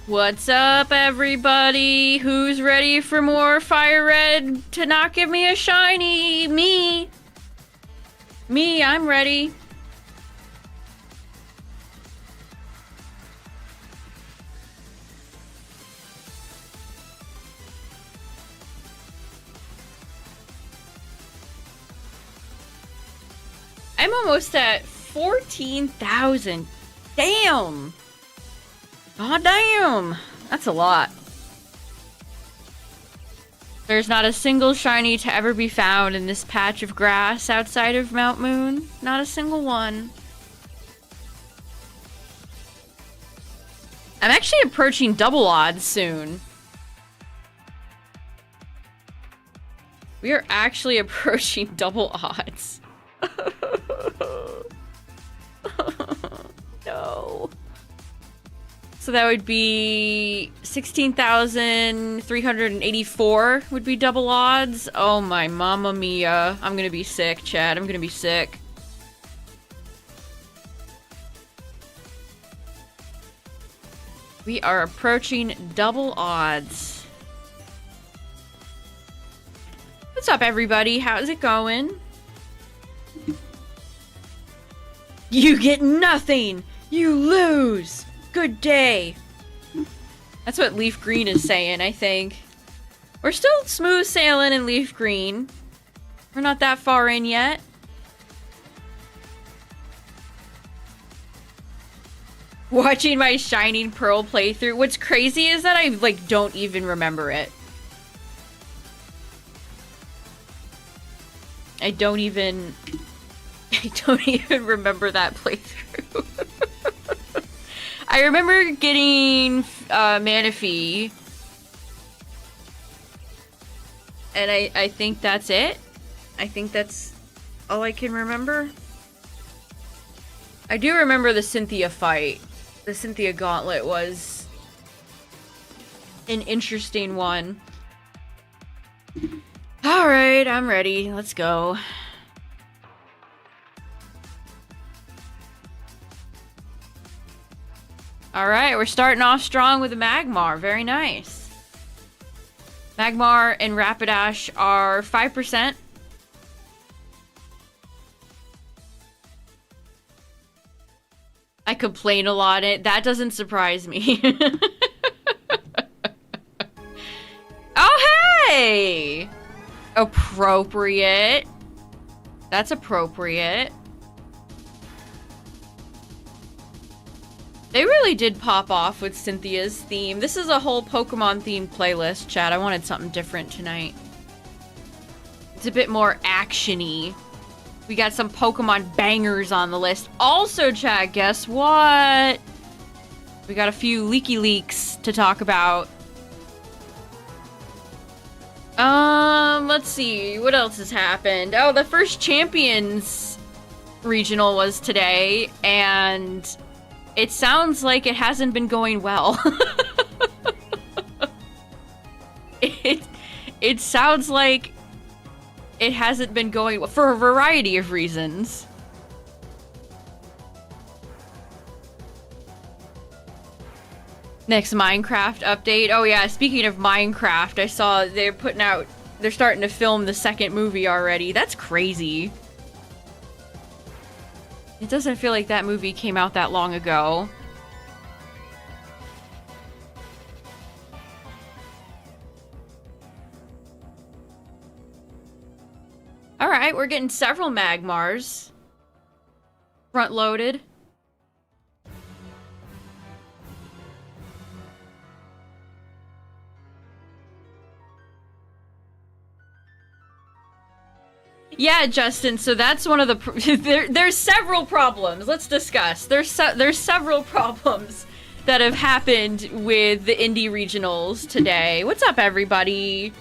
What's up, everybody? Who's ready for more FireRed to not give me a shiny? Me, I'm ready. I'm almost at 14,000. Damn! God damn! That's a lot. There's not a single shiny to ever be found in this patch of grass outside of Mount Moon. Not a single one. I'm actually approaching double odds soon. We are actually approaching double odds. No. So that would be 16,384 would be double odds. Oh my mamma mia. I'm gonna be sick, Chad. I'm gonna be sick. We are approaching double odds. What's up, everybody? How's it going? You get nothing! You lose! Good day! That's what LeafGreen is saying, I think. We're still smooth sailing in LeafGreen. We're not that far in yet. Watching my Shining Pearl playthrough. What's crazy is that I, like, don't even remember it. I don't even remember that playthrough. I remember getting Manaphy. And I think that's it. I think that's all I can remember. I do remember the Cynthia fight. The Cynthia Gauntlet was an interesting one. Alright, I'm ready. Let's go. Alright, we're starting off strong with a Magmar. Very nice. Magmar and Rapidash are 5%. I complain a lot. That doesn't surprise me. Oh, hey! Appropriate. That's appropriate. They really did pop off with Cynthia's theme. This is a whole Pokemon-themed playlist, Chad. I wanted something different tonight. It's a bit more action-y. We got some Pokemon bangers on the list. Also, Chad, guess what? We got a few leaky leaks to talk about. Let's see. What else has happened? Oh, the first Champions regional was today, and it sounds like it hasn't been going well. It sounds like it hasn't been going well for a variety of reasons. Next Minecraft update. Oh yeah, speaking of Minecraft, I saw they're starting to film the second movie already. That's crazy. It doesn't feel like that movie came out that long ago. Alright, we're getting several Magmars. Front-loaded. Yeah, Justin, so that's one of the... there's several problems. Let's discuss. There's several problems that have happened with the indie regionals today. What's up, everybody?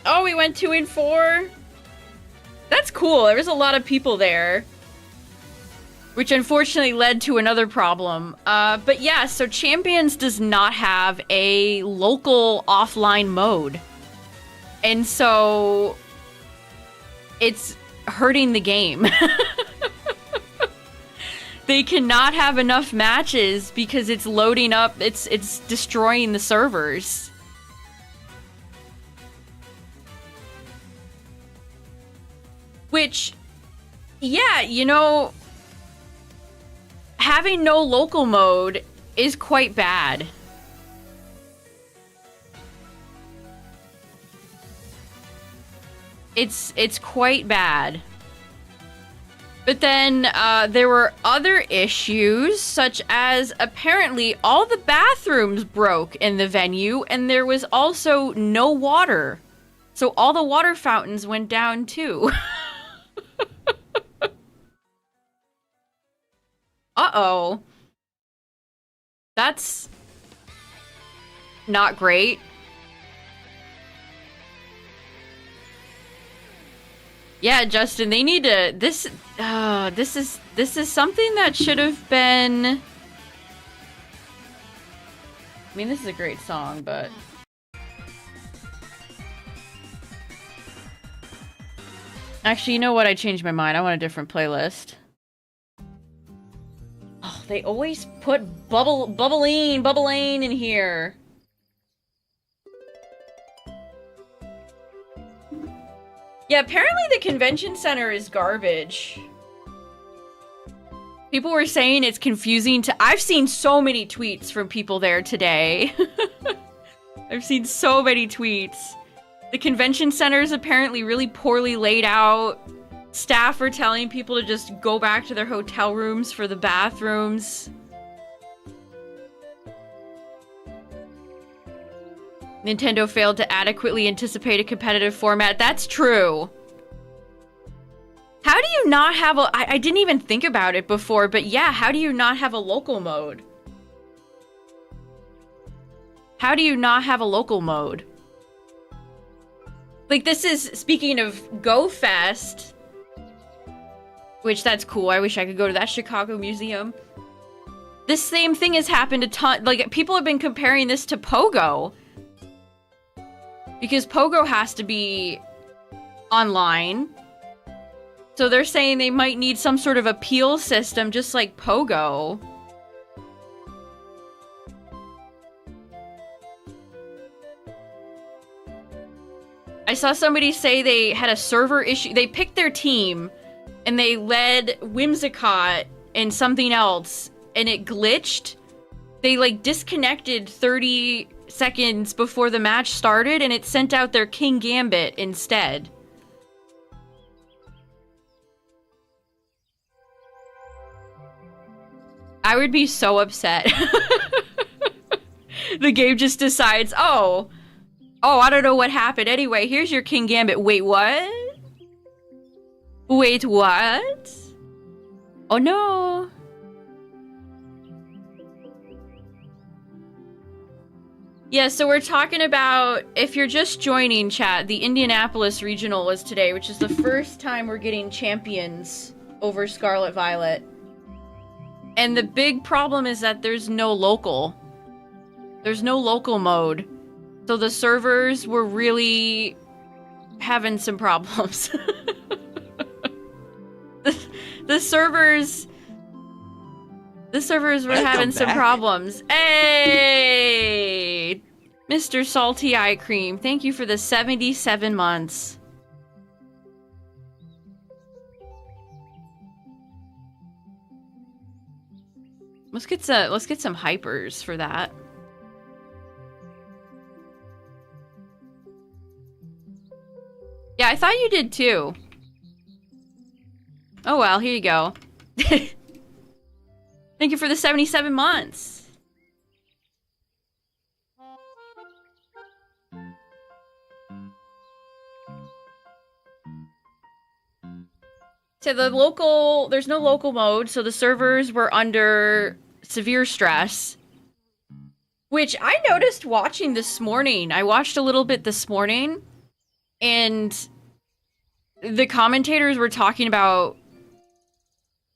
Oh, we went 2 and 4? That's cool. There was a lot of people there. Which unfortunately led to another problem. But yeah, so Champions does not have a local offline mode. And so it's hurting the game. They cannot have enough matches because it's loading up, it's destroying the servers. Which, yeah, you know, having no local mode is quite bad. It's quite bad. But then there were other issues, such as apparently all the bathrooms broke in the venue, and there was also no water. So all the water fountains went down too. Uh-oh. That's not great. Yeah, Justin, they need to this is something that should have been, I mean, this is a great song, but actually, you know what? I changed my mind. I want a different playlist. Oh, they always put bubbling in here. Yeah, apparently the convention center is garbage. People were saying it's confusing to... I've seen so many tweets from people there today. I've seen so many tweets. The convention center is apparently really poorly laid out. Staff are telling people to just go back to their hotel rooms for the bathrooms. Nintendo failed to adequately anticipate a competitive format. That's true. How do you not have a... I didn't even think about it before, but yeah, how do you not have a local mode? How do you not have a local mode? Like, this is... Speaking of Go Fest, which that's cool. I wish I could go to that Chicago museum. This same thing has happened a ton... Like, people have been comparing this to Pogo. Because Pogo has to be online. So they're saying they might need some sort of appeal system just like Pogo. I saw somebody say they had a server issue. They picked their team and they led Whimsicott and something else and it glitched. They like disconnected 30 seconds before the match started and it sent out their King Gambit instead. I would be so upset. The game just decides, oh, I don't know what happened. Anyway, here's your King Gambit. Wait, what? Wait, what? Oh no. Yeah, so we're talking about, if you're just joining, chat, the Indianapolis Regional was today, which is the first time we're getting champions over Scarlet Violet. And the big problem is that there's no local. There's no local mode. So the servers were really having some problems. The servers were having some problems. Hey! Mr. Salty Eye Cream, thank you for the 77 months. Let's get some hypers for that. Yeah, I thought you did too. Oh well, here you go. Thank you for the 77 months. So there's no local mode, so the servers were under severe stress. Which I noticed watching this morning. I watched a little bit this morning, and the commentators were talking about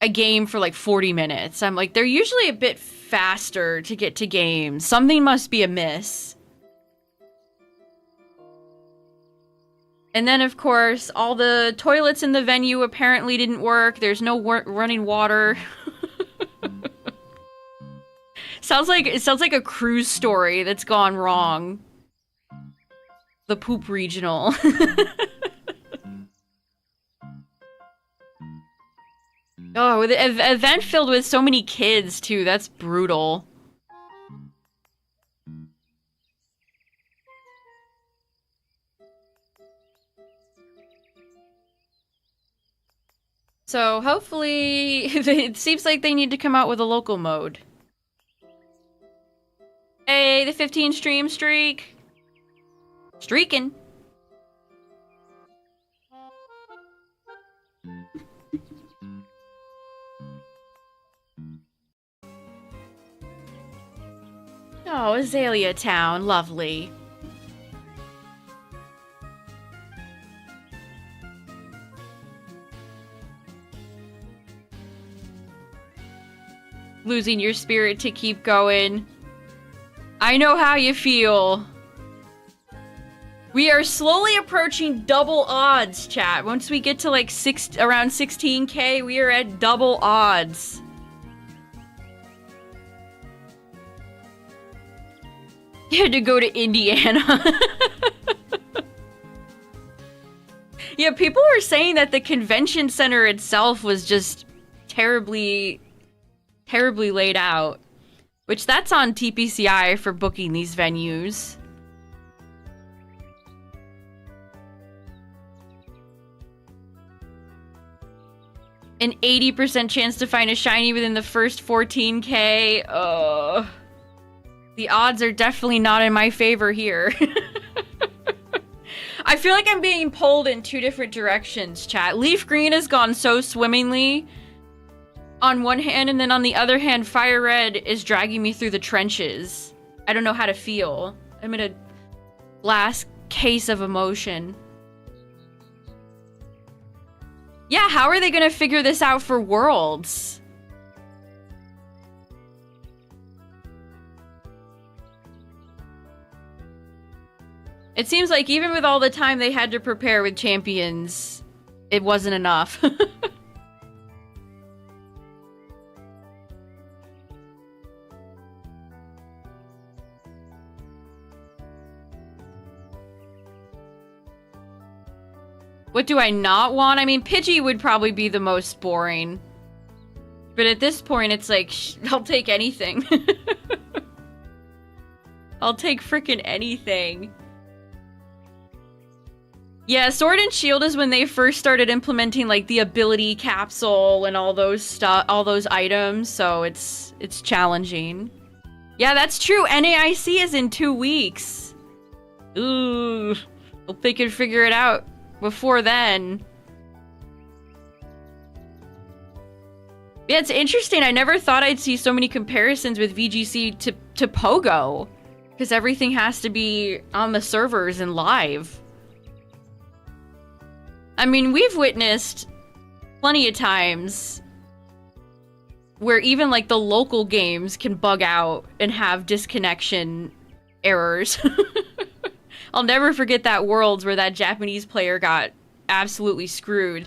a game for like 40 minutes. I'm like, they're usually a bit faster to get to games. Something must be amiss. And then, of course, all the toilets in the venue apparently didn't work. There's no running water. It sounds like a cruise story that's gone wrong. The poop regional. Oh, with an event filled with so many kids too. That's brutal. So hopefully, it seems like they need to come out with a local mode. Hey, the 15 stream streak. Streaking. Oh, Azalea Town, lovely. Losing your spirit to keep going. I know how you feel. We are slowly approaching double odds, chat. Once we get to like around 16K, we are at double odds. You had to go to Indiana. Yeah, people were saying that the convention center itself was just terribly laid out. Which that's on TPCI for booking these venues. An 80% chance to find a shiny within the first 14K. Ugh. The odds are definitely not in my favor here. I feel like I'm being pulled in two different directions, chat. LeafGreen has gone so swimmingly on one hand, and then on the other hand, FireRed is dragging me through the trenches. I don't know how to feel. I'm in a last case of emotion. Yeah, how are they gonna figure this out for Worlds? It seems like even with all the time they had to prepare with champions, it wasn't enough. What do I not want? I mean, Pidgey would probably be the most boring. But at this point, it's like, I'll take anything. I'll take frickin' anything. Yeah, Sword and Shield is when they first started implementing, like, the ability capsule and all those items, so it's challenging. Yeah, that's true. NAIC is in 2 weeks. Ooh. Hope they can figure it out before then. Yeah, it's interesting. I never thought I'd see so many comparisons with VGC to Pogo. Because everything has to be on the servers and live. I mean, we've witnessed plenty of times where even like the local games can bug out and have disconnection errors. I'll never forget that Worlds where that Japanese player got absolutely screwed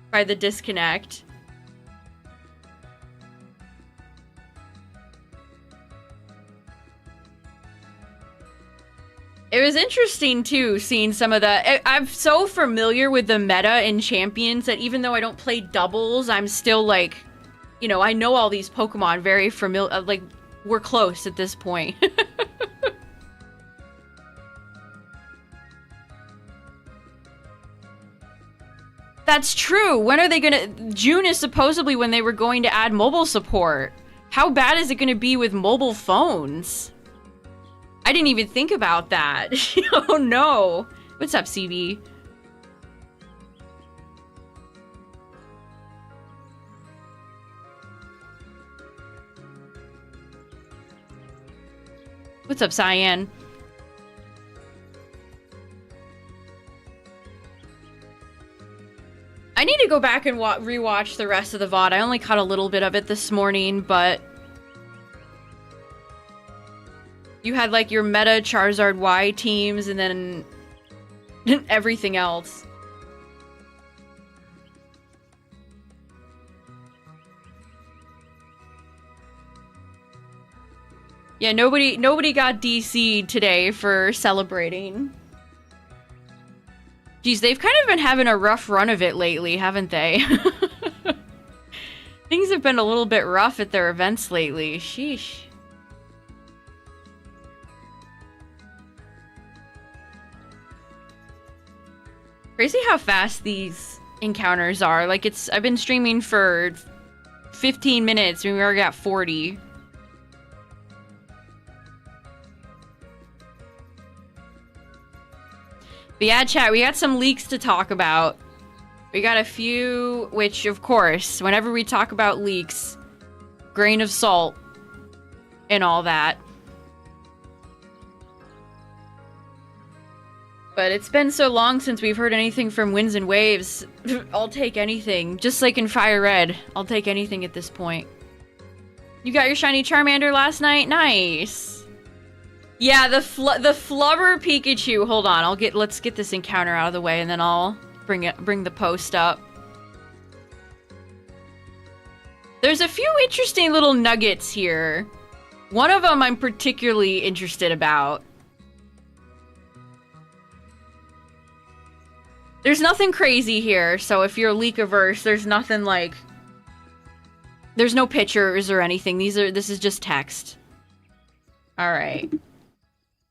by the disconnect. It was interesting, too, seeing some of the... I'm so familiar with the meta in Champions that even though I don't play doubles, I'm still, like... You know, I know all these Pokemon very familiar... Like, we're close at this point. That's true! When are they gonna... June is supposedly when they were going to add mobile support. How bad is it gonna be with mobile phones? I didn't even think about that. Oh no. What's up, CB? What's up, Cyan? I need to go back and rewatch the rest of the VOD. I only caught a little bit of it this morning, but... You had, like, your meta Charizard Y teams, and then everything else. Yeah, nobody got DC'd today for celebrating. Geez, they've kind of been having a rough run of it lately, haven't they? Things have been a little bit rough at their events lately. Sheesh. Crazy how fast these encounters are. Like, I've been streaming for 15 minutes and we already got 40. But yeah, chat, we got some leaks to talk about. We got a few, which, of course, whenever we talk about leaks, grain of salt and all that. But it's been so long since we've heard anything from Winds and Waves. I'll take anything. Just like in FireRed, I'll take anything at this point. You got your shiny Charmander last night? Nice. Yeah, the Flubber Pikachu. Hold on, let's get this encounter out of the way and then I'll bring the post up. There's a few interesting little nuggets here. One of them I'm particularly interested about. There's nothing crazy here, so if you're leak averse, there's nothing like... There's no pictures or anything. This is just text. Alright.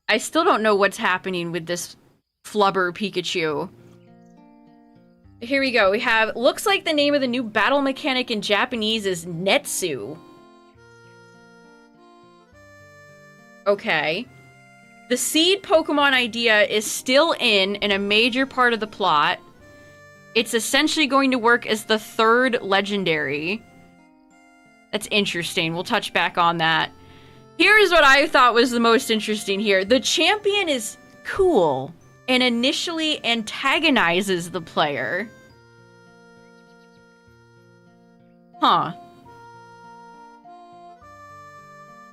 I still don't know what's happening with this Flubber Pikachu. Here we go. We have... Looks like the name of the new battle mechanic in Japanese is Netsu. Okay. The seed Pokemon idea is still in a major part of the plot. It's essentially going to work as the third legendary. That's interesting. We'll touch back on that. Here's what I thought was the most interesting here. The champion is cool and initially antagonizes the player. Huh.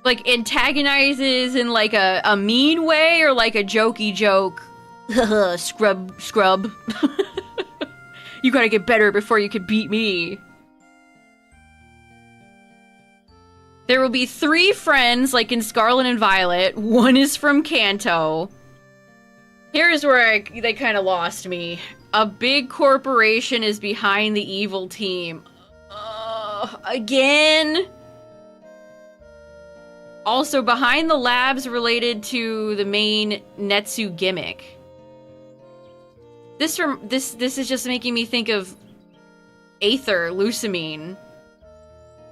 Like, antagonizes in, like, a mean way or, like, a jokey joke? Scrub. You gotta get better before you can beat me. There will be 3 friends, like in Scarlet and Violet. One is from Kanto. Here's where they kind of lost me. A big corporation is behind the evil team. Again? Also, behind the labs related to the main Netsu gimmick. This is just making me think of Aether, Lusamine.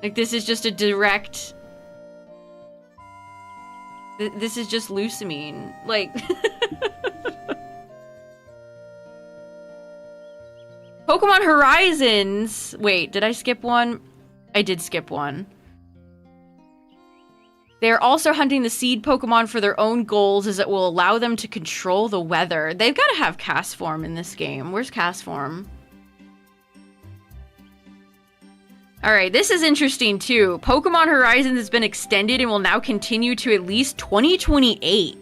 Like, this is just a direct... This is just Lusamine. Like... Pokemon Horizons! Wait, did I skip one? I did skip one. They're also hunting the seed Pokemon for their own goals as it will allow them to control the weather. They've got to have Castform in this game. Where's Castform? Alright, this is interesting too. Pokemon Horizons has been extended and will now continue to at least 2028.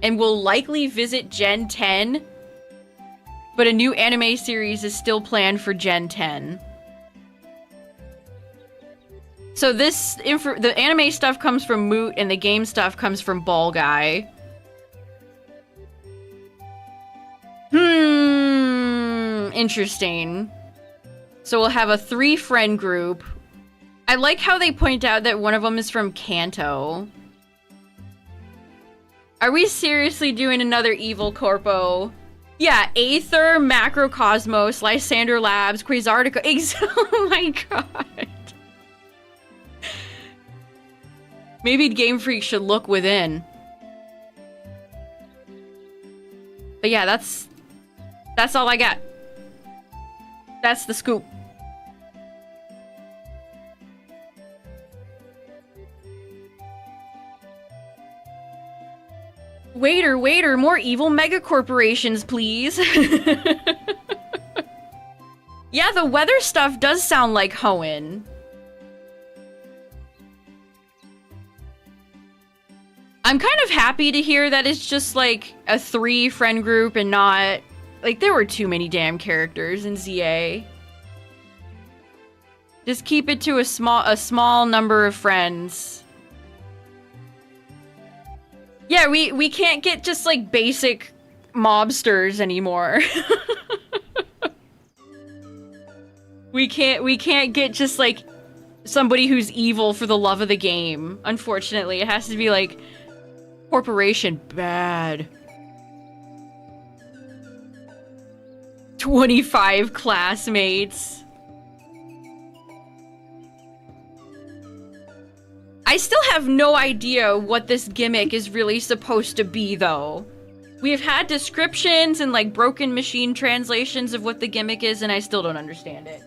And will likely visit Gen 10. But a new anime series is still planned for Gen 10. So the anime stuff comes from Moot and the game stuff comes from Ball Guy. Interesting. So we'll have a 3-friend group. I like how they point out that one of them is from Kanto. Are we seriously doing another evil corpo? Yeah, Aether, Macrocosmos, Lysander Labs, Quasartico. Oh my god. Maybe Game Freak should look within. But yeah, that's all I got. That's the scoop. Waiter, more evil mega corporations, please. Yeah, the weather stuff does sound like Hoenn. I'm kind of happy to hear that it's just like a 3-friend group and not... Like, there were too many damn characters in ZA. Just keep it to a small number of friends. Yeah, we can't get just like basic mobsters anymore. we can't get just like somebody who's evil for the love of the game. Unfortunately, it has to be like corporation bad. 25 classmates. I still have no idea what this gimmick is really supposed to be, though. We've had descriptions and, like, broken machine translations of what the gimmick is, and I still don't understand it.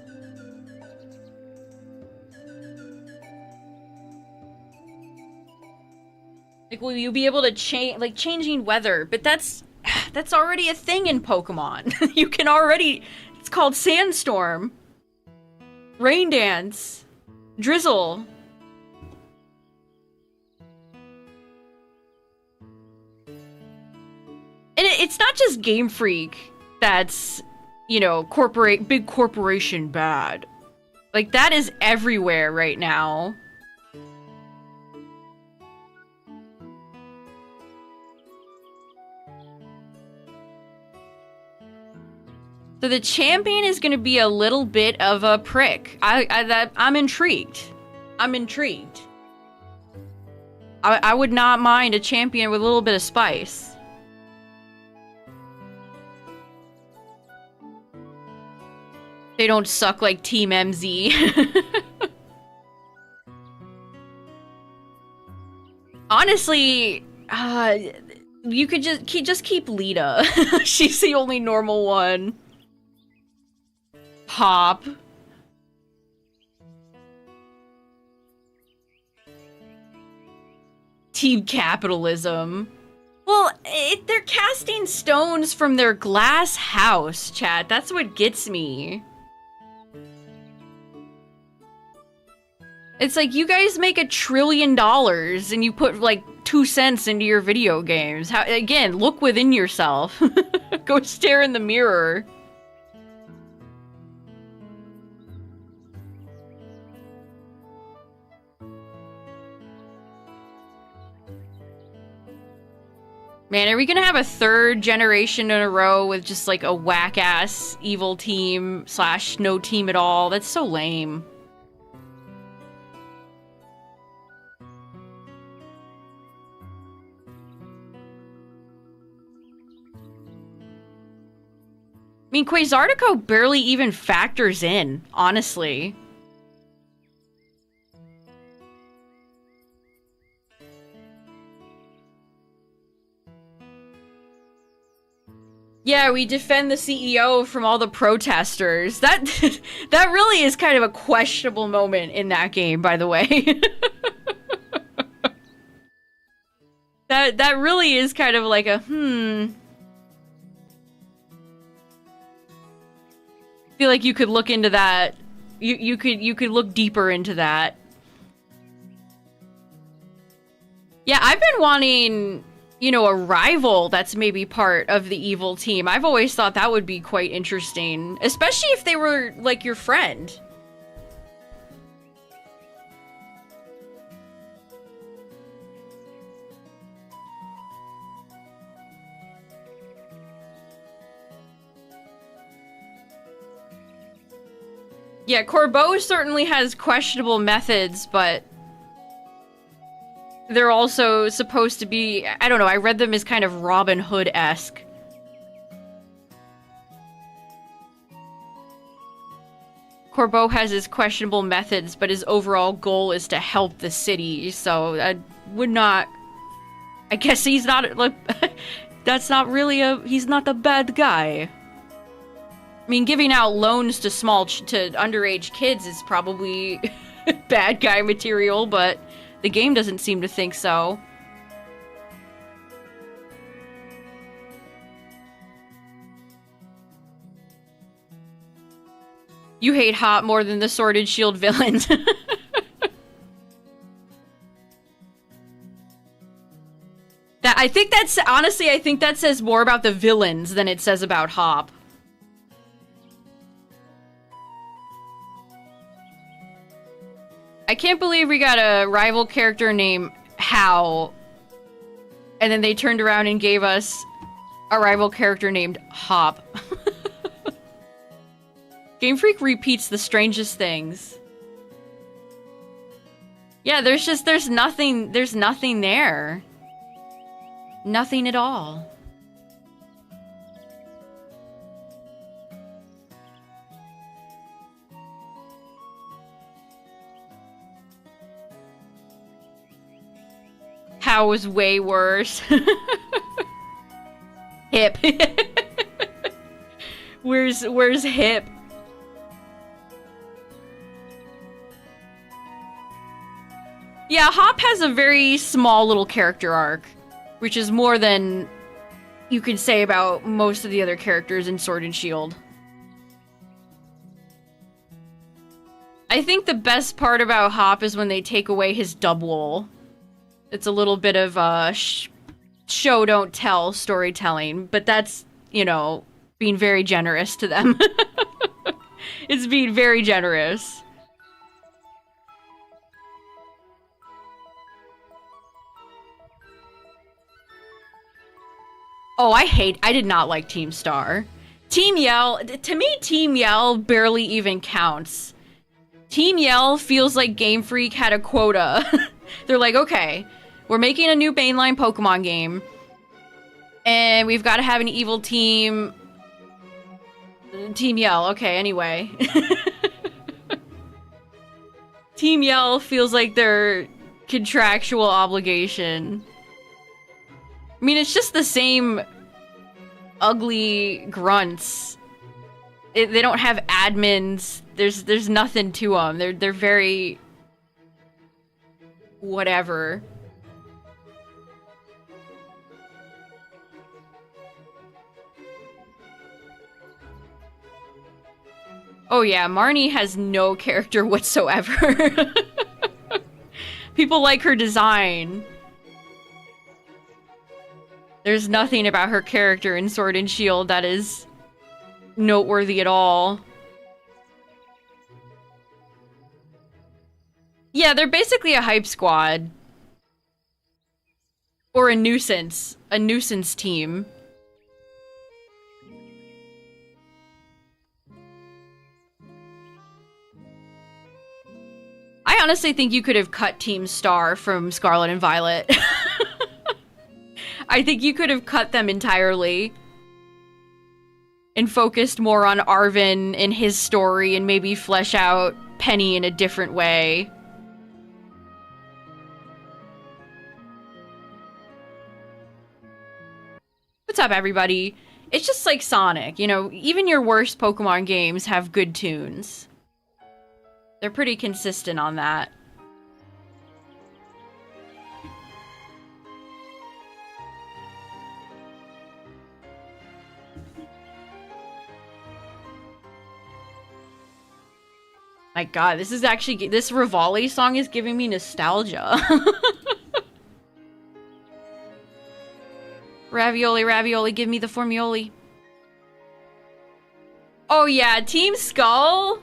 Like, will you be able to change, like, changing weather? But that's already a thing in Pokemon. You can already, it's called Sandstorm. Rain Dance. Drizzle. And it's not just Game Freak that's, you know, big corporation bad. Like, that is everywhere right now. So the champion is going to be a little bit of a prick. I'm intrigued. I'm intrigued. I would not mind a champion with a little bit of spice. They don't suck like Team MZ. Honestly, you could just keep Lita. She's the only normal one. Hop. Team capitalism. Well, they're casting stones from their glass house, chat. That's what gets me. It's like, you guys make $1 trillion and you put like 2 cents into your video games. How, again, look within yourself. Go stare in the mirror. Man, are we gonna have a 3rd generation in a row with just like a whack-ass evil team / no team at all? That's so lame. I mean, Quasartico barely even factors in, honestly. Yeah, we defend the CEO from all the protesters. That that really is kind of a questionable moment in that game, by the way. That really is kind of like a I feel like you could look into that. You could look deeper into that. Yeah, I've been wanting, you know, a rival that's maybe part of the evil team. I've always thought that would be quite interesting, especially if they were like your friend. Yeah, Corbeau certainly has questionable methods, but they're also supposed to be, I don't know, I read them as kind of Robin Hood-esque. Corbeau has his questionable methods, but his overall goal is to help the city, so I would not... I guess he's not, like, that's not really he's not the bad guy. I mean, giving out loans to to underage kids is probably bad guy material, but the game doesn't seem to think so. You hate Hop more than the Sword and Shield villains. I think that's, honestly, I think that says more about the villains than it says about Hop. I can't believe we got a rival character named How. And then they turned around and gave us a rival character named Hop. Game Freak repeats the strangest things. Yeah, there's nothing there. Nothing at all. How was way worse. Hip. Where's Hip? Yeah, Hop has a very small little character arc, which is more than you can say about most of the other characters in Sword and Shield. I think the best part about Hop is when they take away his double. It's a little bit of show don't tell storytelling, but that's, you know, being very generous to them. It's being very generous. Oh, I did not like Team Star. Team Yell, to me, Team Yell barely even counts. Team Yell feels like Game Freak had a quota. They're like, okay, we're making a new mainline Pokemon game, and we've got to have an evil team. Team Yell, okay, anyway. Team Yell feels like their contractual obligation. I mean, it's just the same ugly grunts. They don't have admins. There's nothing to them. They're very whatever. Oh yeah, Marnie has no character whatsoever. People like her design. There's nothing about her character in Sword and Shield that is noteworthy at all. Yeah, they're basically a hype squad. Or a nuisance team. I honestly think you could have cut Team Star from Scarlet and Violet. I think you could have cut them entirely. And focused more on Arvin and his story and maybe flesh out Penny in a different way. What's up, everybody? It's just like Sonic, you know, even your worst Pokemon games have good tunes. They're pretty consistent on that. My god, this Rivali song is giving me nostalgia. Ravioli, ravioli, give me the formioli. Oh yeah, Team Skull?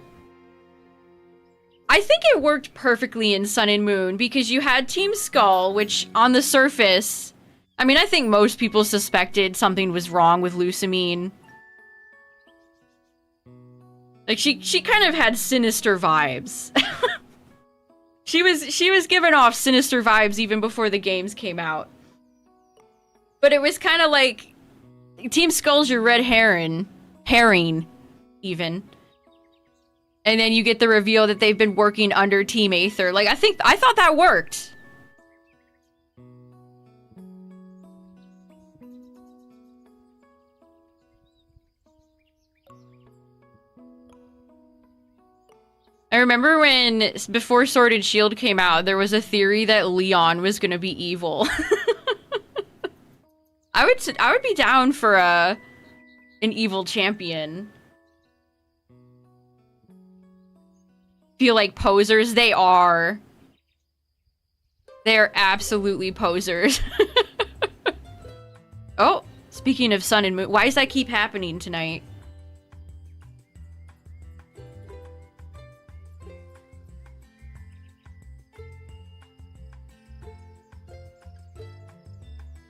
I think it worked perfectly in Sun and Moon because you had Team Skull, which on the surface, I mean, I think most people suspected something was wrong with Lusamine. Like, she kind of had sinister vibes. She was giving off sinister vibes even before the games came out. But it was kind of like Team Skull's your red herring, even. And then you get the reveal that they've been working under Team Aether. Like, I thought that worked. I remember when, before Sword and Shield came out, there was a theory that Leon was gonna be evil. I would be down for an evil champion. Feel like posers? They are. They're absolutely posers. Oh, speaking of Sun and Moon, why does that keep happening tonight?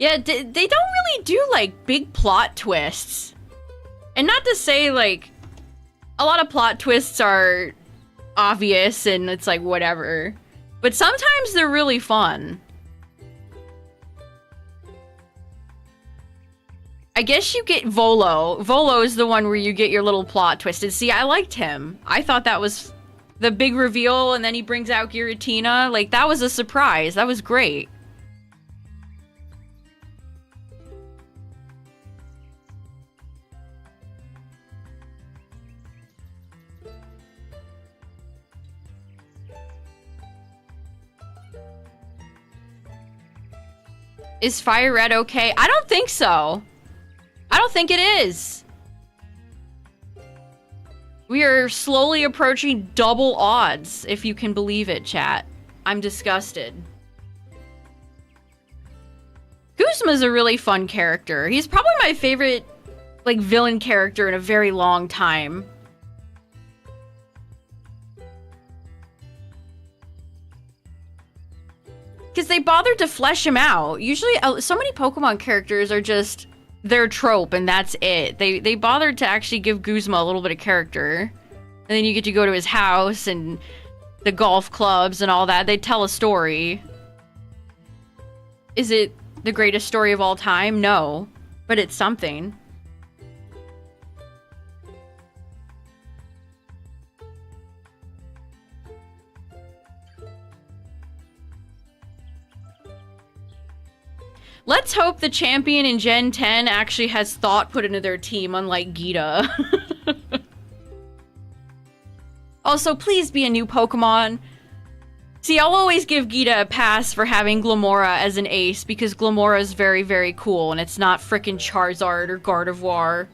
Yeah, they don't really do, like, big plot twists. And not to say, like, a lot of plot twists are obvious and it's like, whatever. But sometimes they're really fun. I guess you get Volo. Volo is the one where you get your little plot twisted. See, I liked him. I thought that was the big reveal, and then he brings out Giratina. Like, that was a surprise. That was great. Is FireRed okay? I don't think so. I don't think it is. We are slowly approaching double odds, if you can believe it, chat. I'm disgusted. Guzma's a really fun character. He's probably my favorite, like, villain character in a very long time. Because they bothered to flesh him out. Usually, so many Pokemon characters are just their trope, and that's it. They bothered to actually give Guzma a little bit of character. And then you get to go to his house, and the golf clubs, and all that. They tell a story. Is it the greatest story of all time? No. But it's something. Let's hope the champion in Gen 10 actually has thought put into their team, unlike Gita. Also, please be a new Pokemon. See, I'll always give Gita a pass for having Glamora as an ace, because Glamora is very, very cool, and it's not frickin' Charizard or Gardevoir.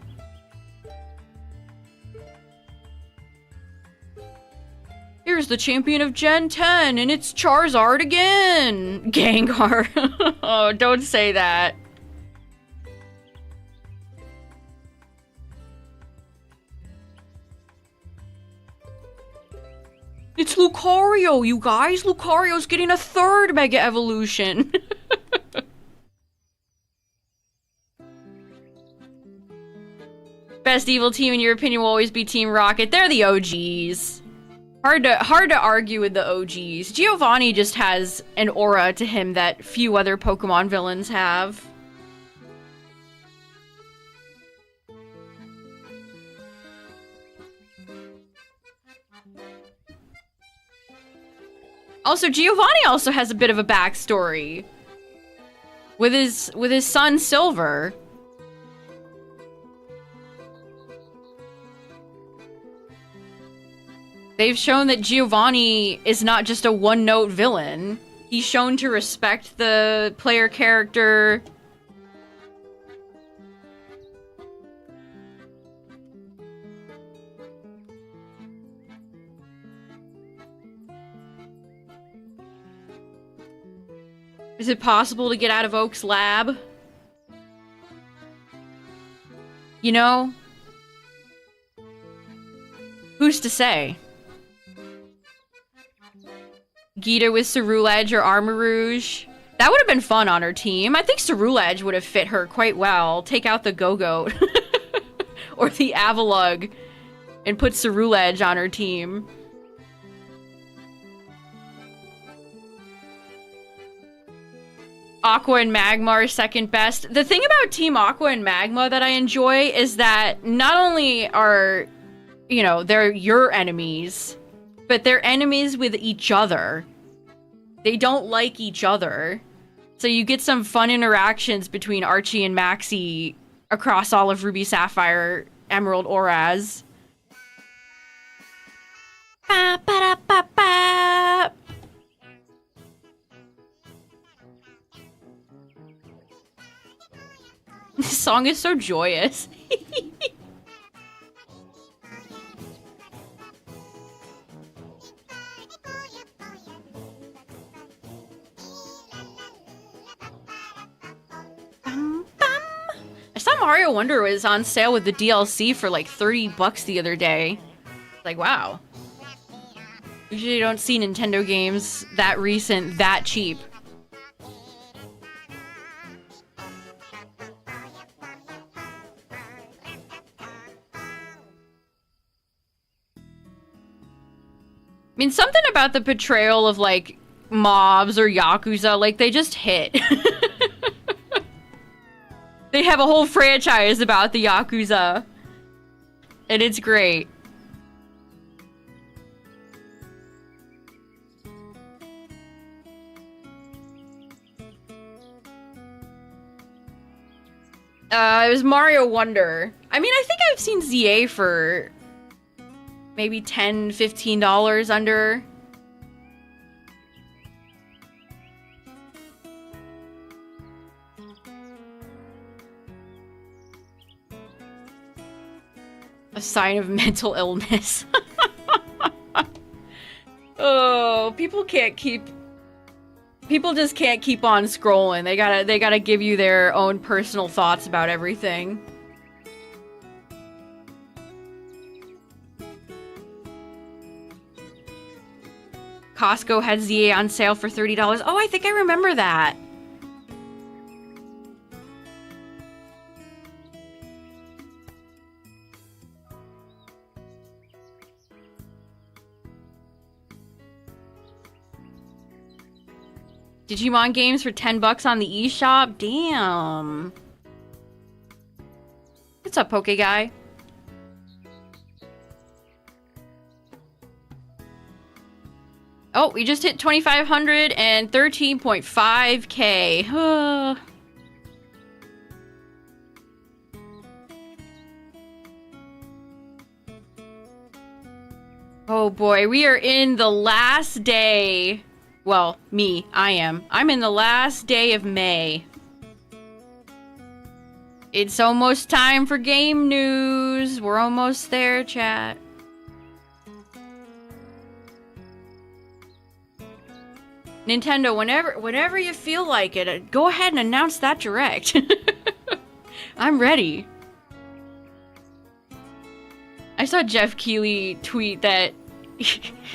Here's the champion of Gen 10, and it's Charizard again! Gengar. Oh, don't say that. It's Lucario, you guys! Lucario's getting a third Mega Evolution! Best evil team in your opinion will always be Team Rocket. They're the OGs. Hard to argue with the OGs. Giovanni just has an aura to him that few other Pokemon villains have. Also, Giovanni also has a bit of a backstory with his son Silver. They've shown that Giovanni is not just a one-note villain. He's shown to respect the player character. Is it possible to get out of Oak's lab? You know? Who's to say? Gita with Cerulege or Armarouge. That would have been fun on her team. I think Cerulege would have fit her quite well. Take out the Go-Goat. Or the Avalugg. And put Cerulege on her team. Aqua and Magma are second best. The thing about Team Aqua and Magma that I enjoy is that not only are, you know, they're your enemies, but they're enemies with each other. They don't like each other. So you get some fun interactions between Archie and Maxie across all of Ruby, Sapphire, Emerald, Oraz. Ba, ba, da, ba, ba. This song is so joyous. I saw Mario Wonder was on sale with the DLC for like $30 the other day. Like, wow. Usually you don't see Nintendo games that recent, that cheap. mean, something about the portrayal of, like, mobs or Yakuza, like, they just hit. They have a whole franchise about the Yakuza. And it's great. It was Mario Wonder. I mean, I think I've seen ZA for maybe $10, $15 under. A sign of mental illness. Oh, people just can't keep on scrolling. They gotta give you their own personal thoughts about everything. Costco had ZA on sale for $30. Oh, I think I remember that. Digimon games for 10 bucks on the eShop? Damn. What's up, Poke Guy? Oh, we just hit 2,500 and 13.5K. Oh boy, we are in the last day. Well, I am. I'm in the last day of May. It's almost time for game news. We're almost there, chat. Nintendo, whenever you feel like it, go ahead and announce that direct. I'm ready. I saw Jeff Keighley tweet that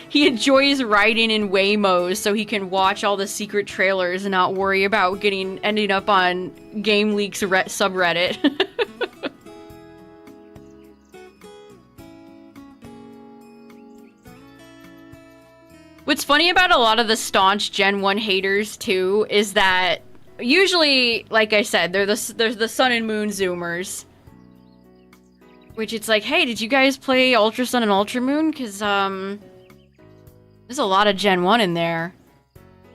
he enjoys riding in Waymos so he can watch all the secret trailers and not worry about ending up on Game Leaks subreddit. What's funny about a lot of the staunch Gen 1 haters too is that usually, like I said, there's the Sun and Moon Zoomers. Which it's like, hey, did you guys play Ultra Sun and Ultra Moon? Because, there's a lot of Gen 1 in there.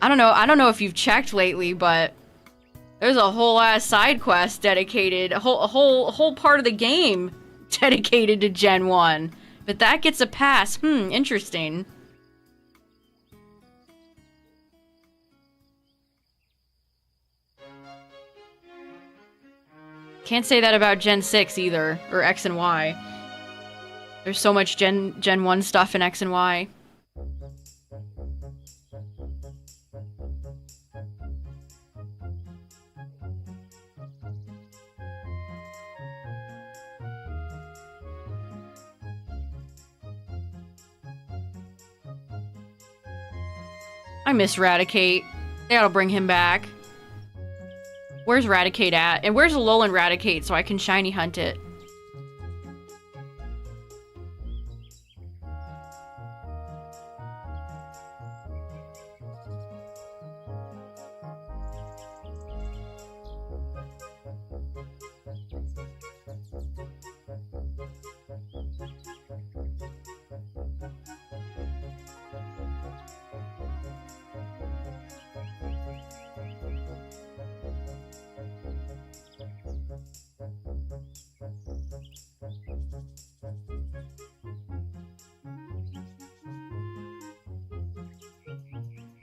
I don't know if you've checked lately, but there's a whole ass side quest dedicated, a whole part of the game dedicated to Gen 1. But that gets a pass. Interesting. Can't say that about Gen 6 either, or X and Y. There's so much Gen 1 stuff in X and Y. I miss Raticate. They ought to bring him back. Where's Raticate at? And where's Alolan Raticate so I can shiny hunt it?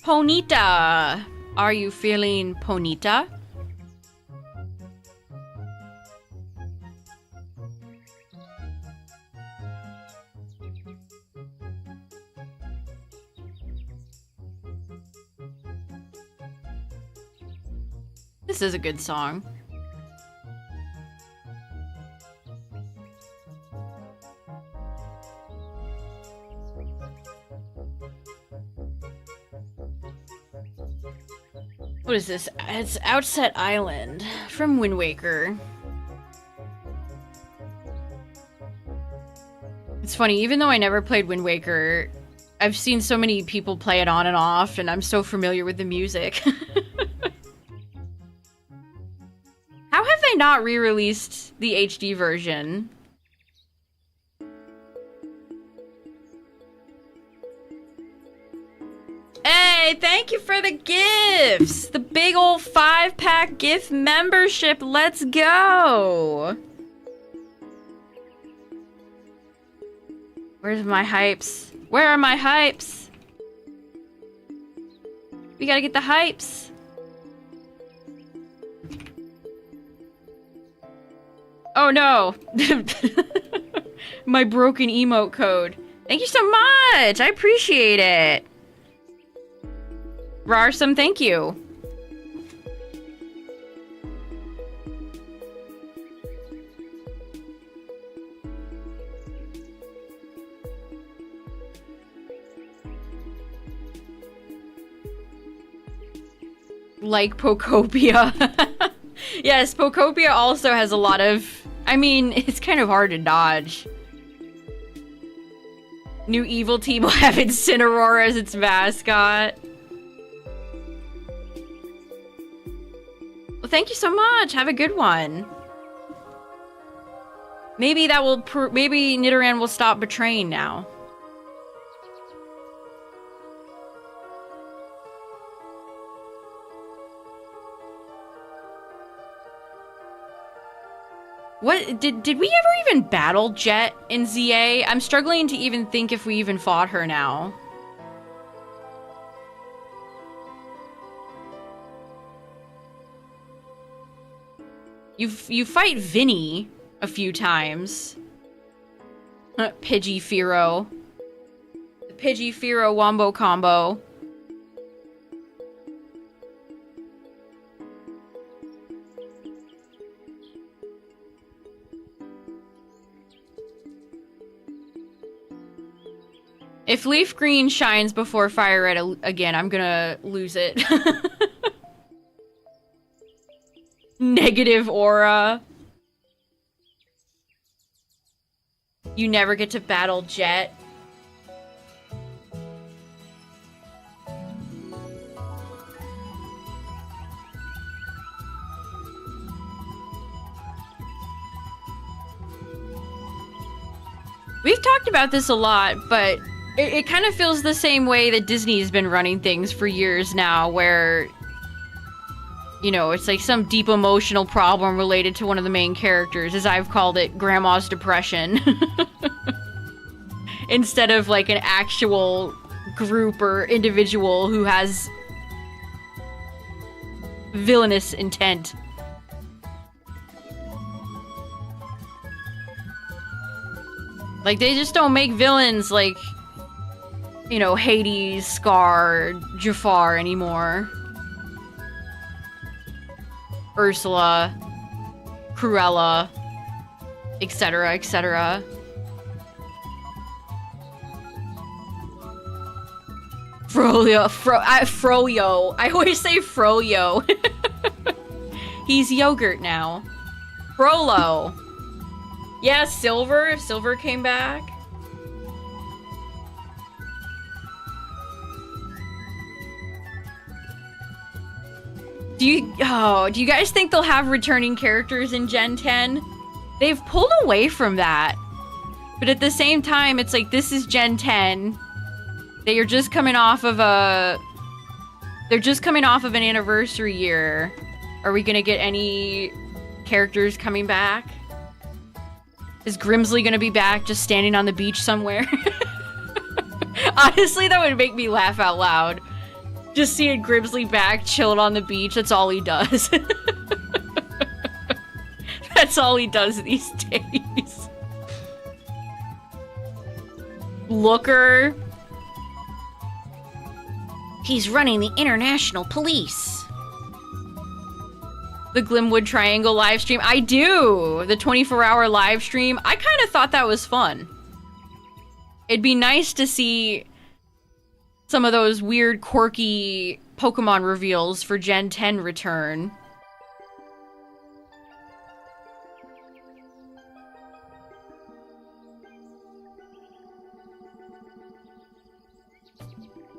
Ponyta! Are you feeling Ponyta? This is a good song. What is this? It's Outset Island from Wind Waker. It's funny, even though I never played Wind Waker, I've seen so many people play it on and off, and I'm so familiar with the music. How have they not re-released the HD version? Hey, thank you for the gifts! The big old 5-pack gift membership, let's go! Where's my hypes? Where are my hypes? We gotta get the hypes. Oh no! My broken emote code. Thank you so much! I appreciate it! Rarsome, thank you. Like Pokopia. Yes, Pokopia also has a lot of... I mean, it's kind of hard to dodge. New evil team will have Incineroar as its mascot. Well, thank you so much. Have a good one. Maybe that will... maybe Nidoran will stop betraying now. What did we ever even battle Jet in ZA? I'm struggling to even think if we even fought her now. You fight Vinny a few times. Pidgeotto. The Pidgeotto wombo combo. If LeafGreen shines before FireRed again, I'm gonna lose it. Negative aura. You never get to battle Jet. We've talked about this a lot, but it kind of feels the same way that Disney's been running things for years now, where, you know, it's like some deep emotional problem related to one of the main characters, as I've called it, Grandma's Depression. Instead of like an actual group or individual who has villainous intent. Like, they just don't make villains like, you know, Hades, Scar, Jafar anymore. Ursula, Cruella, etc., etc. Froyo. I always say Froyo. He's yogurt now. Frollo. Yeah, Silver, if Silver came back. Do you guys think they'll have returning characters in Gen 10? They've pulled away from that. But at the same time, it's like, this is Gen 10. They are just coming off of a... They're just coming off of an anniversary year. Are we gonna get any characters coming back? Is Grimsley gonna be back just standing on the beach somewhere? Honestly, that would make me laugh out loud. Just seeing Grimsley back, chilling on the beach, that's all he does. That's all he does these days. Looker. He's running the international police. The Glimwood Triangle live stream. I do! The 24-hour live stream. I kind of thought that was fun. It'd be nice to see some of those weird, quirky Pokemon reveals for Gen 10 return.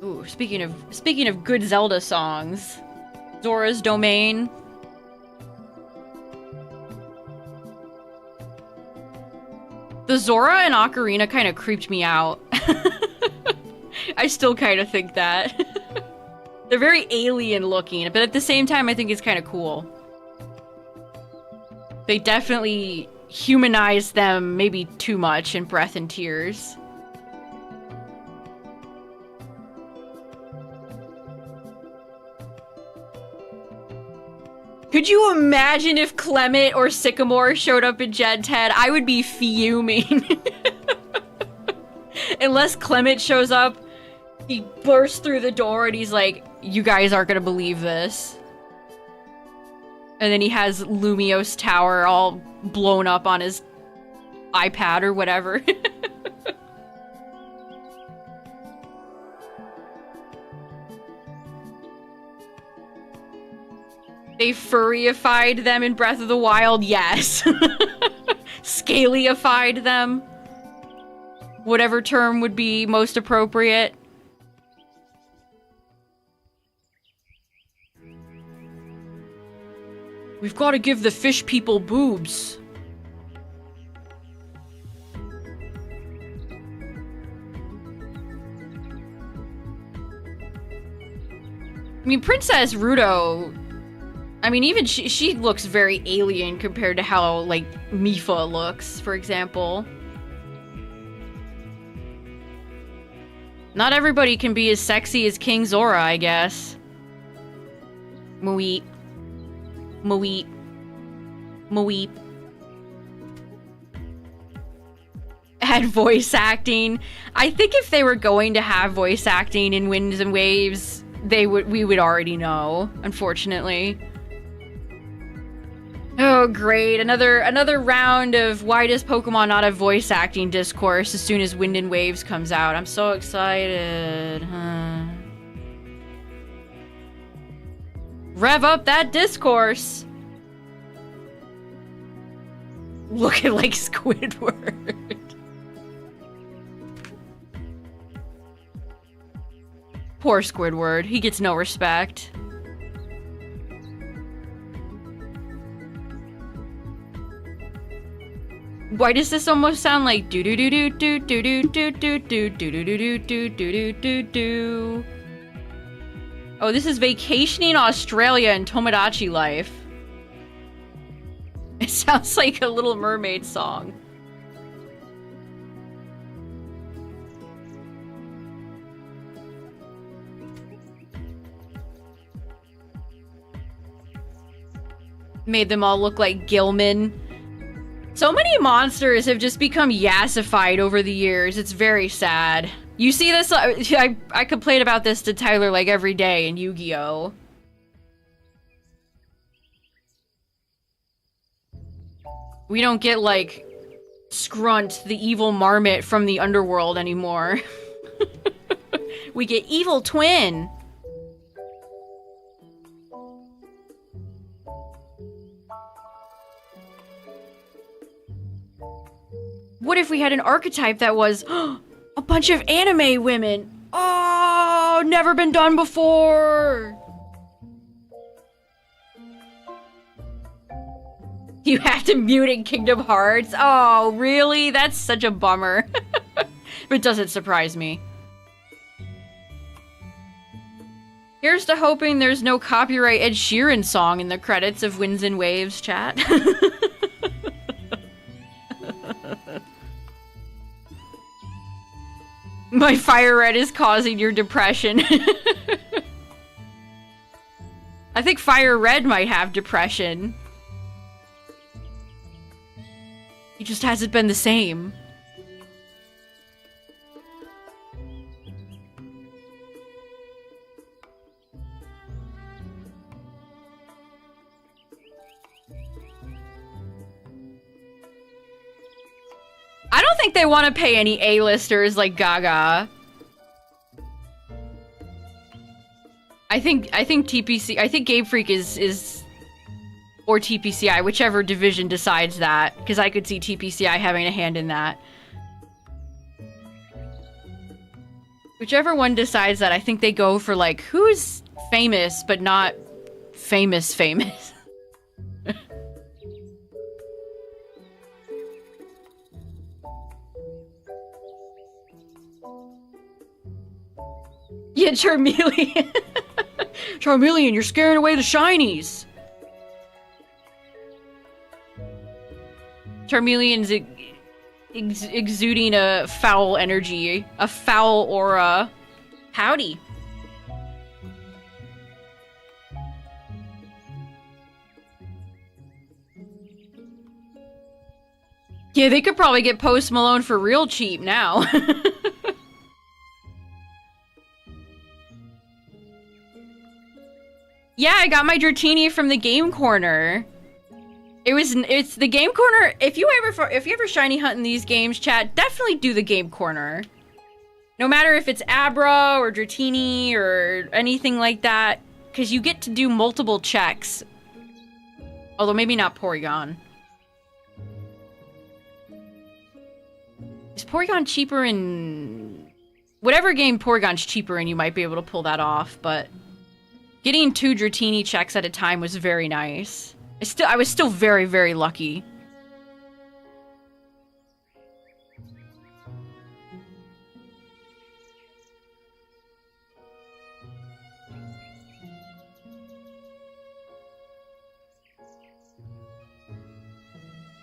Ooh, speaking of good Zelda songs, Zora's Domain. The Zora and Ocarina kind of creeped me out. I still kind of think that. They're very alien looking, but at the same time I think it's kind of cool. They definitely humanized them maybe too much in Breath and Tears. Could you imagine if Clement or Sycamore showed up in Gen 10? I would be fuming. Unless Clement shows up, he bursts through the door and he's like, you guys aren't gonna believe this. And then he has Lumiose Tower all blown up on his iPad or whatever. They furryified them in Breath of the Wild, yes. Scalyified them. Whatever term would be most appropriate. We've got to give the fish people boobs. I mean, Princess Ruto... I mean, even she looks very alien compared to how, like, Mipha looks, for example. Not everybody can be as sexy as King Zora, I guess. Moeep. Moeep. Moeep. Add voice acting. I think if they were going to have voice acting in Winds and Waves, we would already know, unfortunately. Oh, great. Another round of why does Pokemon not have voice acting discourse as soon as Wind and Waves comes out. I'm so excited. Rev up that discourse. Looking like Squidward. Poor Squidward. He gets no respect. Why does this almost sound like do do do do do do do do do do do do do do do do do? Oh, this is Vacationing Australia and Tomodachi Life. It sounds like a Little Mermaid song. Made them all look like Gilman. So many monsters have just become yassified over the years. It's very sad. You see this? I complain about this to Tyler like every day in Yu-Gi-Oh! We don't get like Scrunt, the evil marmot from the underworld anymore. We get Evil Twin. What if we had an archetype that was a bunch of anime women? Oh, never been done before. You have to mute in Kingdom Hearts? Oh, really? That's such a bummer. But doesn't surprise me. Here's to hoping there's no copyright Ed Sheeran song in the credits of Winds and Waves, chat. My FireRed is causing your depression. I think FireRed might have depression. He just hasn't been the same. I don't think they want to pay any A-listers like Gaga. I think TPC, I think Game Freak is or TPCI, whichever division decides that, because I could see TPCI having a hand in that. Whichever one decides that, I think they go for, like, who's famous but not famous famous. Yeah, Charmeleon. Charmeleon, you're scaring away the shinies. Charmeleon's exuding a foul energy, a foul aura. Howdy. Yeah, they could probably get Post Malone for real cheap now. Yeah, I got my Dratini from the Game Corner. It's the Game Corner. If you ever shiny hunt in these games, chat, definitely do the Game Corner. No matter if it's Abra or Dratini or anything like that, because you get to do multiple checks. Although maybe not Porygon. Is Porygon cheaper in... Whatever game Porygon's cheaper in, you might be able to pull that off, but... Getting 2 Dratini checks at a time was very nice. I was still very, very lucky.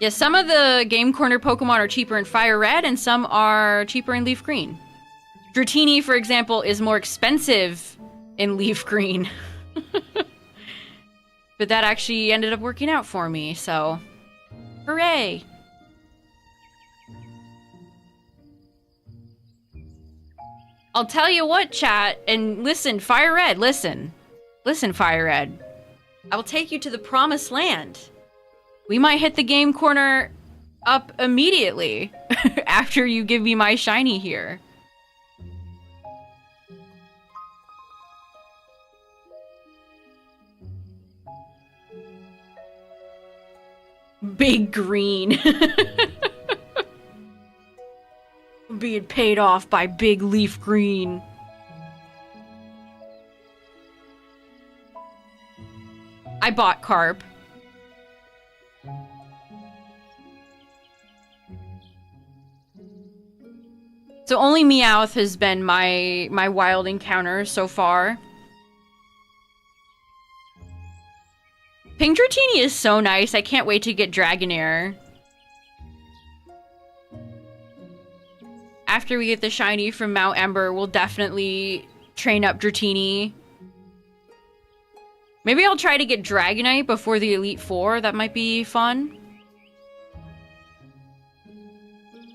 Yeah, some of the Game Corner Pokemon are cheaper in FireRed, and some are cheaper in LeafGreen. Dratini, for example, is more expensive in LeafGreen. But that actually ended up working out for me, so... Hooray! I'll tell you what, chat, and listen, FireRed, listen. Listen, FireRed. I will take you to the promised land. We might hit the Game Corner up immediately after you give me my shiny here. Big Green. Being paid off by Big LeafGreen. I bought Carp. So only Meowth has been my wild encounter so far. Pink Dratini is so nice. I can't wait to get Dragonair. After we get the shiny from Mount Ember, we'll definitely train up Dratini. Maybe I'll try to get Dragonite before the Elite Four. That might be fun.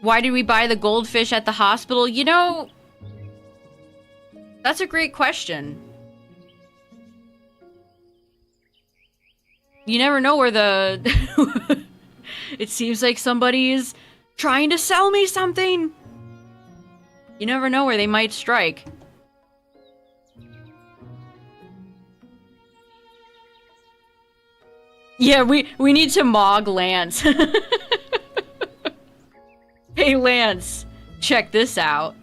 Why did we buy the goldfish at the hospital? You know, that's a great question. You never know where the... It seems like somebody is trying to sell me something. You never know where they might strike. Yeah, we need to Mog Lance. Hey, Lance, check this out.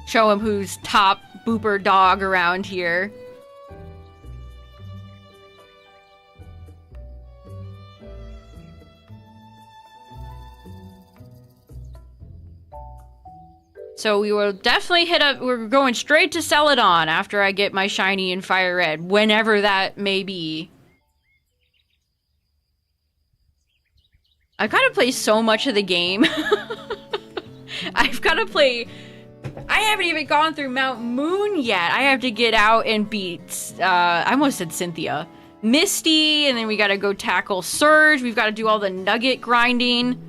Show him who's top booper dog around here. So we will definitely hit up, we're going straight to Celadon after I get my shiny in FireRed, whenever that may be. I've got to play so much of the game. I've got to play, I haven't even gone through Mount Moon yet. I have to get out and beat, I almost said Cynthia. Misty, and then we got to go tackle Surge. We've got to do all the nugget grinding.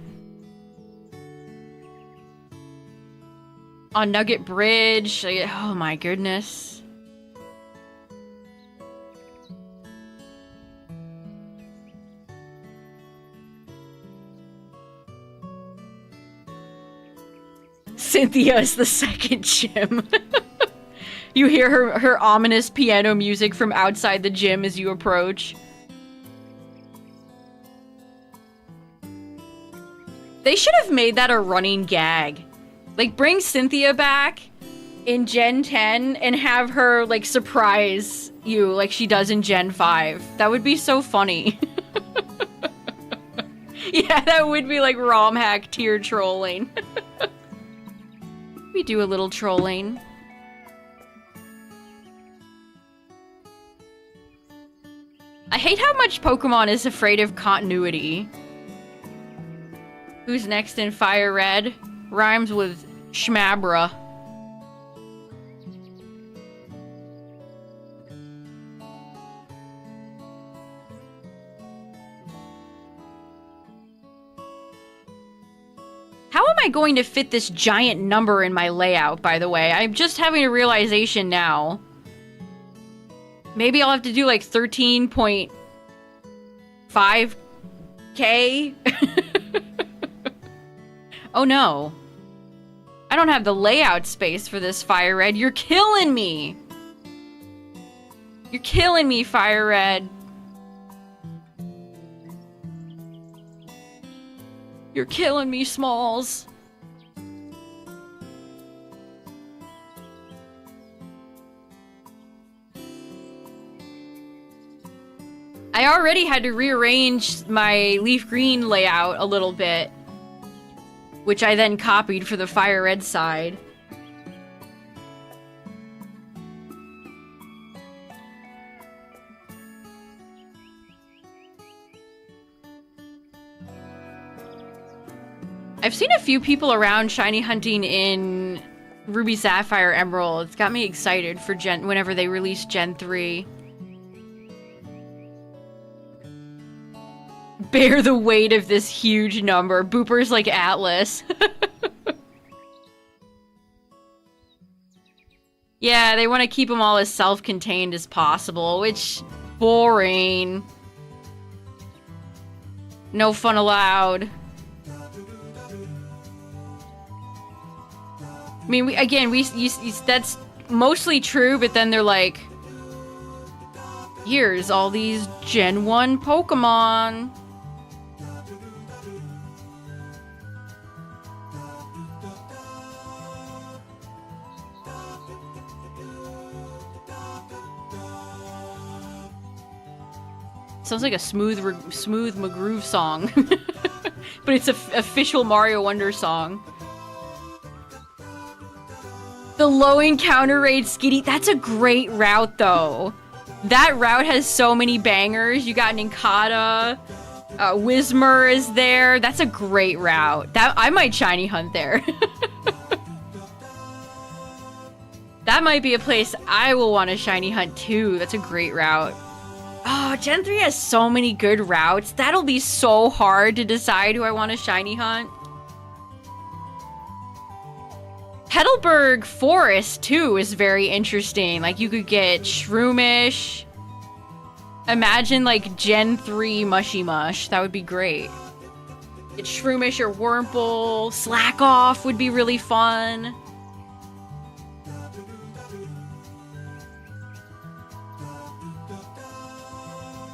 On Nugget Bridge. Oh my goodness. Cynthia is the second gym. You hear her ominous piano music from outside the gym as you approach. They should have made that a running gag. Like, bring Cynthia back in Gen 10 and have her, like, surprise you like she does in Gen 5. That would be so funny. Yeah, that would be like ROM hack tier trolling. We do a little trolling. I hate how much Pokemon is afraid of continuity. Who's next in FireRed? Rhymes with Schmabra. How am I going to fit this giant number in my layout, by the way? I'm just having a realization now. Maybe I'll have to do like 13.5K? Oh no. I don't have the layout space for this, FireRed. You're killing me! You're killing me, FireRed. You're killing me, Smalls. I already had to rearrange my LeafGreen layout a little bit, which I then copied for the FireRed side. I've seen a few people around shiny hunting in Ruby, Sapphire, Emerald. It's got me excited for whenever they release Gen 3. Bear the weight of this huge number. Booper's like Atlas. Yeah, they want to keep them all as self-contained as possible, which... boring. No fun allowed. I mean, that's mostly true, but then they're like, here's all these Gen 1 Pokemon. Sounds like a smooth McGroove song. But it's an official Mario Wonder song. The low encounter rate Skitty. That's a great route, though. That route has so many bangers. You got Nincada. Whismur is there. That's a great route. I might shiny hunt there. That might be a place I will want to shiny hunt, too. That's a great route. Oh, Gen 3 has so many good routes. That'll be so hard to decide who I want to shiny hunt. Petalburg Forest, too, is very interesting. Like, you could get Shroomish. Imagine, like, Gen 3 Mushy Mush. That would be great. Get Shroomish or Wurmple. Slack Off would be really fun.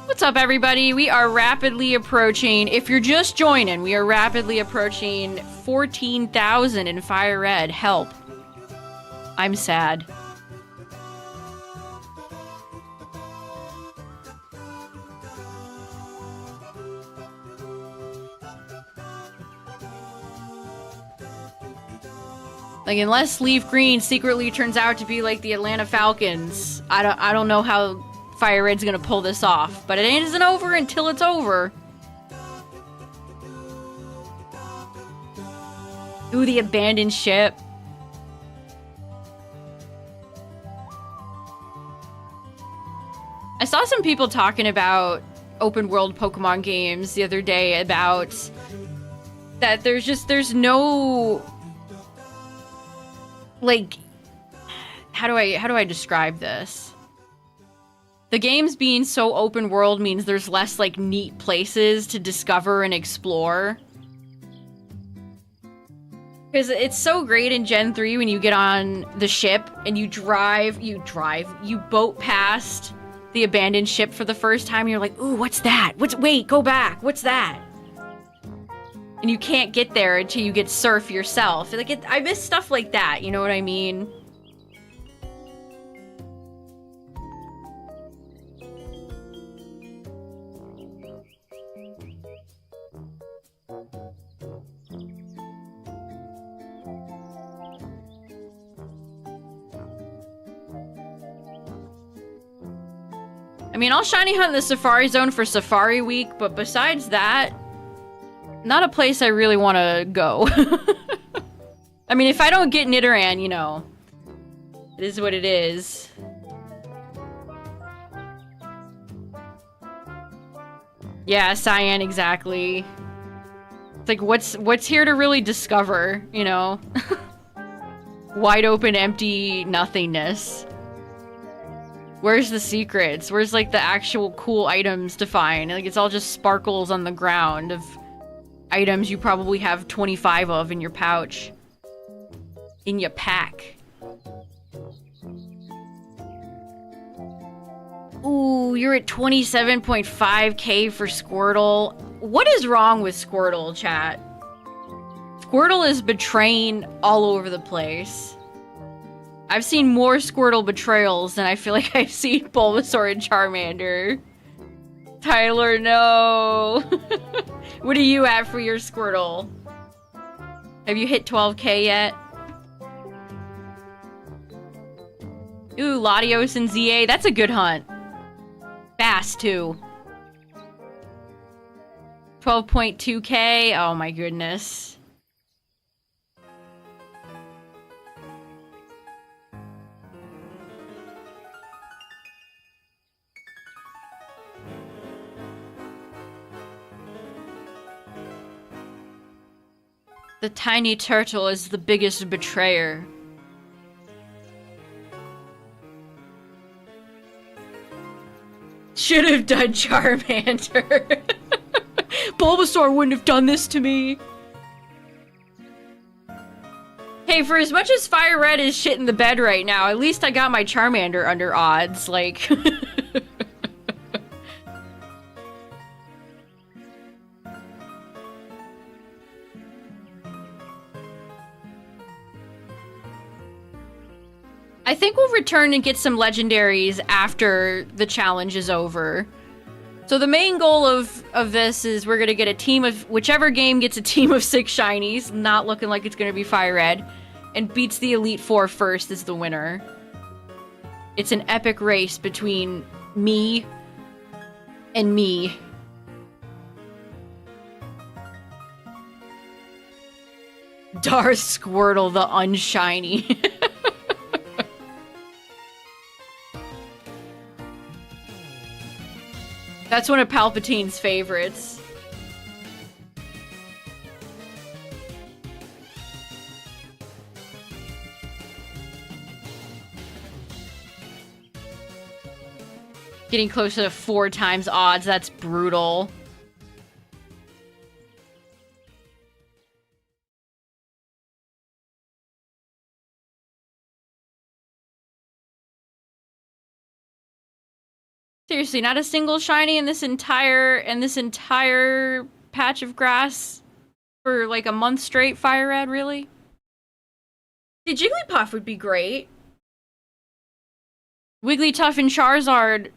What's up, everybody? We are rapidly approaching, if you're just joining, we are rapidly approaching 14,000 in FireRed. Help. I'm sad. Like, unless LeafGreen secretly turns out to be like the Atlanta Falcons, I don't know how FireRed's gonna pull this off, but it isn't over until it's over. Ooh, the abandoned ship. I saw some people talking about open world Pokemon games the other day about that there's no, like, how do I describe this? The games being so open world means there's less, like, neat places to discover and explore. Because it's so great in Gen 3 when you get on the ship and you boat past the abandoned ship for the first time and you're like, ooh, what's that? Wait, go back, what's that? And And you can't get there until you get surf yourself. Like, I miss stuff like that, you know what I mean? I mean, I'll shiny hunt the Safari Zone for Safari Week, but besides that, not a place I really want to go. I mean, if I don't get Nidoran, you know, it is what it is. Yeah, Cyan, exactly. It's like, what's here to really discover, you know? Wide open, empty nothingness. Where's the secrets? Where's, like, the actual cool items to find? Like, it's all just sparkles on the ground of items you probably have 25 of in your pouch. In your pack. Ooh, you're at 27.5k for Squirtle. What is wrong with Squirtle, chat? Squirtle is betraying all over the place. I've seen more Squirtle betrayals than I feel like I've seen Bulbasaur and Charmander. Tyler, no. What are you at for your Squirtle? Have you hit 12k yet? Ooh, Latios and ZA. That's a good hunt. Fast, too. 12.2k. Oh my goodness. The tiny turtle is the biggest betrayer. Should have done Charmander. Bulbasaur wouldn't have done this to me. Hey, for as much as FireRed is shit in the bed right now, at least I got my Charmander under odds, like... I think we'll return and get some legendaries after the challenge is over. So the main goal of this is we're gonna get a team of... Whichever game gets a team of 6 shinies, not looking like it's gonna be FireRed, and beats the Elite Four first is the winner. It's an epic race between me and me. Darth Squirtle, the unshiny. That's one of Palpatine's favorites. Getting close to 4 times odds, that's brutal. Seriously, not a single shiny in this entire patch of grass for like a month straight, FireRed, really? The Jigglypuff would be great. Wigglytuff and Charizard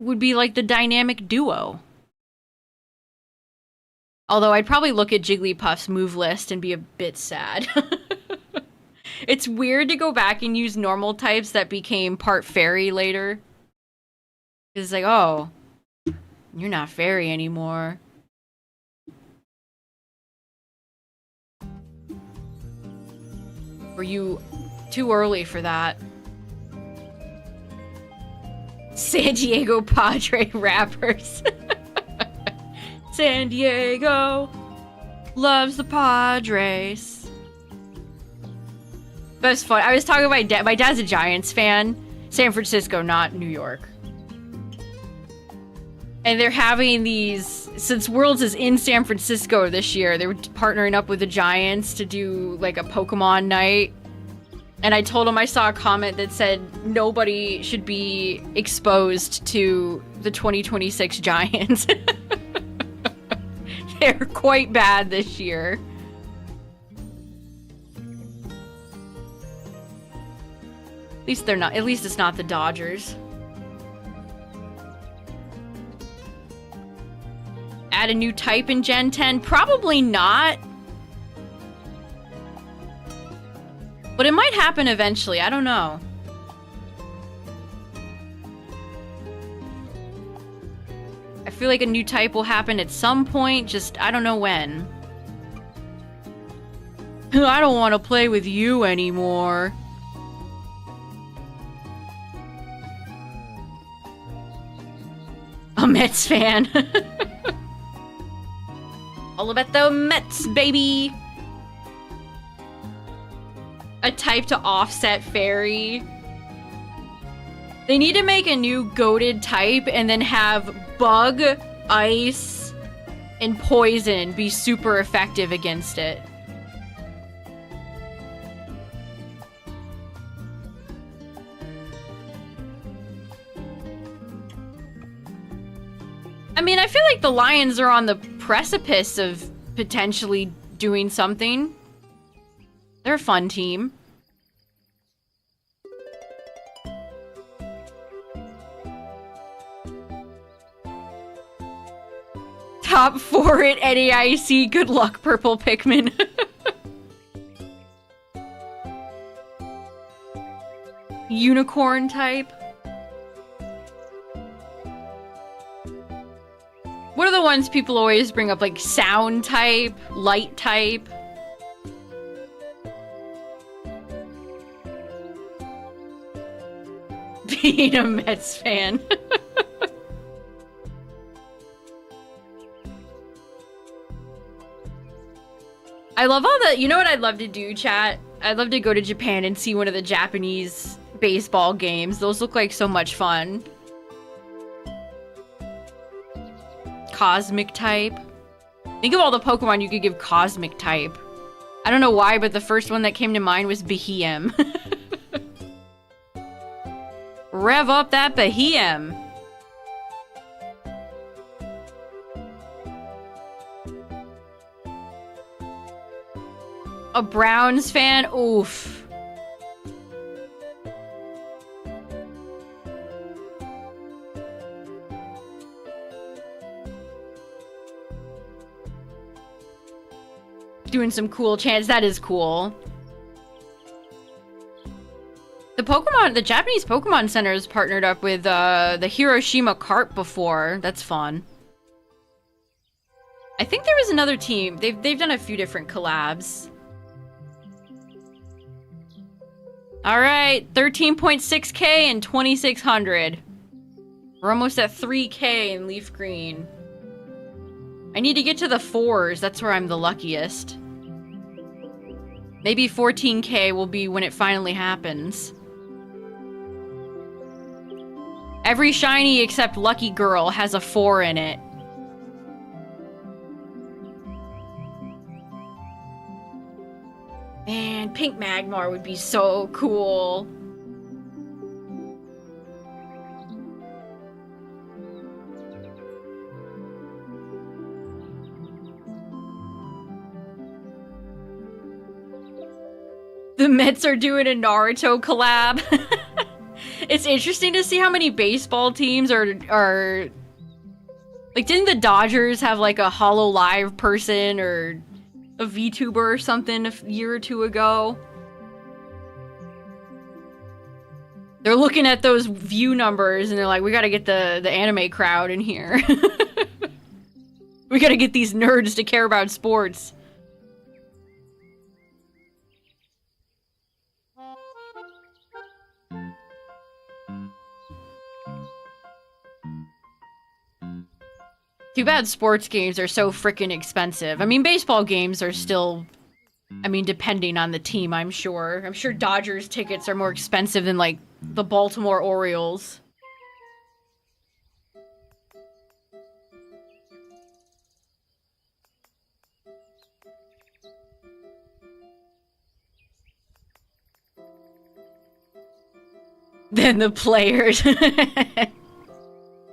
would be like the dynamic duo. Although I'd probably look at Jigglypuff's move list and be a bit sad. It's weird to go back and use normal types that became part fairy later. It's like, oh, you're not fairy anymore. Were you too early for that? San Diego Padre rappers. San Diego loves the Padres. That's fun. I was talking to my dad. My dad's a Giants fan. San Francisco, not New York. And they're having these, since Worlds is in San Francisco this year, they were partnering up with the Giants to do like a Pokemon night. And I told him I saw a comment that said nobody should be exposed to the 2026 Giants. They're quite bad this year. At least they're not. At least it's not the Dodgers. Add a new type in Gen 10? Probably not. But it might happen eventually. I don't know. I feel like a new type will happen at some point. Just, I don't know when. I don't want to play with you anymore. A Mets fan. All about the Mets, baby. A type to offset fairy. They need to make a new goated type and then have bug, ice, and poison be super effective against it. I mean, I feel like the Lions are on the precipice of potentially doing something. They're a fun team. Top 4 at NAIC. Good luck, Purple Pikmin. Unicorn type. What are the ones people always bring up? Like sound type, light type. Being a Mets fan. I love all the, you know what I'd love to do, chat? I'd love to go to Japan and see one of the Japanese baseball games. Those look like so much fun. Cosmic type. Think of all the Pokemon you could give Cosmic type. I don't know why, but the first one that came to mind was Behem. Rev up that Behem. A Browns fan? Oof. Doing some cool chants. That is cool. The Japanese Pokemon Center has partnered up with the Hiroshima Carp before. That's fun. I think there was another team. They've done a few different collabs. All right, 13.6K and 2,600. We're almost at 3K in LeafGreen. I need to get to the 4s. That's where I'm the luckiest. Maybe 14K will be when it finally happens. Every shiny except Lucky Girl has a 4 in it. Man, Pink Magmar would be so cool. The Mets are doing a Naruto collab. It's interesting to see how many baseball teams are... Like, didn't the Dodgers have, like, a HoloLive person or a VTuber or something a year or two ago? They're looking at those view numbers and they're like, we gotta get the anime crowd in here. We gotta get these nerds to care about sports. Too bad sports games are so freaking expensive. I mean, baseball games are still, I mean, depending on the team, I'm sure. I'm sure Dodgers tickets are more expensive than, like, the Baltimore Orioles. Than the players.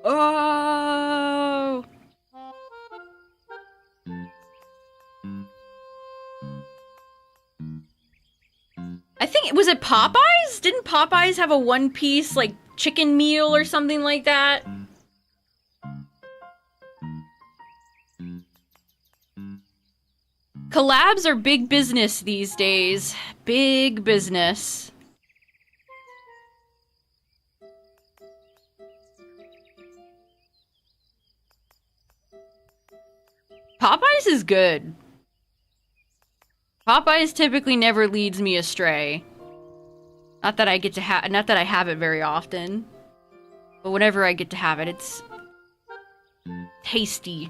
Oh! Popeyes? Didn't Popeyes have a one-piece, like, chicken meal or something like that? Collabs are big business these days. Big business. Popeyes is good. Popeyes typically never leads me astray. Not that I get to not that I have it very often. But whenever I get to have it, it's tasty.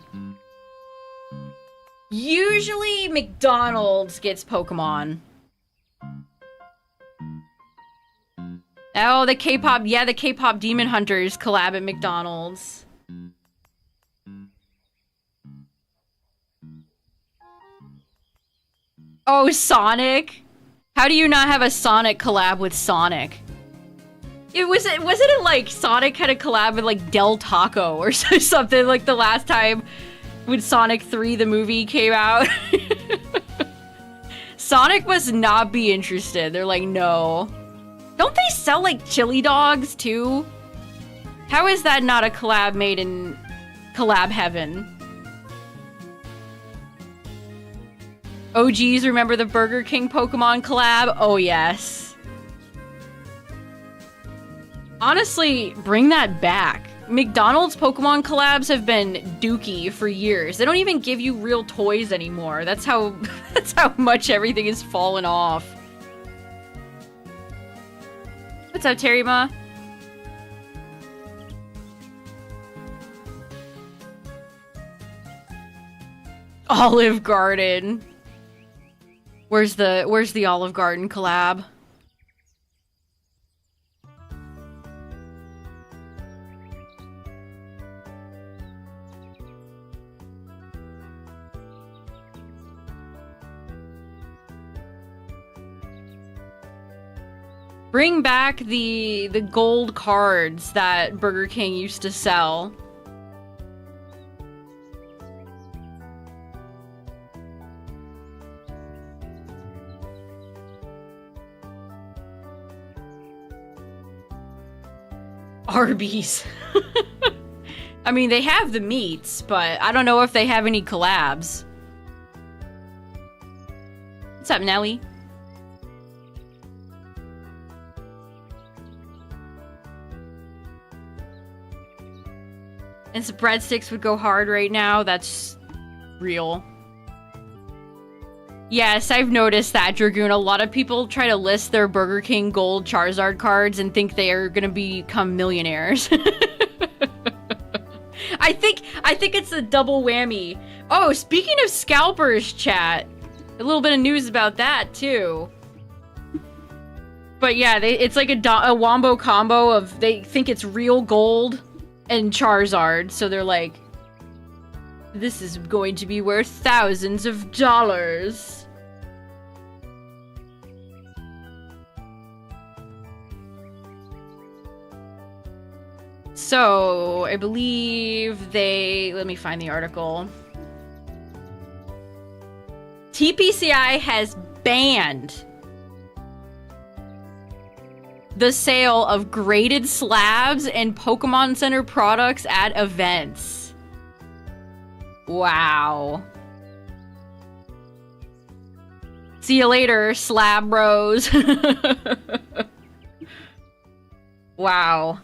Usually McDonald's gets Pokemon. Oh, the K-pop, yeah, the K-pop Demon Hunters collab at McDonald's. Oh, Sonic? How do you not have a Sonic collab with Sonic? Wasn't it like Sonic had a collab with like Del Taco or something like the last time when Sonic 3 the movie came out? Sonic must not be interested. They're like, no. Don't they sell like chili dogs too? How is that not a collab made in collab heaven? OGs, remember the Burger King Pokemon collab? Oh, yes. Honestly, bring that back. McDonald's Pokemon collabs have been dookie for years. They don't even give you real toys anymore. That's how much everything has fallen off. What's up, Terry Ma? Olive Garden. Where's the Olive Garden collab? Bring back the gold cards that Burger King used to sell. Arby's. I mean, they have the meats, but I don't know if they have any collabs. What's up, Nelly? And some breadsticks would go hard right now. That's real. Yes, I've noticed that, Dragoon. A lot of people try to list their Burger King Gold Charizard cards and think they are gonna become millionaires. I think it's a double whammy. Oh, speaking of scalpers, chat. A little bit of news about that, too. But yeah, it's like a wombo combo of they think it's real gold and Charizard, so they're like, this is going to be worth thousands of dollars. So, I believe let me find the article. TPCI has banned the sale of graded slabs and Pokemon Center products at events. Wow. See you later, slab bros. Wow.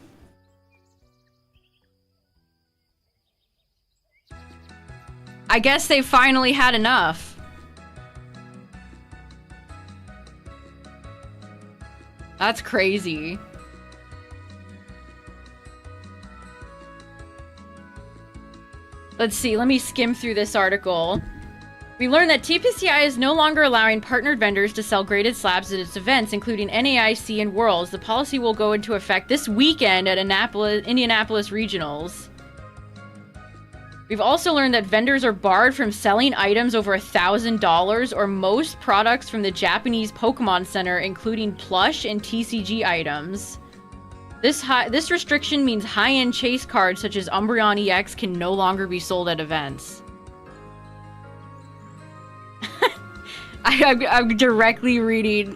I guess they finally had enough. That's crazy. Let's see, let me skim through this article. We learned that TPCI is no longer allowing partnered vendors to sell graded slabs at its events, including NAIC and Worlds. The policy will go into effect this weekend at Indianapolis Regionals. We've also learned that vendors are barred from selling items over $1,000 or most products from the Japanese Pokemon Center, including plush and TCG items. This restriction means high-end chase cards such as Umbreon EX can no longer be sold at events. I'm directly reading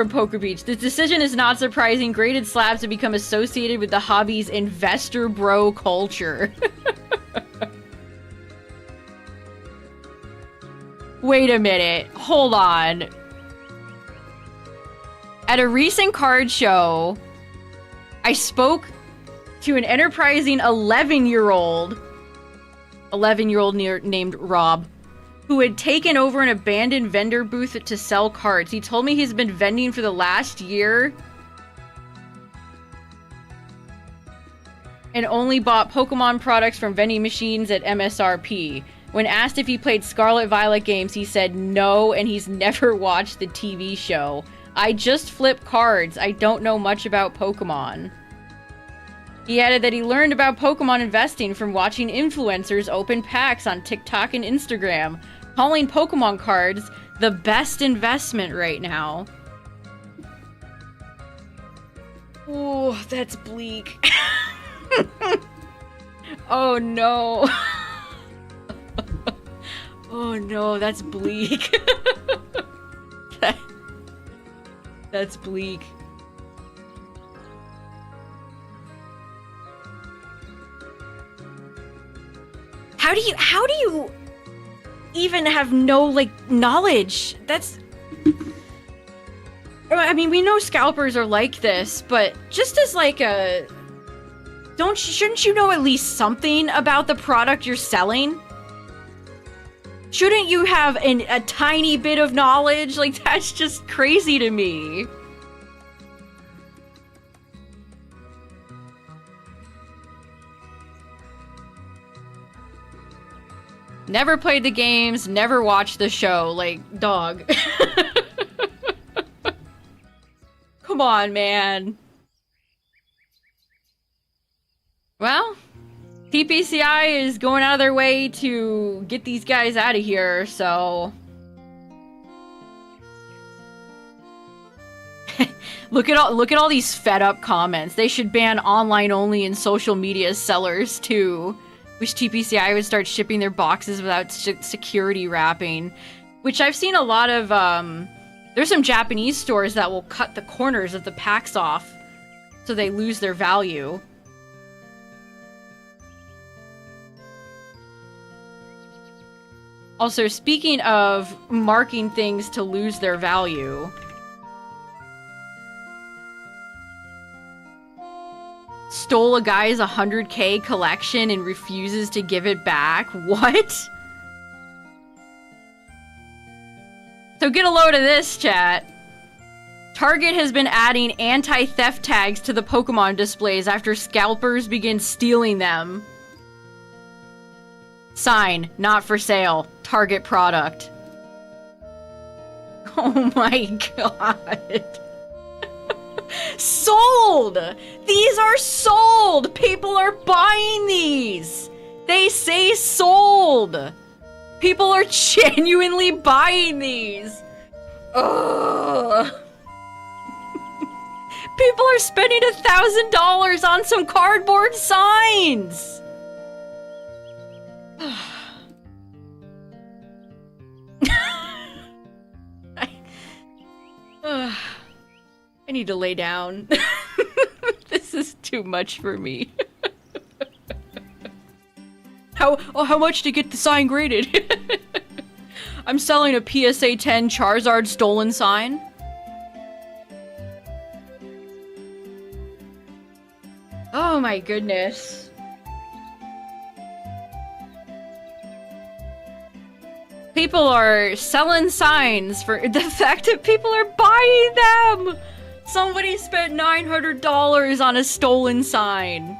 From Poker Beach. This decision is not surprising. Graded slabs have become associated with the hobby's investor bro culture. Wait a minute. Hold on. At a recent card show, I spoke to an enterprising 11-year-old named Rob, who had taken over an abandoned vendor booth to sell cards. He told me he's been vending for the last year and only bought Pokemon products from vending machines at MSRP. When asked if he played Scarlet Violet games, he said no, and he's never watched the TV show. I just flip cards. I don't know much about Pokemon. He added that he learned about Pokemon investing from watching influencers open packs on TikTok and Instagram, calling Pokemon cards the best investment right now. Ooh, that's bleak. Oh no. Oh no, that's bleak. That's bleak. How do you even have no, like, knowledge? That's... I mean, we know scalpers are like this, but just as, like, a... Shouldn't you know at least something about the product you're selling? Shouldn't you have a tiny bit of knowledge? Like, that's just crazy to me. Never played the games, never watched the show. Like, dog. Come on, man. Well, TPCI is going out of their way to get these guys out of here, so... Look at all these fed up comments. They should ban online only and social media sellers too. Wish TPCI would start shipping their boxes without security wrapping. Which I've seen a lot of, there's some Japanese stores that will cut the corners of the packs off so they lose their value. Also, speaking of marking things to lose their value... Stole a guy's 100K collection and refuses to give it back? What? So get a load of this, chat. Target has been adding anti-theft tags to the Pokemon displays after scalpers begin stealing them. Sign, not for sale. Target product. Oh my god. Sold! These are sold! People are buying these! They say sold! People are genuinely buying these! Ugh. People are spending $1,000 on some cardboard signs! I need to lay down. This is too much for me. How much to get the sign graded? I'm selling a PSA 10 Charizard stolen sign. Oh my goodness. People are selling signs for the fact that people are buying them! Somebody spent $900 on a stolen sign.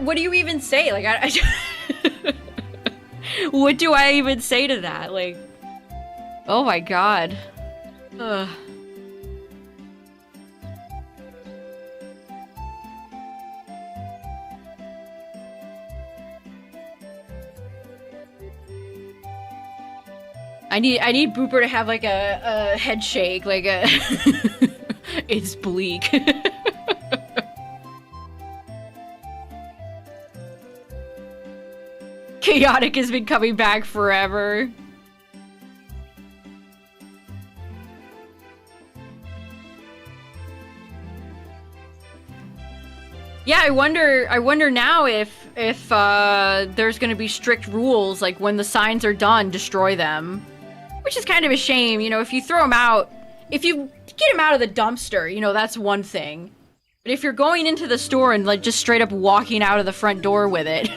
What do you even say? Like, what do I even say to that? Like, oh my god. Ugh. I need Booper to have like a head shake, like a it's bleak. Chaotic has been coming back forever. Yeah, I wonder now if there's gonna be strict rules, like when the signs are done, destroy them. Which is kind of a shame, you know, if you throw them out, if you get them out of the dumpster, you know, that's one thing. But if you're going into the store and like just straight up walking out of the front door with it.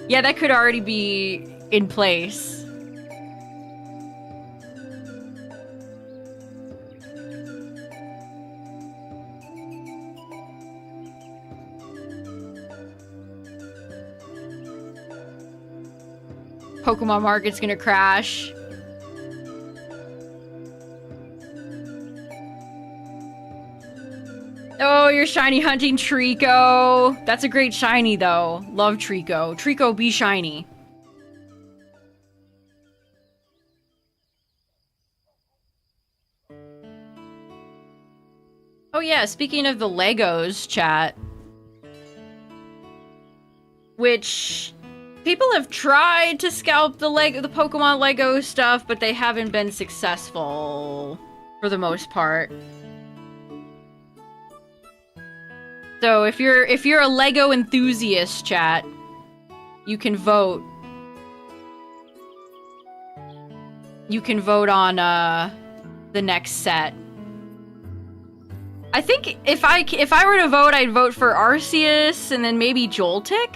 Yeah, that could already be in place. Pokemon Market's gonna crash. Oh, you're shiny hunting Trico. That's a great shiny, though. Love Trico. Trico, be shiny. Oh yeah, speaking of the Legos, chat. Which... people have tried to scalp the Pokemon Lego stuff, but they haven't been successful for the most part. So if you're a Lego enthusiast, chat, you can vote. You can vote on the next set. I think if I were to vote, I'd vote for Arceus and then maybe Joltik.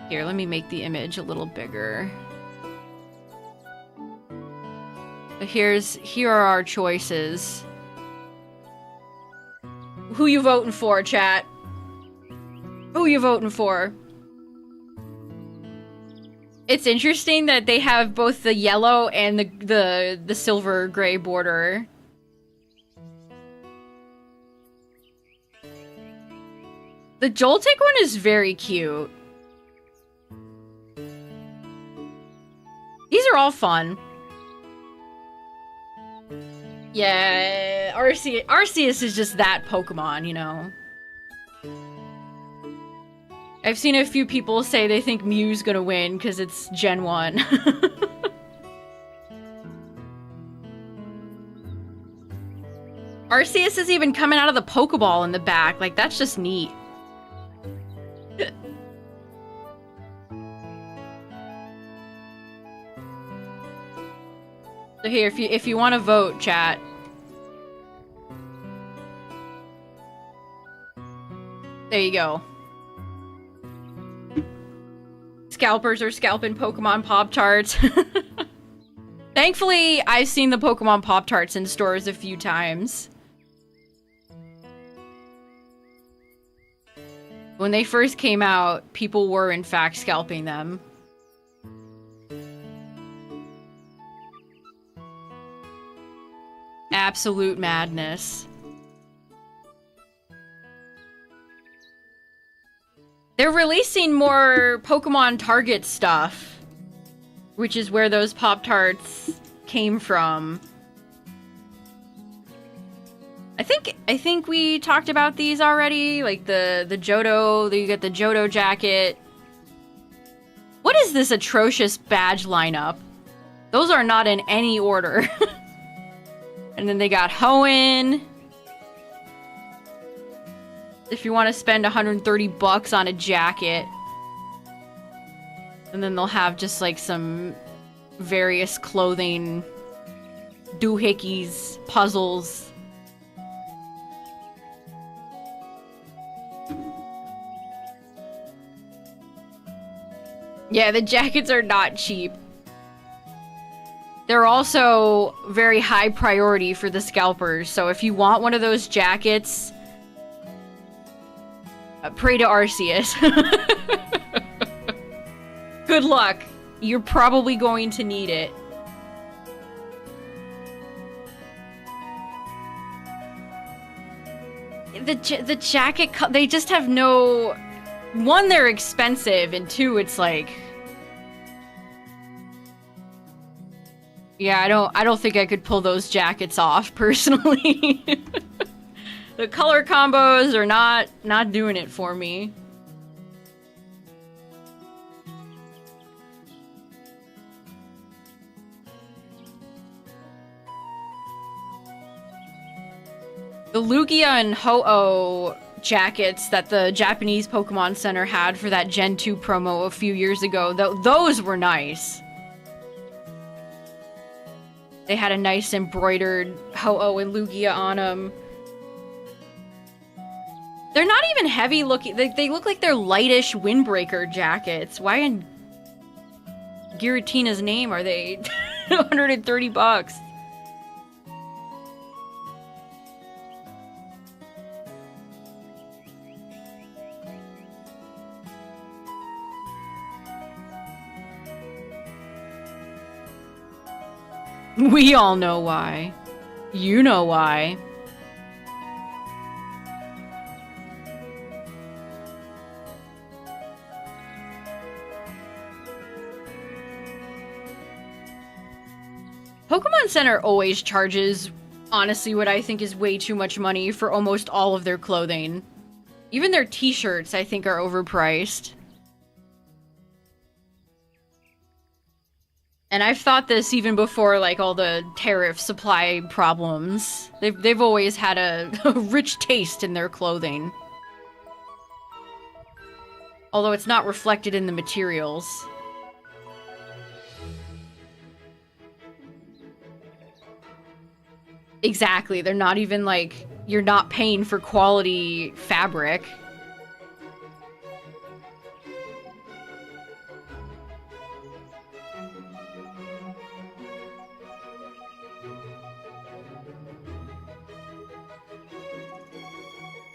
Here, let me make the image a little bigger. Here are our choices. Who you voting for, chat? Who you voting for? It's interesting that they have both the yellow and the silver gray border. The Joltik one is very cute. These are all fun. Yeah, Arceus is just that Pokemon, you know. I've seen a few people say they think Mew's gonna win because it's Gen 1. Arceus is even coming out of the Pokeball in the back. Like, that's just neat. So here, if you want to vote, chat. There you go. Scalpers are scalping Pokemon Pop-Tarts. Thankfully, I've seen the Pokemon Pop-Tarts in stores a few times. When they first came out, people were in fact scalping them. Absolute madness. They're releasing more Pokemon Target stuff, which is where those Pop-Tarts came from. I think we talked about these already, like the Johto, you get the Johto jacket. What is this atrocious badge lineup? Those are not in any order. And then they got Hoenn. If you want to spend 130 bucks on a jacket. And then they'll have just like some various clothing, doohickeys, puzzles. Yeah, the jackets are not cheap. They're also very high priority for the scalpers, so if you want one of those jackets, pray to Arceus. Good luck. You're probably going to need it. The jacket, they just have no... one, they're expensive, and two, it's like... Yeah, I don't think I could pull those jackets off, personally. The color combos are not doing it for me. The Lugia and Ho-Oh jackets that the Japanese Pokemon Center had for that Gen 2 promo a few years ago, those were nice. They had a nice embroidered Ho-Oh and Lugia on them. They're not even heavy looking. They look like they're lightish windbreaker jackets. Why in Giratina's name are they 130 bucks? We all know why. You know why. Pokemon Center always charges, honestly, what I think is way too much money for almost all of their clothing. Even their t-shirts, I think, are overpriced. And I've thought this even before, like, all the tariff supply problems. They've always had a rich taste in their clothing. Although it's not reflected in the materials. Exactly, they're not even, like, you're not paying for quality fabric.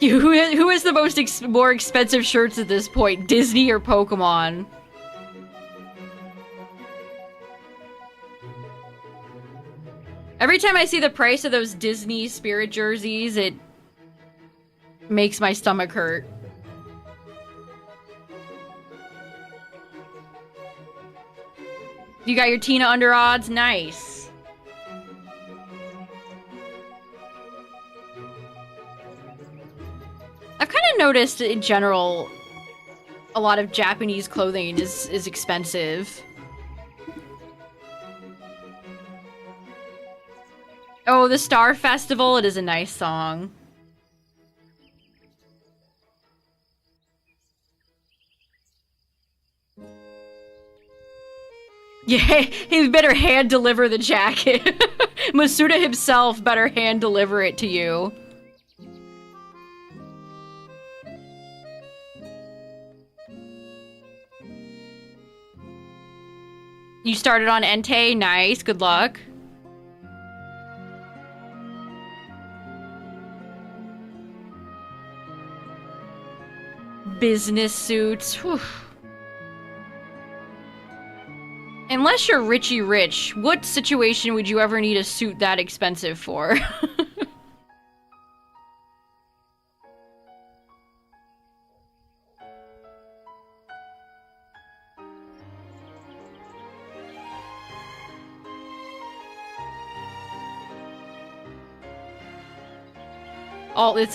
Who has the more expensive shirts at this point? Disney or Pokemon? Every time I see the price of those Disney Spirit jerseys, it makes my stomach hurt. You got your Tina under odds? Nice. I've kind of noticed in general a lot of Japanese clothing is expensive. Oh, the Star Festival, it is a nice song. Yeah, he better hand deliver the jacket. Masuda himself better hand deliver it to you. You started on Entei? Nice, good luck. Business suits. Whew. Unless you're Richie Rich, what situation would you ever need a suit that expensive for?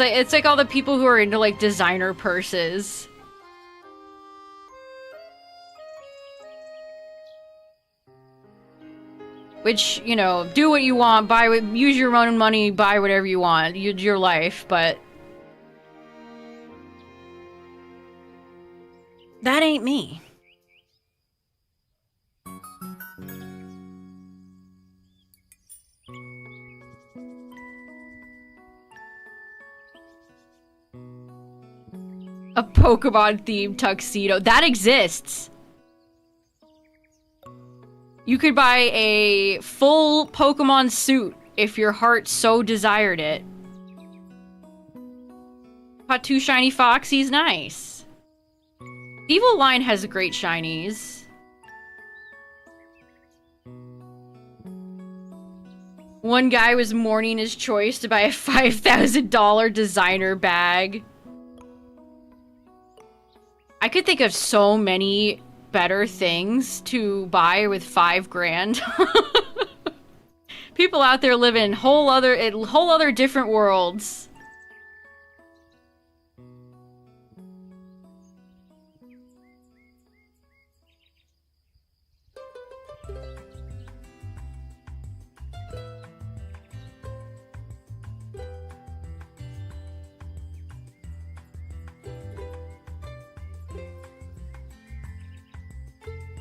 It's like all the people who are into like designer purses. Which, you know, do what you want, use your own money, buy whatever you want, your life, but that ain't me. A Pokemon-themed tuxedo. That exists! You could buy a full Pokemon suit if your heart so desired it. Caught 2 shiny Foxies, nice. Evil line has great shinies. One guy was mourning his choice to buy a $5,000 designer bag. I could think of so many better things to buy with 5 grand. People out there live in whole other different worlds.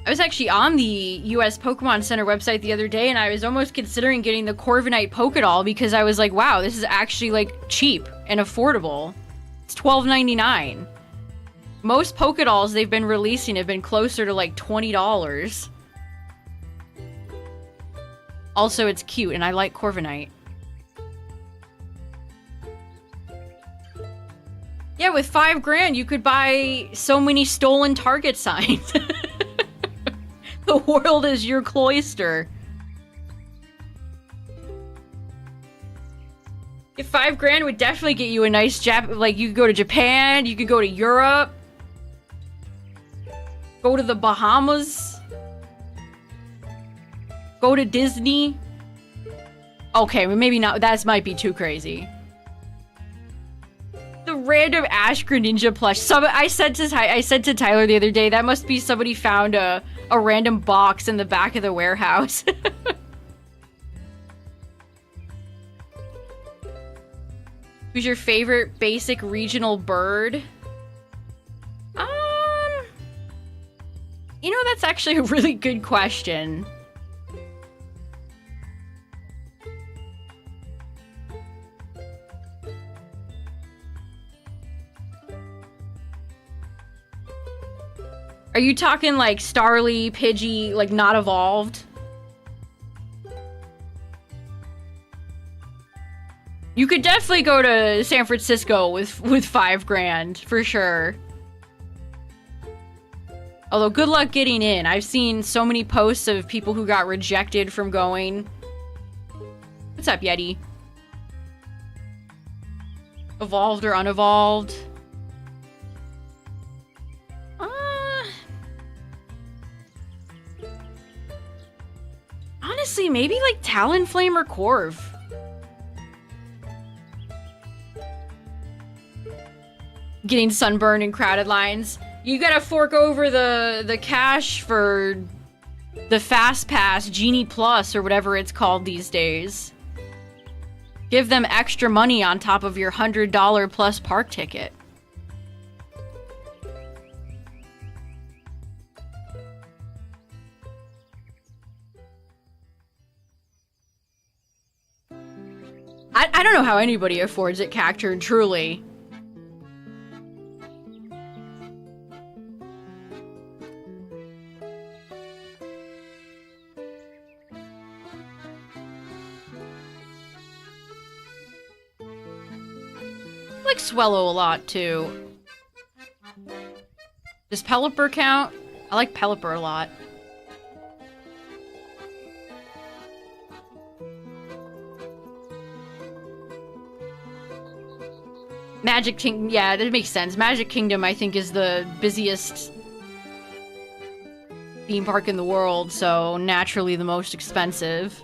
I was actually on the US Pokemon Center website the other day, and I was almost considering getting the Corviknight Pokédoll because I was like, wow, this is actually, like, cheap and affordable. It's $12.99. Most Pokédolls they've been releasing have been closer to, like, $20. Also, it's cute, and I like Corviknight. Yeah, with 5 grand, you could buy so many stolen Target signs. The world is your cloister. If 5 grand would definitely get you a nice like, you could go to Japan, you could go to Europe, go to the Bahamas, go to Disney. Okay, well, maybe not. That might be too crazy. The random Ash Greninja plush. I said to Tyler the other day, that must be somebody found a random box in the back of the warehouse. Who's your favorite basic regional bird? You know, that's actually a really good question. Are you talking like Starly, Pidgey, like not evolved? You could definitely go to San Francisco with 5 grand, for sure. Although, good luck getting in. I've seen so many posts of people who got rejected from going. What's up, Yeti? Evolved or unevolved? Honestly, maybe like Talonflame or Corv. Getting sunburned in crowded lines. You gotta fork over the cash for the Fast Pass Genie Plus or whatever it's called these days. Give them extra money on top of your $100 plus park ticket. I don't know how anybody affords it, Cacturn, truly. I like Swellow a lot, too. Does Pelipper count? I like Pelipper a lot. Magic Kingdom, yeah, that makes sense. Magic Kingdom, I think, is the busiest theme park in the world, so naturally the most expensive.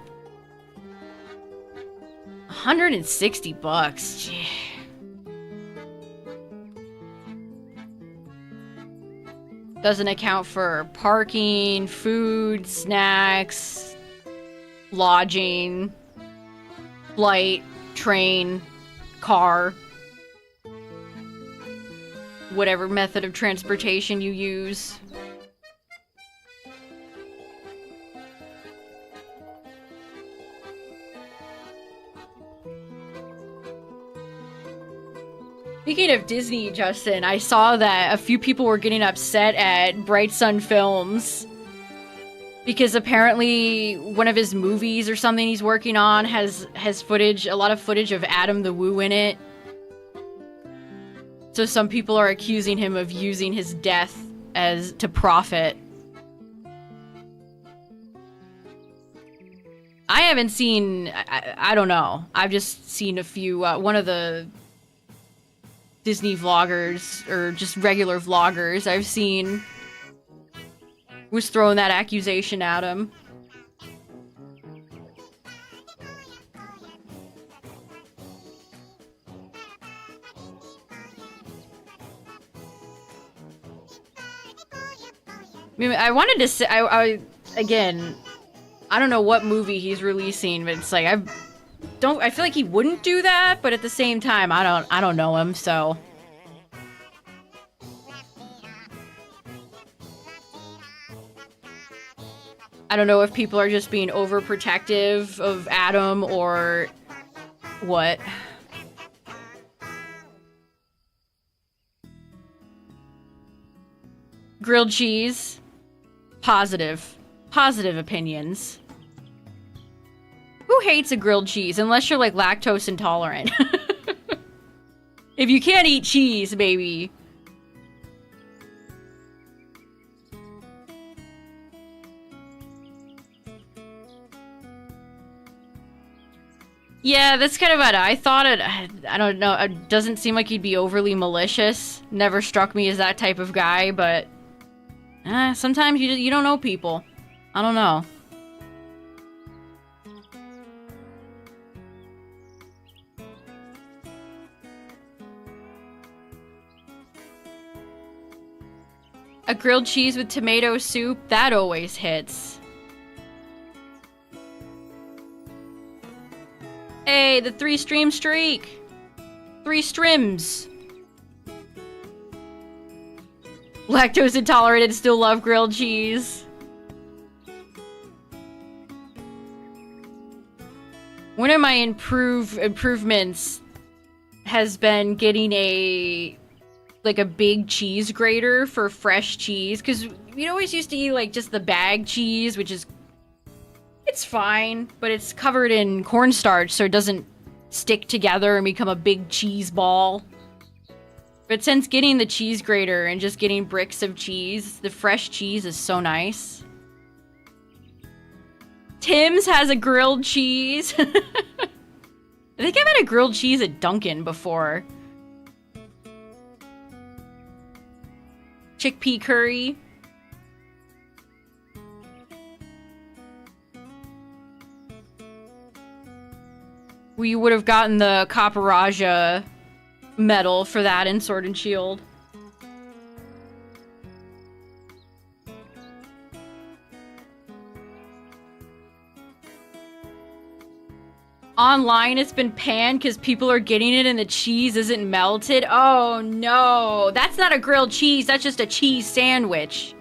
160 bucks. Gee. Doesn't account for parking, food, snacks, lodging, flight, train, car. Whatever method of transportation you use. Speaking of Disney, Justin, I saw that a few people were getting upset at Bright Sun Films because apparently one of his movies or something he's working on has footage, a lot of footage of Adam the Woo in it. So some people are accusing him of using his death to profit. I haven't seen, I don't know. I've just seen a few, one of the Disney vloggers or just regular vloggers I've seen was throwing that accusation at him. I mean, I wanted to say, again, I don't know what movie he's releasing, but it's like, I feel like he wouldn't do that, but at the same time, I don't know him, so. I don't know if people are just being overprotective of Adam or what. Grilled cheese. Positive. Positive opinions. Who hates a grilled cheese? Unless you're, like, lactose intolerant. If you can't eat cheese, baby. Yeah, that's kind of what I thought. I don't know. It doesn't seem like he'd be overly malicious. Never struck me as that type of guy, but... sometimes you don't know people. I don't know. A grilled cheese with tomato soup, that always hits. Hey, the 3-stream streak! 3 strims! Lactose intolerant and still love grilled cheese. One of my improvements has been getting a big cheese grater for fresh cheese, because we always used to eat like just the bag cheese, which is, it's fine, but it's covered in cornstarch so it doesn't stick together and become a big cheese ball. But since getting the cheese grater and just getting bricks of cheese, the fresh cheese is so nice. Tim's has a grilled cheese. I think I've had a grilled cheese at Dunkin' before. Chickpea curry. We would have gotten the Caparaja medal for that in Sword and Shield. Online it's been panned because people are getting it and the cheese isn't melted. Oh no, that's not a grilled cheese, that's just a cheese sandwich.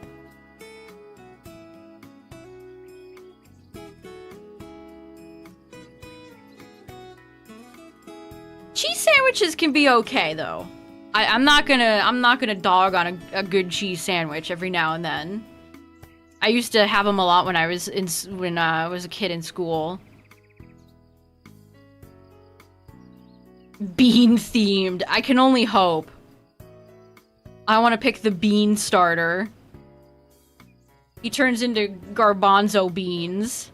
Cheese sandwiches can be okay though. I'm not gonna dog on a good cheese sandwich every now and then. I used to have them a lot when I was a kid in school. Bean themed. I can only hope. I want to pick the bean starter. He turns into garbanzo beans.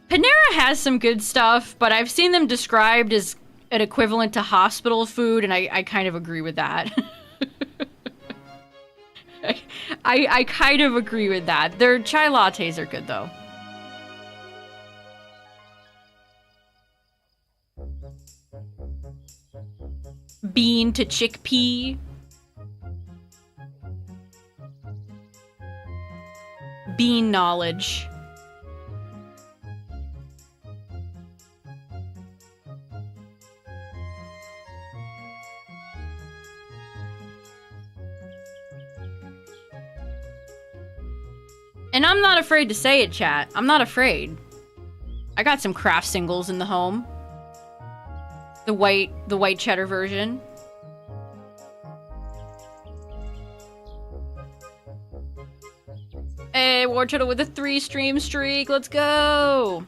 Panera has some good stuff, but I've seen them described as an equivalent to hospital food, and I kind of agree with that. I kind of agree with that. Their chai lattes are good, though. Bean to chickpea. Bean knowledge. And I'm not afraid to say it, chat. I'm not afraid. I got some Kraft singles in the home. The white cheddar version. Hey, War Turtle with a 3-stream streak. Let's go.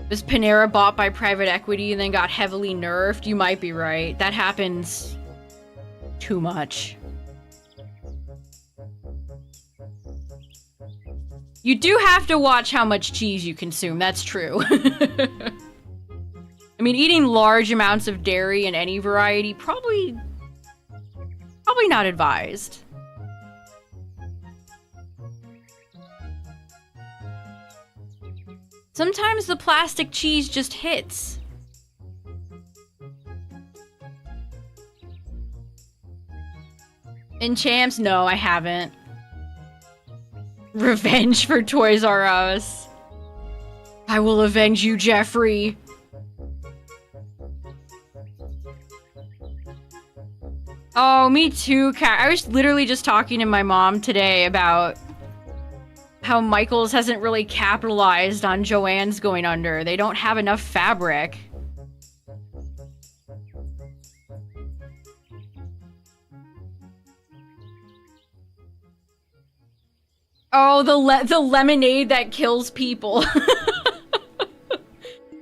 Was Panera bought by private equity and then got heavily nerfed? You might be right. That happens too much. You do have to watch how much cheese you consume, that's true. I mean, eating large amounts of dairy in any variety, probably not advised. Sometimes the plastic cheese just hits. In Champs? No, I haven't. Revenge for Toys R Us. I will avenge you, Jeffrey. Oh, me too, Kat. I was literally just talking to my mom today about how Michaels hasn't really capitalized on Joann's going under. They don't have enough fabric. Oh, the lemonade that kills people.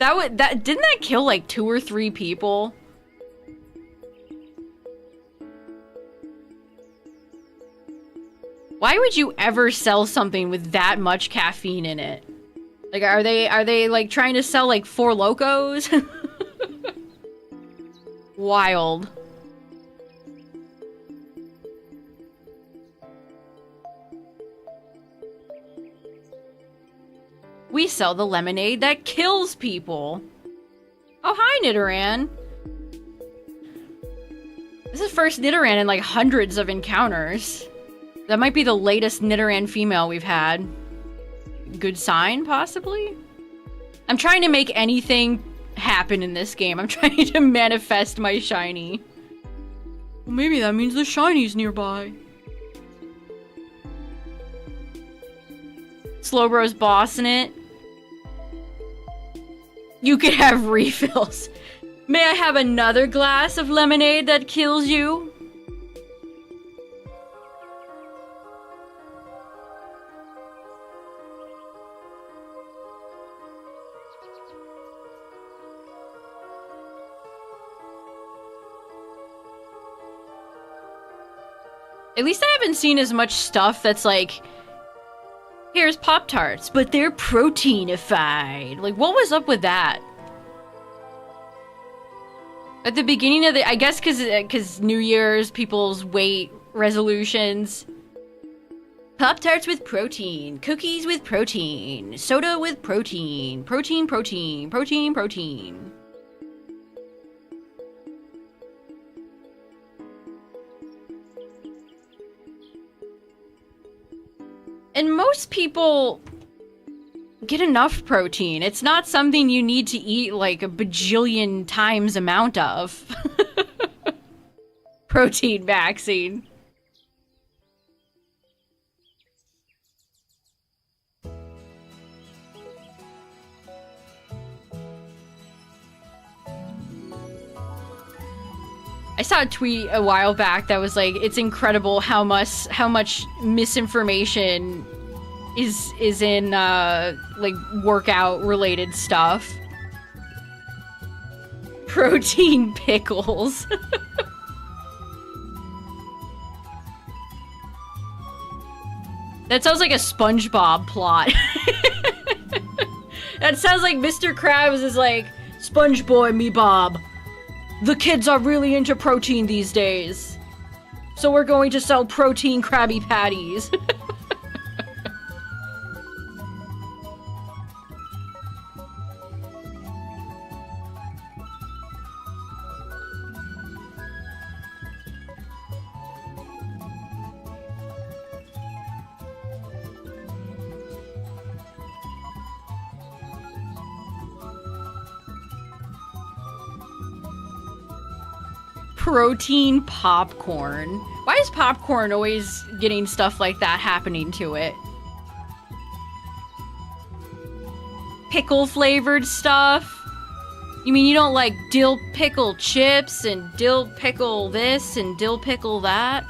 Didn't that kill like 2 or 3 people? Why would you ever sell something with that much caffeine in it? Like, are they like trying to sell like 4 Locos? Wild. We sell the lemonade that kills people. Oh, hi, Nidoran. This is the first Nidoran in like hundreds of encounters. That might be the latest Nidoran female we've had. Good sign, possibly? I'm trying to make anything happen in this game. I'm trying to manifest my shiny. Well, maybe that means the shiny's nearby. Slowbro's bossing it. You could have refills. May I have another glass of lemonade that kills you? At least I haven't seen as much stuff that's like, here's Pop-Tarts, but they're proteinified. Like, what was up with that? At the beginning of the, I guess because New Year's, people's weight resolutions. Pop-Tarts with protein, cookies with protein, soda with protein, protein, protein, protein, protein. And most people get enough protein. It's not something you need to eat like a bajillion times amount of. Protein maxing. I saw a tweet a while back that was like, it's incredible how much misinformation is in like workout related stuff. Protein pickles. That sounds like a SpongeBob plot. That sounds like Mr. Krabs is like, Sponge Boy me Bob. The kids are really into protein these days. So we're going to sell protein Krabby Patties. Protein popcorn. Why is popcorn always getting stuff like that happening to it? Pickle flavored stuff? You mean you don't like dill pickle chips and dill pickle this and dill pickle that?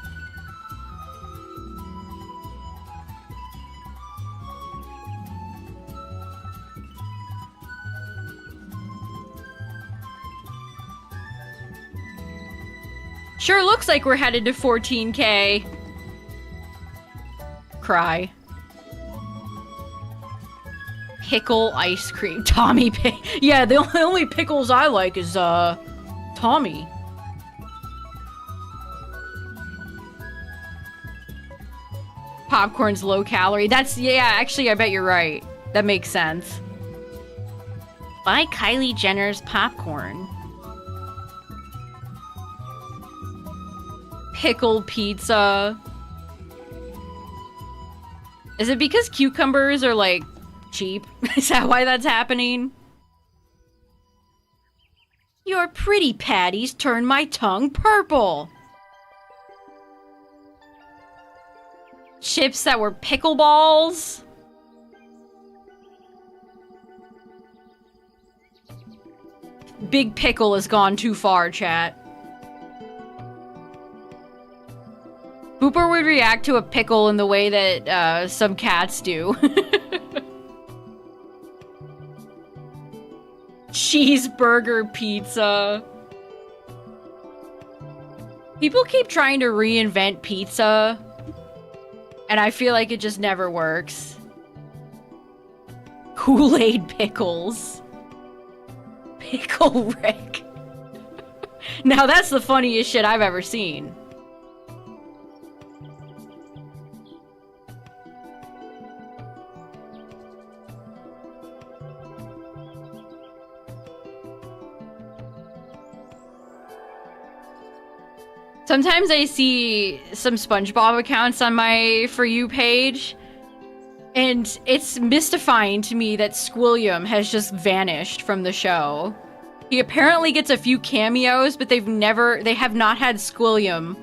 Sure looks like we're headed to 14K. Cry. Pickle ice cream. Tommy pick. Yeah, the only pickles I like is, Tommy. Popcorn's low calorie. That's, yeah, actually, I bet you're right. That makes sense. Buy Kylie Jenner's popcorn. Pickle pizza. Is it because cucumbers are, like, cheap? Is that why that's happening? Your pretty patties turn my tongue purple. Chips that were pickleballs. Big Pickle has gone too far, chat. Booper would react to a pickle in the way that some cats do. Cheeseburger pizza. People keep trying to reinvent pizza, and I feel like it just never works. Kool-Aid pickles. Pickle Rick. Now that's the funniest shit I've ever seen. Sometimes I see some SpongeBob accounts on my For You page, and it's mystifying to me that Squilliam has just vanished from the show. He apparently gets a few cameos, but they have not had Squilliam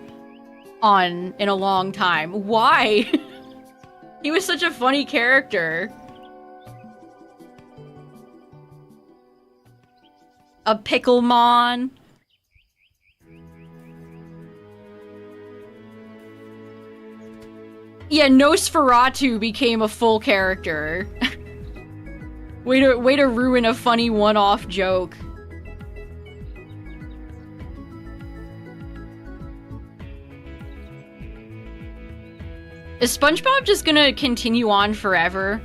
on in a long time. Why? He was such a funny character. A Picklemon. Yeah, Nosferatu became a full character. way to ruin a funny one-off joke. Is SpongeBob just gonna continue on forever?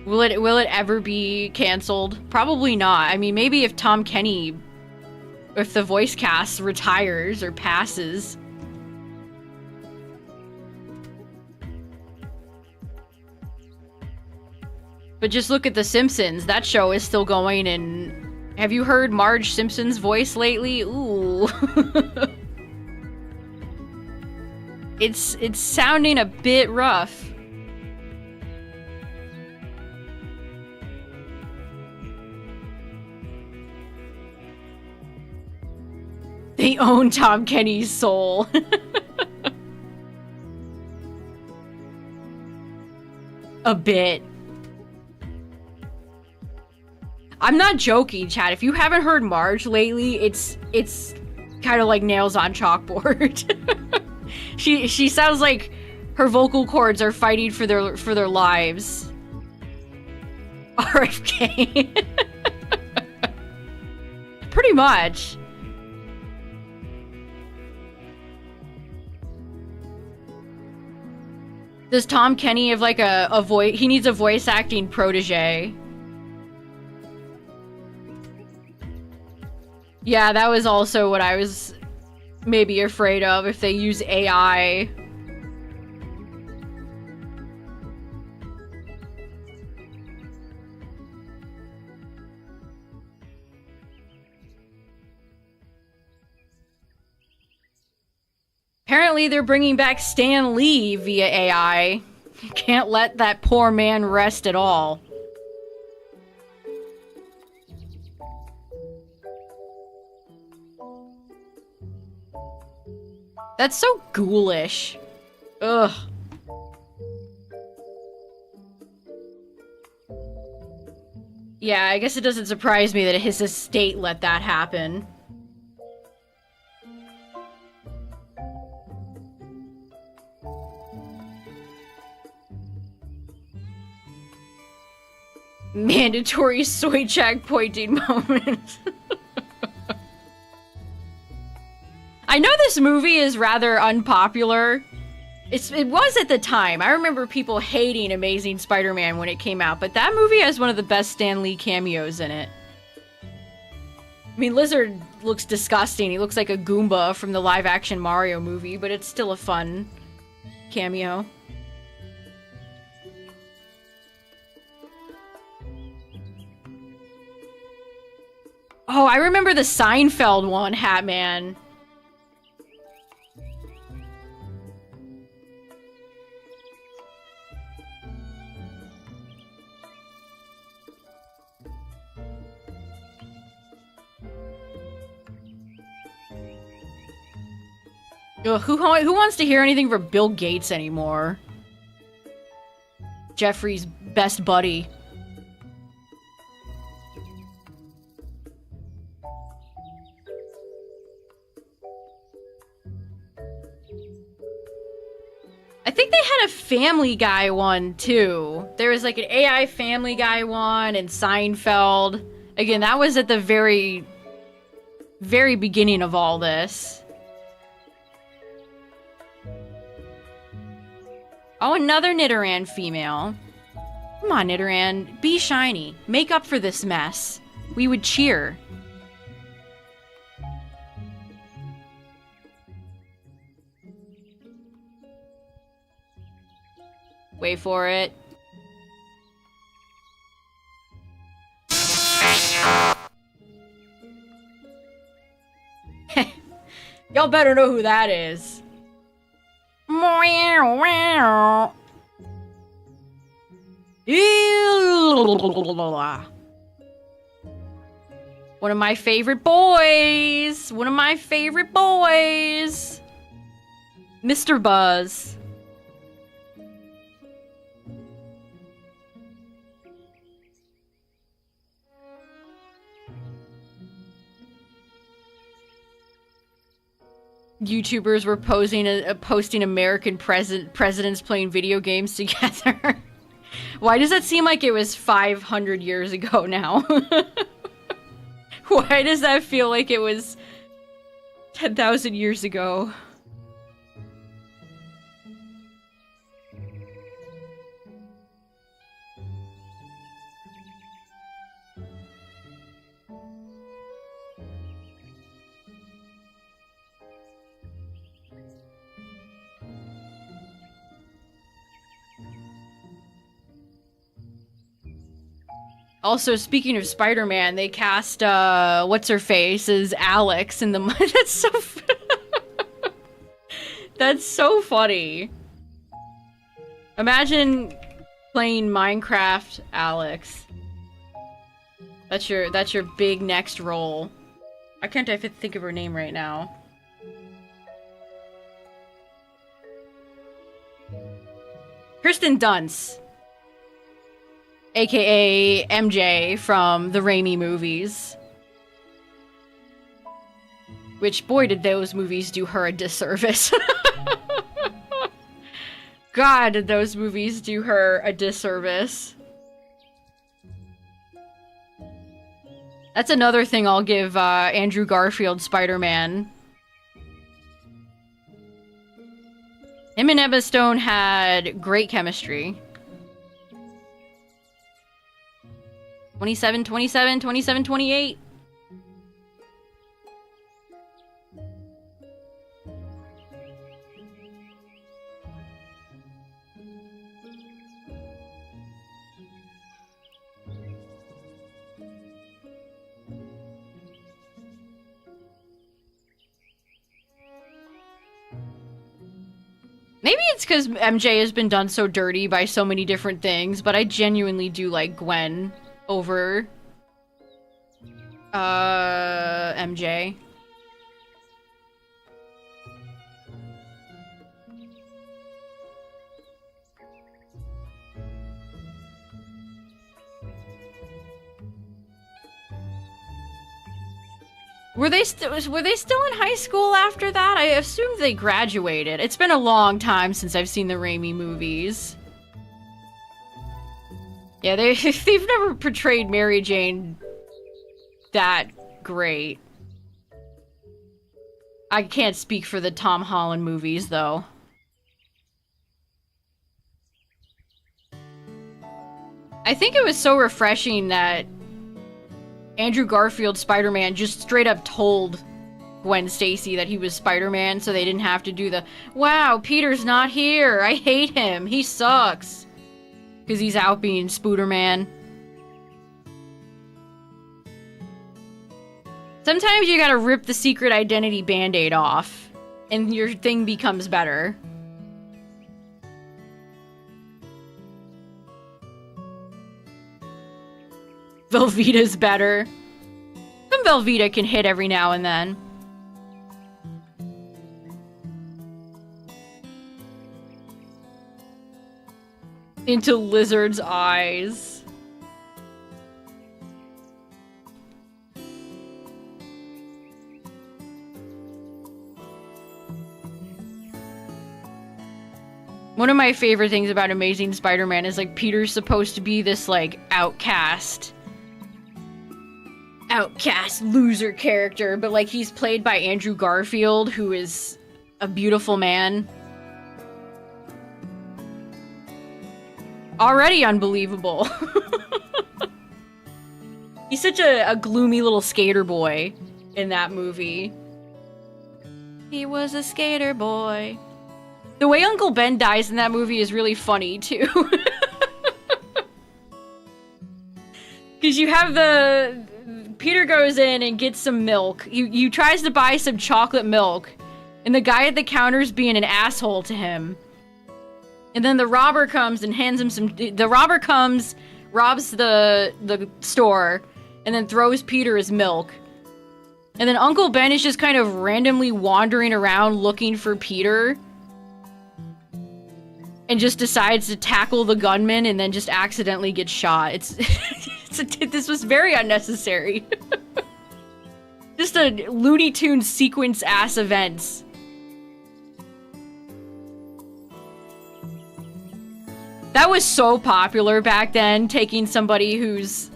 Will it ever be canceled? Probably not. I mean, maybe if Tom Kenny, if the voice cast retires or passes. But just look at The Simpsons. That show is still going, and have you heard Marge Simpson's voice lately? Ooh. It's sounding a bit rough. They own Tom Kenny's soul. A bit. I'm not joking, chat. If you haven't heard Marge lately, it's kind of like nails on chalkboard. She sounds like her vocal cords are fighting for their lives. RFK. Pretty much. Does Tom Kenny have like a voice? He needs a voice acting protege. Yeah, that was also what I was maybe afraid of, if they use AI. Apparently they're bringing back Stan Lee via AI. Can't let that poor man rest at all. That's so ghoulish. Ugh. Yeah, I guess it doesn't surprise me that his estate let that happen. Mandatory soy check pointing moment. I know this movie is rather unpopular It was at the time. I remember people hating Amazing Spider-Man when it came out, but that movie has one of the best Stan Lee cameos in it. I mean, Lizard looks disgusting. He looks like a Goomba from the live-action Mario movie, but it's still a fun cameo. Oh, I remember the Seinfeld one, Hatman. Ugh, who wants to hear anything from Bill Gates anymore? Jeffrey's best buddy. I think they had a Family Guy one, too. There was like an AI Family Guy one and Seinfeld. Again, that was at the very, very beginning of all this. Oh, another Nidoran female. Come on, Nidoran. Be shiny. Make up for this mess. We would cheer. Wait for it. Y'all better know who that is. One of my favorite boys. One of my favorite boys. Mr. Buzz. YouTubers were posting American presidents playing video games together. Why does that seem like it was 500 years ago now? Why does that feel like it was 10,000 years ago? Also, speaking of Spider-Man, they cast, what's-her-face as Alex in the... That's so... That's so funny. Imagine playing Minecraft Alex. That's your big next role. I can't think of her name right now. Kirsten Dunst. AKA MJ from the Raimi movies. Which, boy, did those movies do her a disservice. God, did those movies do her a disservice. That's another thing I'll give Andrew Garfield Spider-Man. Him and Emma Stone had great chemistry. 27, 27, 27, 28. Maybe it's because MJ has been done so dirty by so many different things, but I genuinely do like Gwen over MJ. Were they still in high school after that? I assumed they graduated. It's been a long time since I've seen the Raimi movies. Yeah, they've never portrayed Mary Jane that great. I can't speak for the Tom Holland movies, though. I think it was so refreshing that Andrew Garfield's Spider-Man just straight up told Gwen Stacy that he was Spider-Man, so they didn't have to do the, wow, Peter's not here, I hate him, he sucks. Because he's out being Spooderman. Sometimes you gotta rip the secret identity band-aid off, and your thing becomes better. Velveeta's better. Some Velveeta can hit every now and then. Into Lizard's eyes. One of my favorite things about Amazing Spider-Man is, like, Peter's supposed to be this, like, outcast loser character, but, like, he's played by Andrew Garfield, who is a beautiful man. Already unbelievable. He's such a gloomy little skater boy in that movie. He was a skater boy. The way Uncle Ben dies in that movie is really funny, too. Because you have the... Peter goes in and gets some milk. You tries to buy some chocolate milk, and the guy at the counter's being an asshole to him. And then the robber comes and hands him some... The robber comes, robs the store, and then throws Peter his milk. And then Uncle Ben is just kind of randomly wandering around looking for Peter. And just decides to tackle the gunman and then just accidentally gets shot. This was very unnecessary. Just a Looney Tunes sequence-ass events. That was so popular back then, taking somebody who's,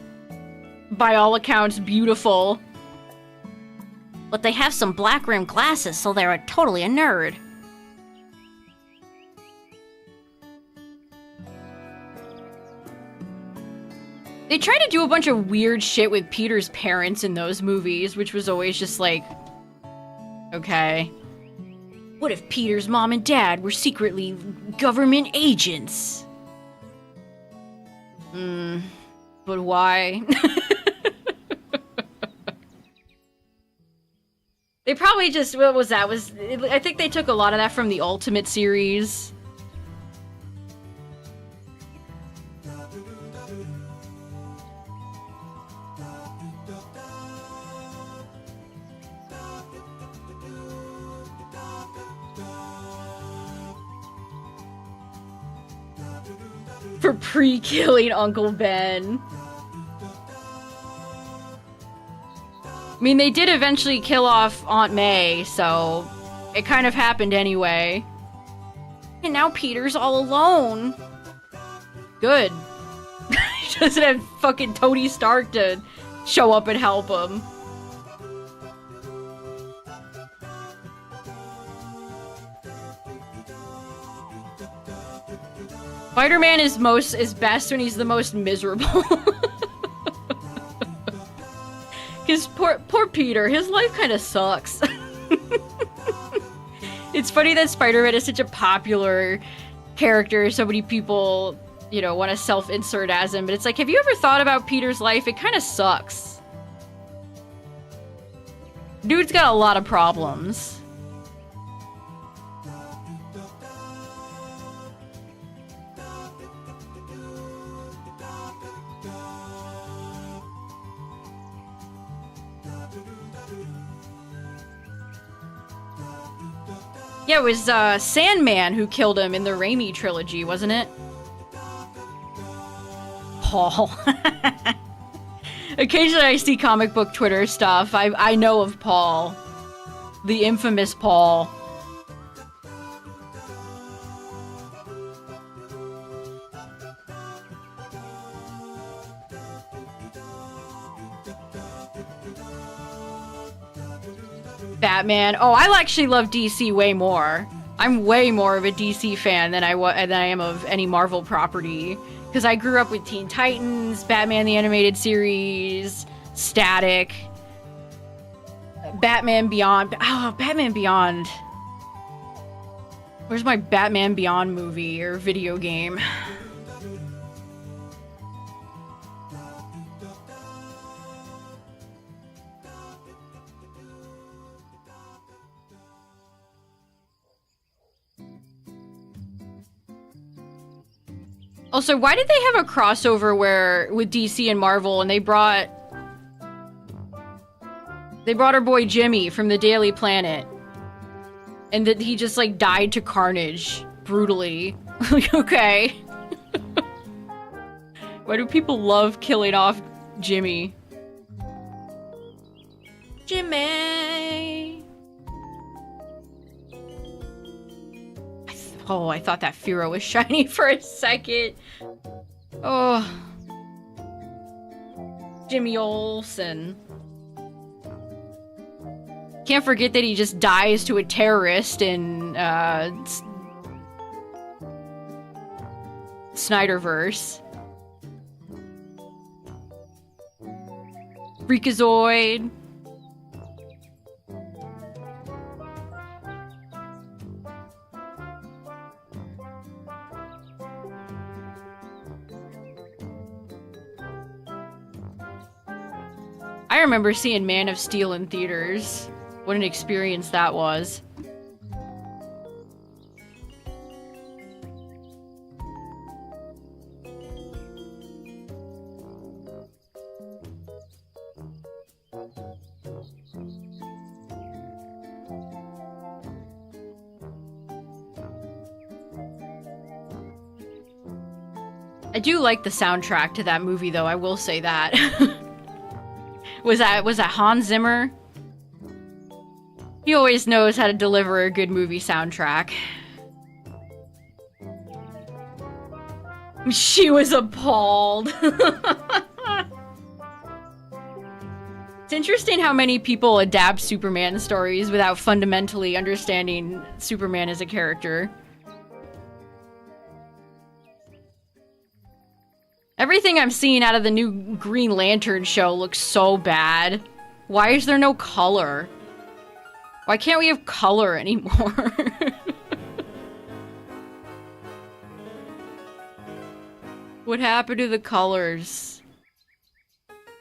by all accounts, beautiful. But they have some black rimmed glasses, so they're totally a nerd. They tried to do a bunch of weird shit with Peter's parents in those movies, which was always just like, okay. What if Peter's mom and dad were secretly government agents? But why? They probably just, what was that? I think they took a lot of that from the Ultimate series. For pre-killing Uncle Ben. I mean, they did eventually kill off Aunt May, so it kind of happened anyway. And now Peter's all alone. Good. He doesn't have fucking Tony Stark to show up and help him. Spider-Man is best when he's the most miserable. Because poor Peter, his life kind of sucks. It's funny that Spider-Man is such a popular character. So many people, you know, want to self-insert as him. But it's like, have you ever thought about Peter's life? It kind of sucks. Dude's got a lot of problems. Yeah, it was Sandman who killed him in the Raimi trilogy, wasn't it? Paul. Occasionally I see comic book Twitter stuff. I know of Paul. The infamous Paul. Batman. Oh, I actually love DC way more. I'm way more of a DC fan than I am of any Marvel property. Because Because I grew up with Teen Titans, Batman the Animated Series, Static, Batman Beyond. Oh, Batman Beyond. Where's my Batman Beyond movie or video game? Also, why did they have a crossover where with DC and Marvel and they brought our boy Jimmy from the Daily Planet? And that he just, like, died to carnage. Brutally. Okay. Why do people love killing off Jimmy? Jimmy! I thought that Firo was shiny for a second. Oh. Jimmy Olsen. Can't forget that he just dies to a terrorist in, Snyderverse. Freakazoid. I remember seeing Man of Steel in theaters. What an experience that was. I do like the soundtrack to that movie, though, I will say that. Was that Hans Zimmer? He always knows how to deliver a good movie soundtrack. She was appalled. It's interesting how many people adapt Superman stories without fundamentally understanding Superman as a character. Everything I'm seeing out of the new Green Lantern show looks so bad. Why is there no color? Why can't we have color anymore? What happened to the colors? I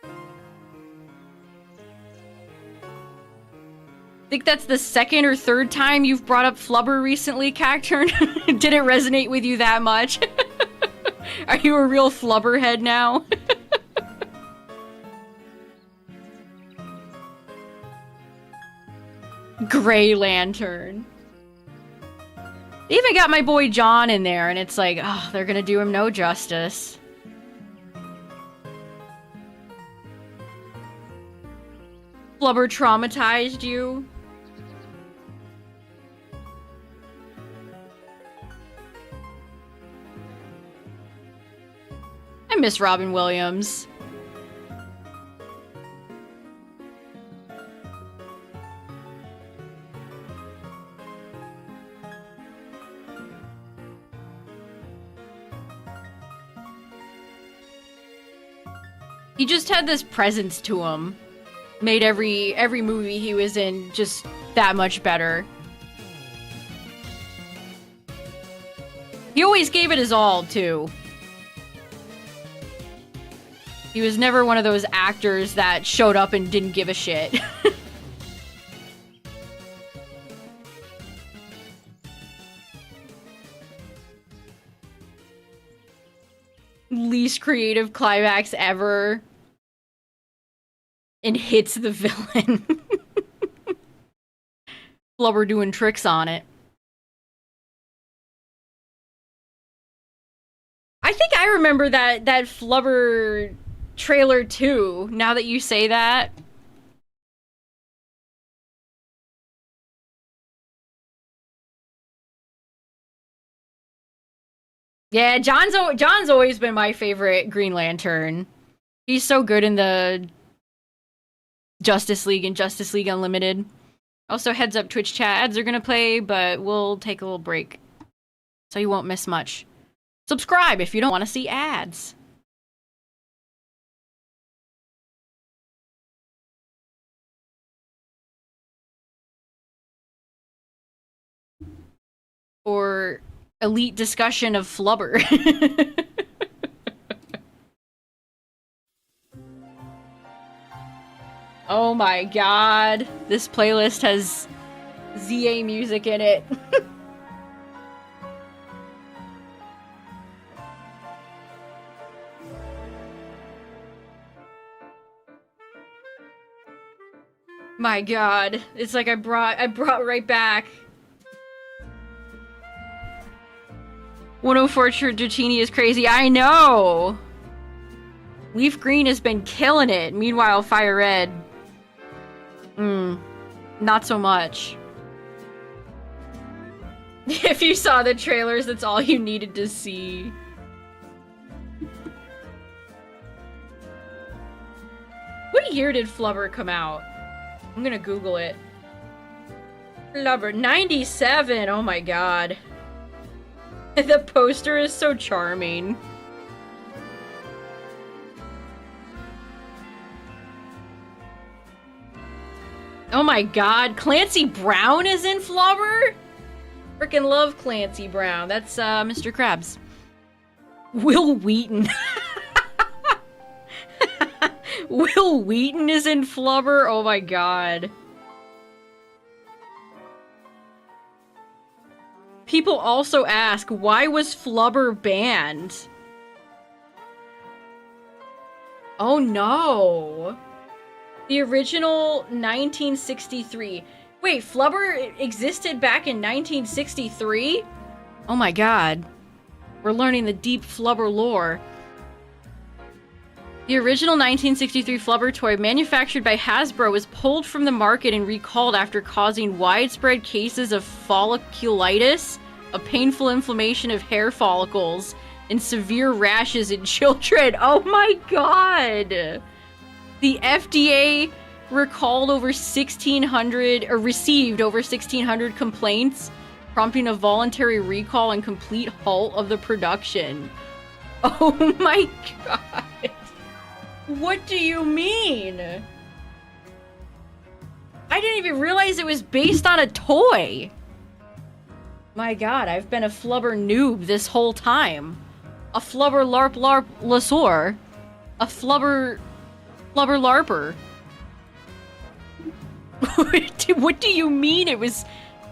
think that's the second or third time you've brought up Flubber recently, Cacturn. Did it resonate with you that much? Are you a real Flubber head now? Gray Lantern. They even got my boy John in there, and it's like, oh, they're gonna do him no justice. Flubber traumatized you? I miss Robin Williams. He just had this presence to him. Made every movie he was in just that much better. He always gave it his all, too. He was never one of those actors that showed up and didn't give a shit. Least creative climax ever. And hits the villain. Flubber doing tricks on it. I think I remember that Flubber trailer too, now that you say that. Yeah, John's always been my favorite Green Lantern. He's so good in the Justice League and Justice League Unlimited. Also, heads up, Twitch chat ads are gonna play, but we'll take a little break, so you won't miss much. Subscribe if you don't want to see ads. Or elite discussion of flubber. Oh my god. This playlist has ZA music in it. My god. It's like I brought right back. 104 Dratini is crazy. I know! LeafGreen has been killing it. Meanwhile, FireRed... not so much. If you saw the trailers, that's all you needed to see. What year did Flubber come out? I'm gonna Google it. Flubber, 97! Oh my god. The poster is so charming. Oh my god, Clancy Brown is in Flubber? Frickin' love Clancy Brown. That's Mr. Krabs. Will Wheaton. Will Wheaton is in Flubber? Oh my god. People also ask, why was Flubber banned? Oh no. The original 1963. Wait, Flubber existed back in 1963? Oh my god. We're learning the deep Flubber lore. The original 1963 Flubber toy, manufactured by Hasbro, was pulled from the market and recalled after causing widespread cases of folliculitis, a painful inflammation of hair follicles, and severe rashes in children. Oh my god! The FDA recalled over 1,600, or received over 1,600 complaints, prompting a voluntary recall and complete halt of the production. Oh my god! What do you mean? I didn't even realize it was based on a toy. My god, I've been a Flubber noob this whole time. A Flubber larp larp lasor. A Flubber larper. What do you mean it was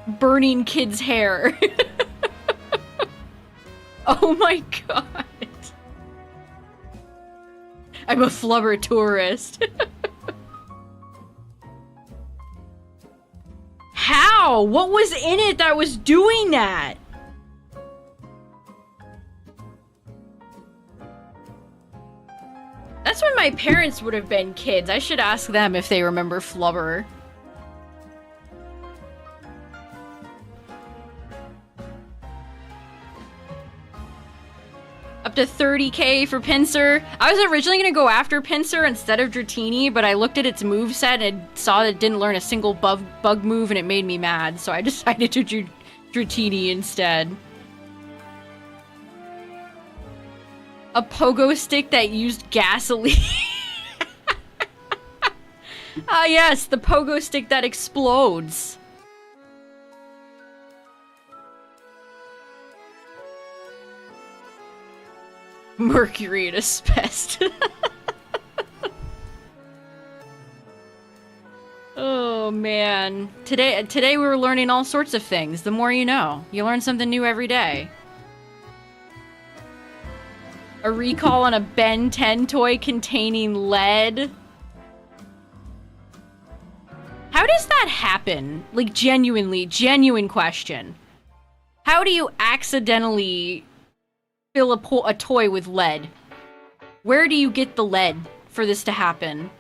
burning kids' hair? Oh my god. I'm a Flubber tourist. How? What was in it that was doing that? That's when my parents would have been kids. I should ask them if they remember Flubber. Up to 30k for Pinsir. I was originally going to go after Pinsir instead of Dratini, but I looked at its moveset and saw that it didn't learn a single bug move and it made me mad, so I decided to do Dratini instead. A pogo stick that used gasoline. Ah yes, the pogo stick that explodes. Mercury and asbestos. Oh man. Today we were learning all sorts of things. The more you know. You learn something new every day. A recall on a Ben 10 toy containing lead. How does that happen? Like, genuine question. How do you accidentally fill a toy with lead? Where do you get the lead for this to happen?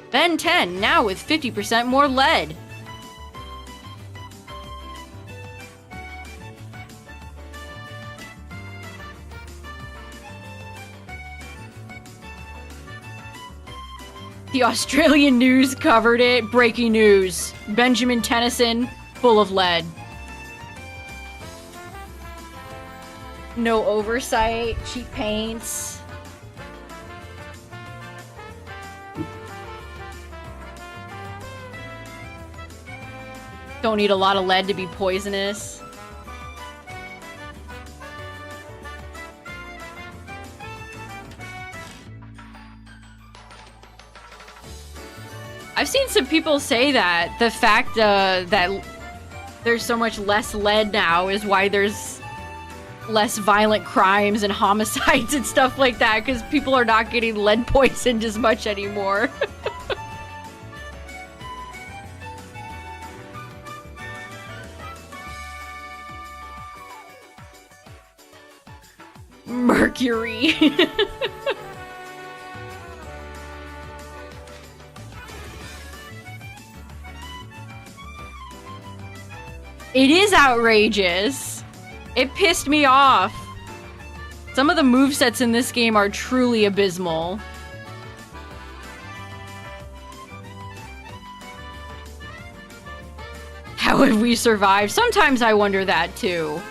Ben 10, now with 50% more lead. The Australian news covered it. Breaking news. Benjamin Tennyson Full of lead. No oversight, cheap paints. Don't need a lot of lead to be poisonous. I've seen some people say that the fact that there's so much less lead now is why there's less violent crimes and homicides and stuff like that, because people are not getting lead poisoned as much anymore. Mercury. It is outrageous. It pissed me off. Some of the movesets in this game are truly abysmal. How have we survived? Sometimes I wonder that too.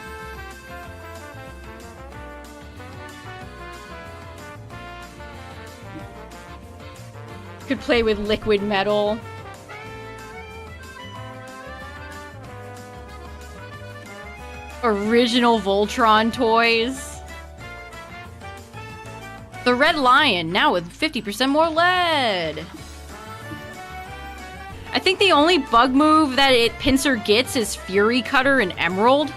Could play with liquid metal. Original Voltron toys. The Red Lion, now with 50% more lead. I think the only bug move that Pincer gets is Fury Cutter and Emerald.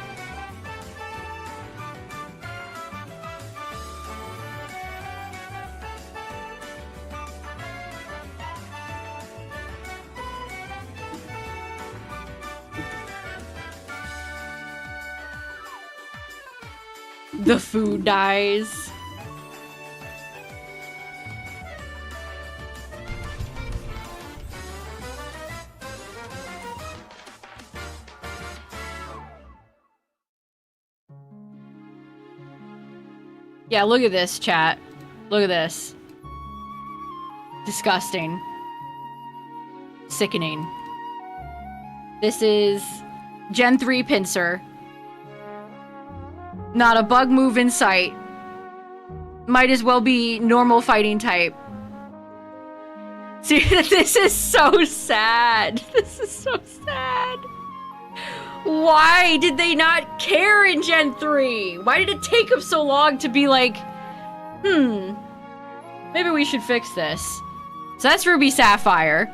The food dies. Yeah, look at this, chat. Look at this. Disgusting. Sickening. This is Gen 3 Pincer. Not a bug move in sight. Might as well be normal fighting type. See, this is so sad. This is so sad. Why did they not care in Gen 3? Why did it take them so long to be like, maybe we should fix this. So that's Ruby Sapphire.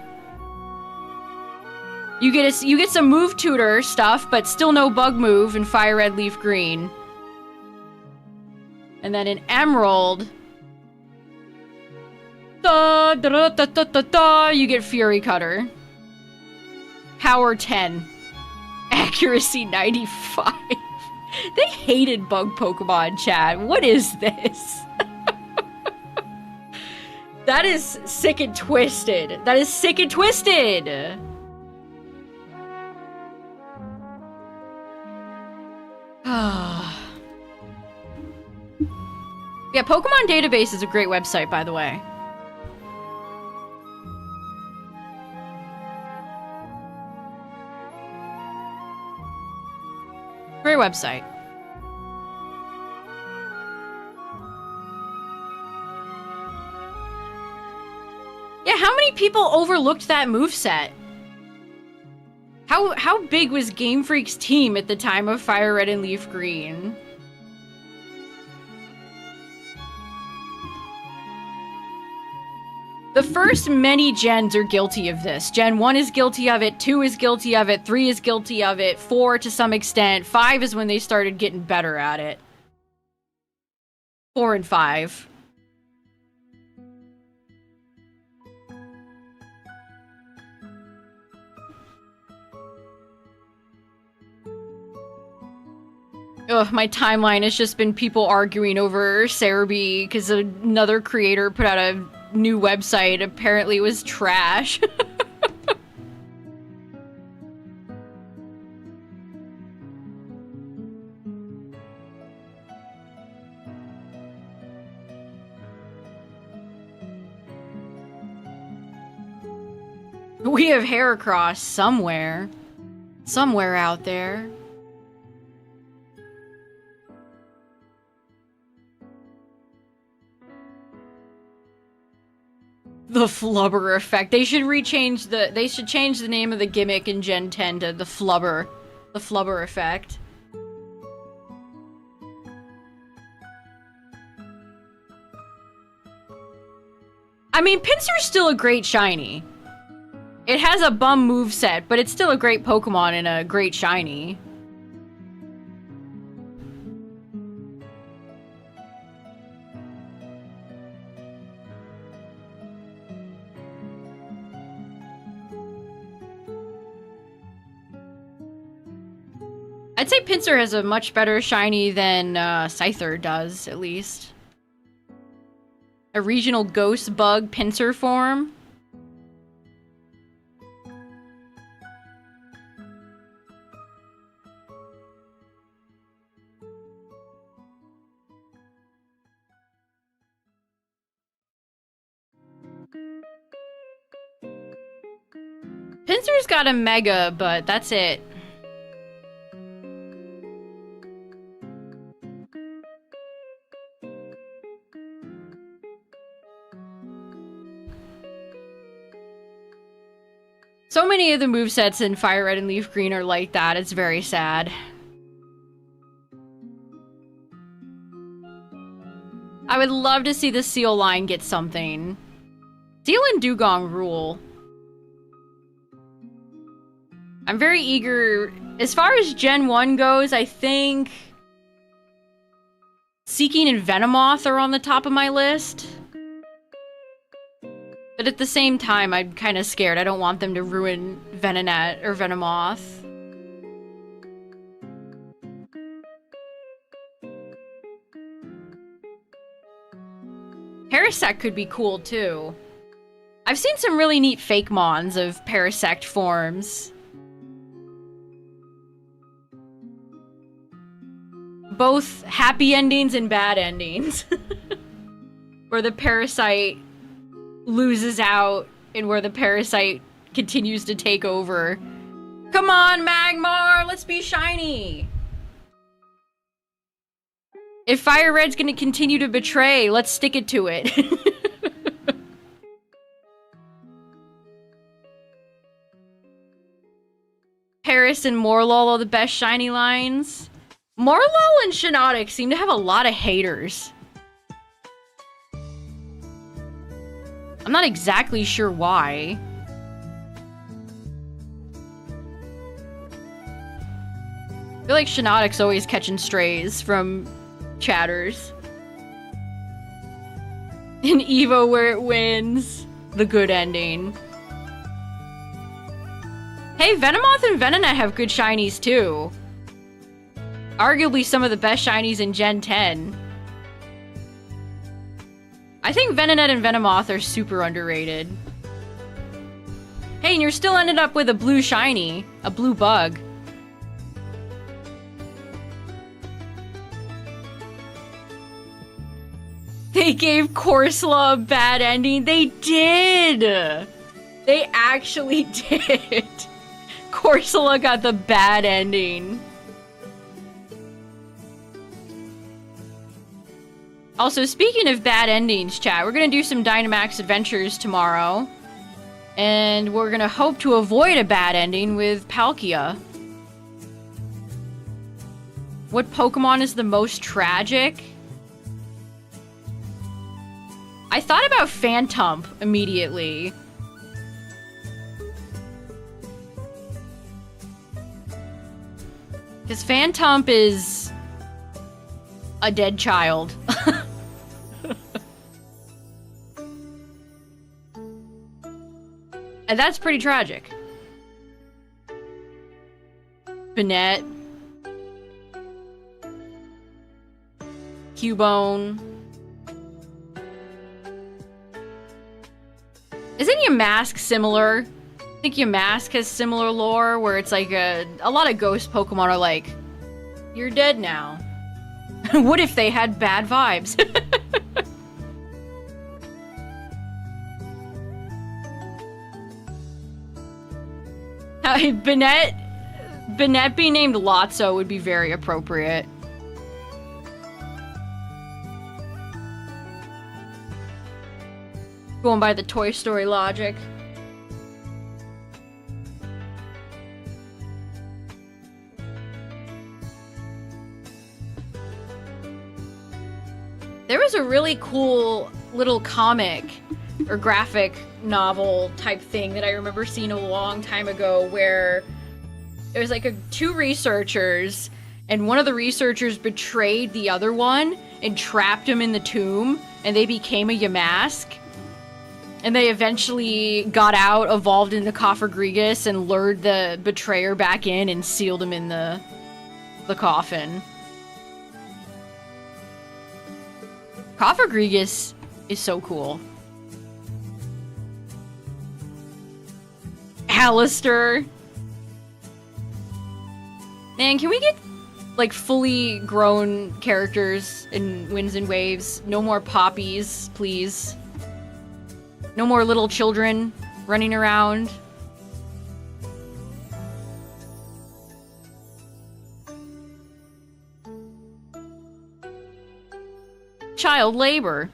You get some move tutor stuff, but still no bug move in FireRed, LeafGreen. And then in Emerald, you get Fury Cutter. Power 10. Accuracy 95. They hated bug Pokemon, chat. What is this? That is sick and twisted. That is sick and twisted. Yeah, Pokemon Database is a great website, by the way. Great website. Yeah, how many people overlooked that moveset? How big was Game Freak's team at the time of FireRed and LeafGreen? The first many gens are guilty of this. Gen 1 is guilty of it, 2 is guilty of it, 3 is guilty of it, 4 to some extent, 5 is when they started getting better at it. 4 and 5. Ugh, my timeline has just been people arguing over Cerebi because another creator put out a new website. Apparently it was trash. We have Heracross somewhere. Somewhere out there. The flubber effect. They should change the name of the gimmick in Gen 10 to the flubber. The flubber effect. I mean, Pinsir's still a great shiny. It has a bum moveset, but it's still a great Pokemon and a great shiny. I'd say Pinsir has a much better shiny than Scyther does, at least. A regional ghost bug Pinsir form. Pinsir's got a Mega, but that's it. So many of the movesets in FireRed and LeafGreen are like that, it's very sad. I would love to see the Seal line get something. Seal and Dugong rule. I'm very eager. As far as Gen 1 goes, I think Seeking and Venomoth are on the top of my list. But at the same time, I'm kind of scared. I don't want them to ruin Venonat or Venomoth. Parasect could be cool, too. I've seen some really neat fake mons of Parasect forms. Both happy endings and bad endings. Where the parasite loses out and where the parasite continues to take over. Come on, Magmar, let's be shiny. If FireRed's gonna continue to betray, let's stick it to it. Paris and Morlul are the best shiny lines. Morlul and Shiinotic seem to have a lot of haters. I'm not exactly sure why. I feel like Shiinotic's always catching strays from chatters. In Evo where it wins, the good ending. Hey, Venomoth and Venonat have good shinies too. Arguably some of the best shinies in Gen 10. I think Venonat and Venomoth are super underrated. Hey, and you're still ended up with a blue shiny. A blue bug. They gave Corsola a bad ending. They did! They actually did. Corsola got the bad ending. Also, speaking of bad endings, chat, we're gonna do some Dynamax Adventures tomorrow. And we're gonna hope to avoid a bad ending with Palkia. What Pokemon is the most tragic? I thought about Phantump immediately. Because Phantump is a dead child. And that's pretty tragic. Banette. Cubone. Isn't Yamask similar? I think Yamask has similar lore where it's like a lot of ghost Pokemon are like, you're dead now. What if they had bad vibes? Banette, Banette being named Lotso would be very appropriate. Going by the Toy Story logic. There was a really cool little comic or graphic novel type thing that I remember seeing a long time ago where it was like two researchers, and one of the researchers betrayed the other one and trapped him in the tomb, and they became a Yamask. And they eventually got out, evolved into Cofagrigus, and lured the betrayer back in and sealed him in the coffin. Cofagrigus is so cool. Alistair. Man, can we get, like, fully grown characters in Winds and Waves? No more poppies, please. No more little children running around. Child labor.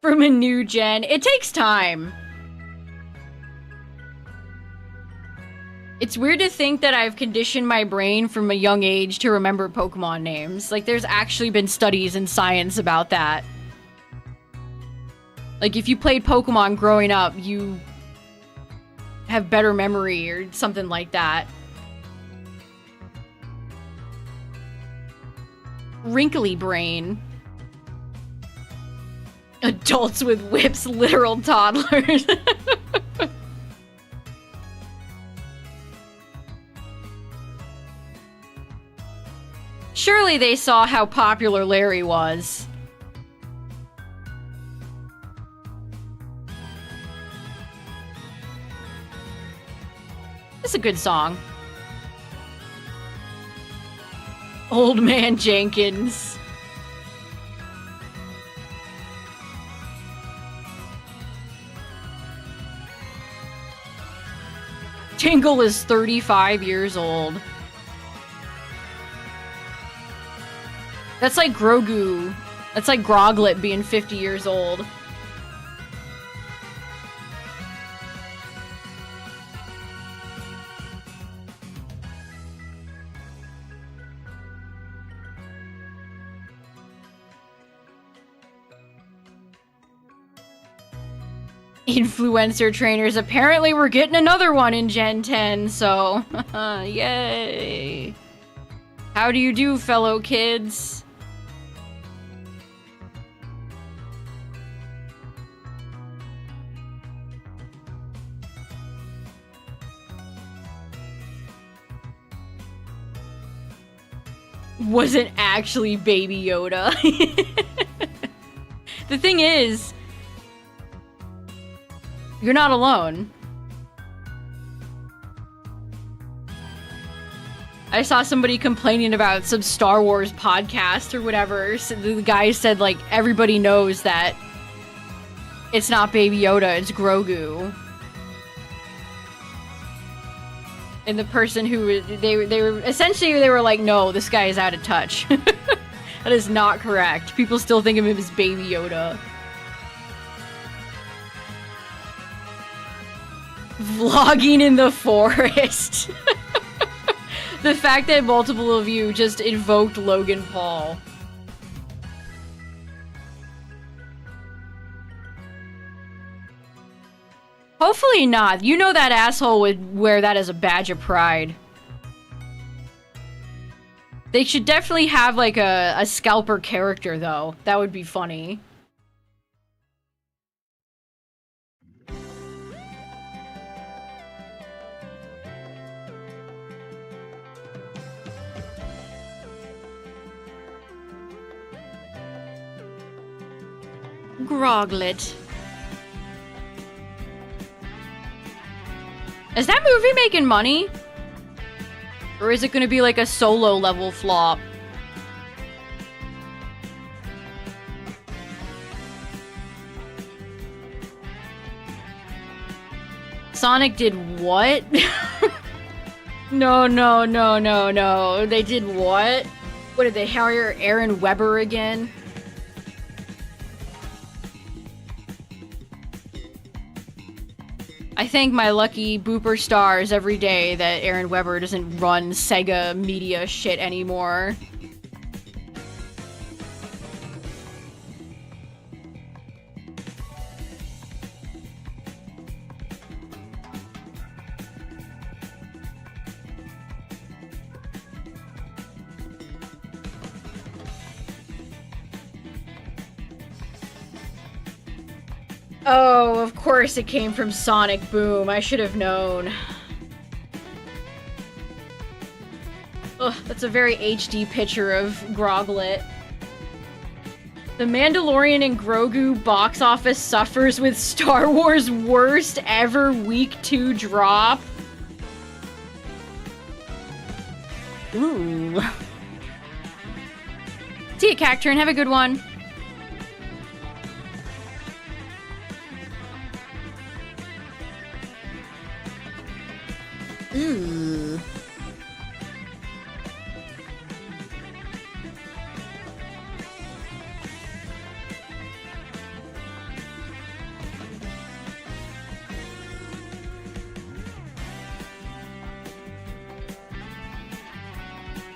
From a new gen. It takes time. It's weird to think that I've conditioned my brain from a young age to remember Pokemon names. Like, there's actually been studies in science about that. Like, if you played Pokemon growing up, you have better memory or something like that. Wrinkly brain. Adults with whips, literal toddlers. Surely they saw how popular Larry was. It's a good song. Old Man Jenkins. Tingle is 35 years old. That's like Grogu. That's like Groglet being 50 years old. Influencer trainers. Apparently we're getting another one in Gen 10, so yay. How do you do, fellow kids? Wasn't actually Baby Yoda. The thing is, you're not alone. I saw somebody complaining about some Star Wars podcast or whatever. So the guy said, like, everybody knows that it's not Baby Yoda, it's Grogu. And the person who they were essentially they were like, no, this guy is out of touch. That is not correct. People still think of him as Baby Yoda. Vlogging in the forest. The fact that multiple of you just invoked Logan Paul. Hopefully not. You know that asshole would wear that as a badge of pride. They should definitely have, like, a scalper character, though. That would be funny. Groglet. Is that movie making money? Or is it gonna be like a solo level flop? Sonic did what? No, no, no, no, no. They did what? What, did they hire Aaron Weber again? I thank my lucky booper stars every day that Aaron Weber doesn't run Sega media shit anymore. Oh, of course it came from Sonic Boom. I should have known. Ugh, that's a very HD picture of Groglet. The Mandalorian and Grogu box office suffers with Star Wars' worst ever week 2 drop. Ooh. See ya, Cacturn. Have a good one. Ooh.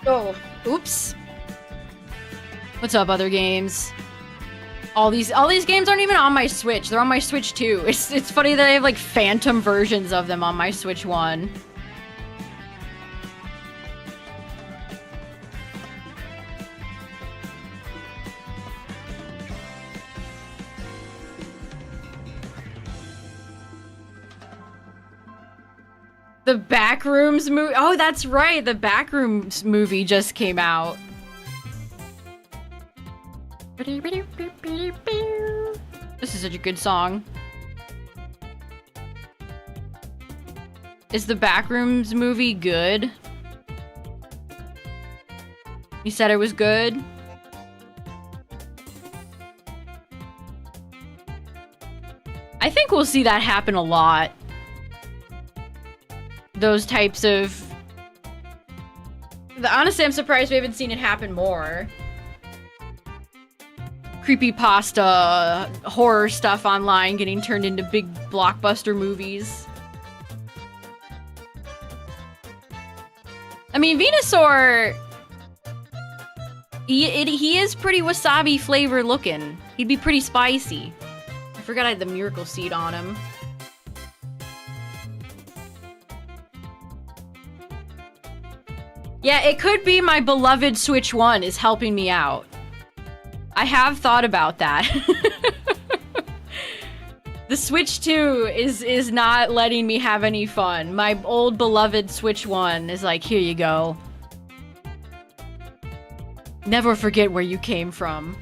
Oh, oops. What's up, other games? All these games aren't even on my Switch. They're on my Switch 2. It's funny that I have like phantom versions of them on my Switch 1. The Backrooms movie. Oh, that's right. The Backrooms movie just came out. This is such a good song. Is the Backrooms movie good? You said it was good? I think we'll see that happen a lot. Those types of... Honestly, I'm surprised we haven't seen it happen more. Creepypasta, horror stuff online getting turned into big blockbuster movies. I mean, Venusaur... He is pretty wasabi flavor looking. He'd be pretty spicy. I forgot I had the Miracle Seed on him. Yeah, it could be my beloved Switch 1 is helping me out. I have thought about that. The Switch 2 is not letting me have any fun. My old beloved Switch 1 is like, here you go. Never forget where you came from.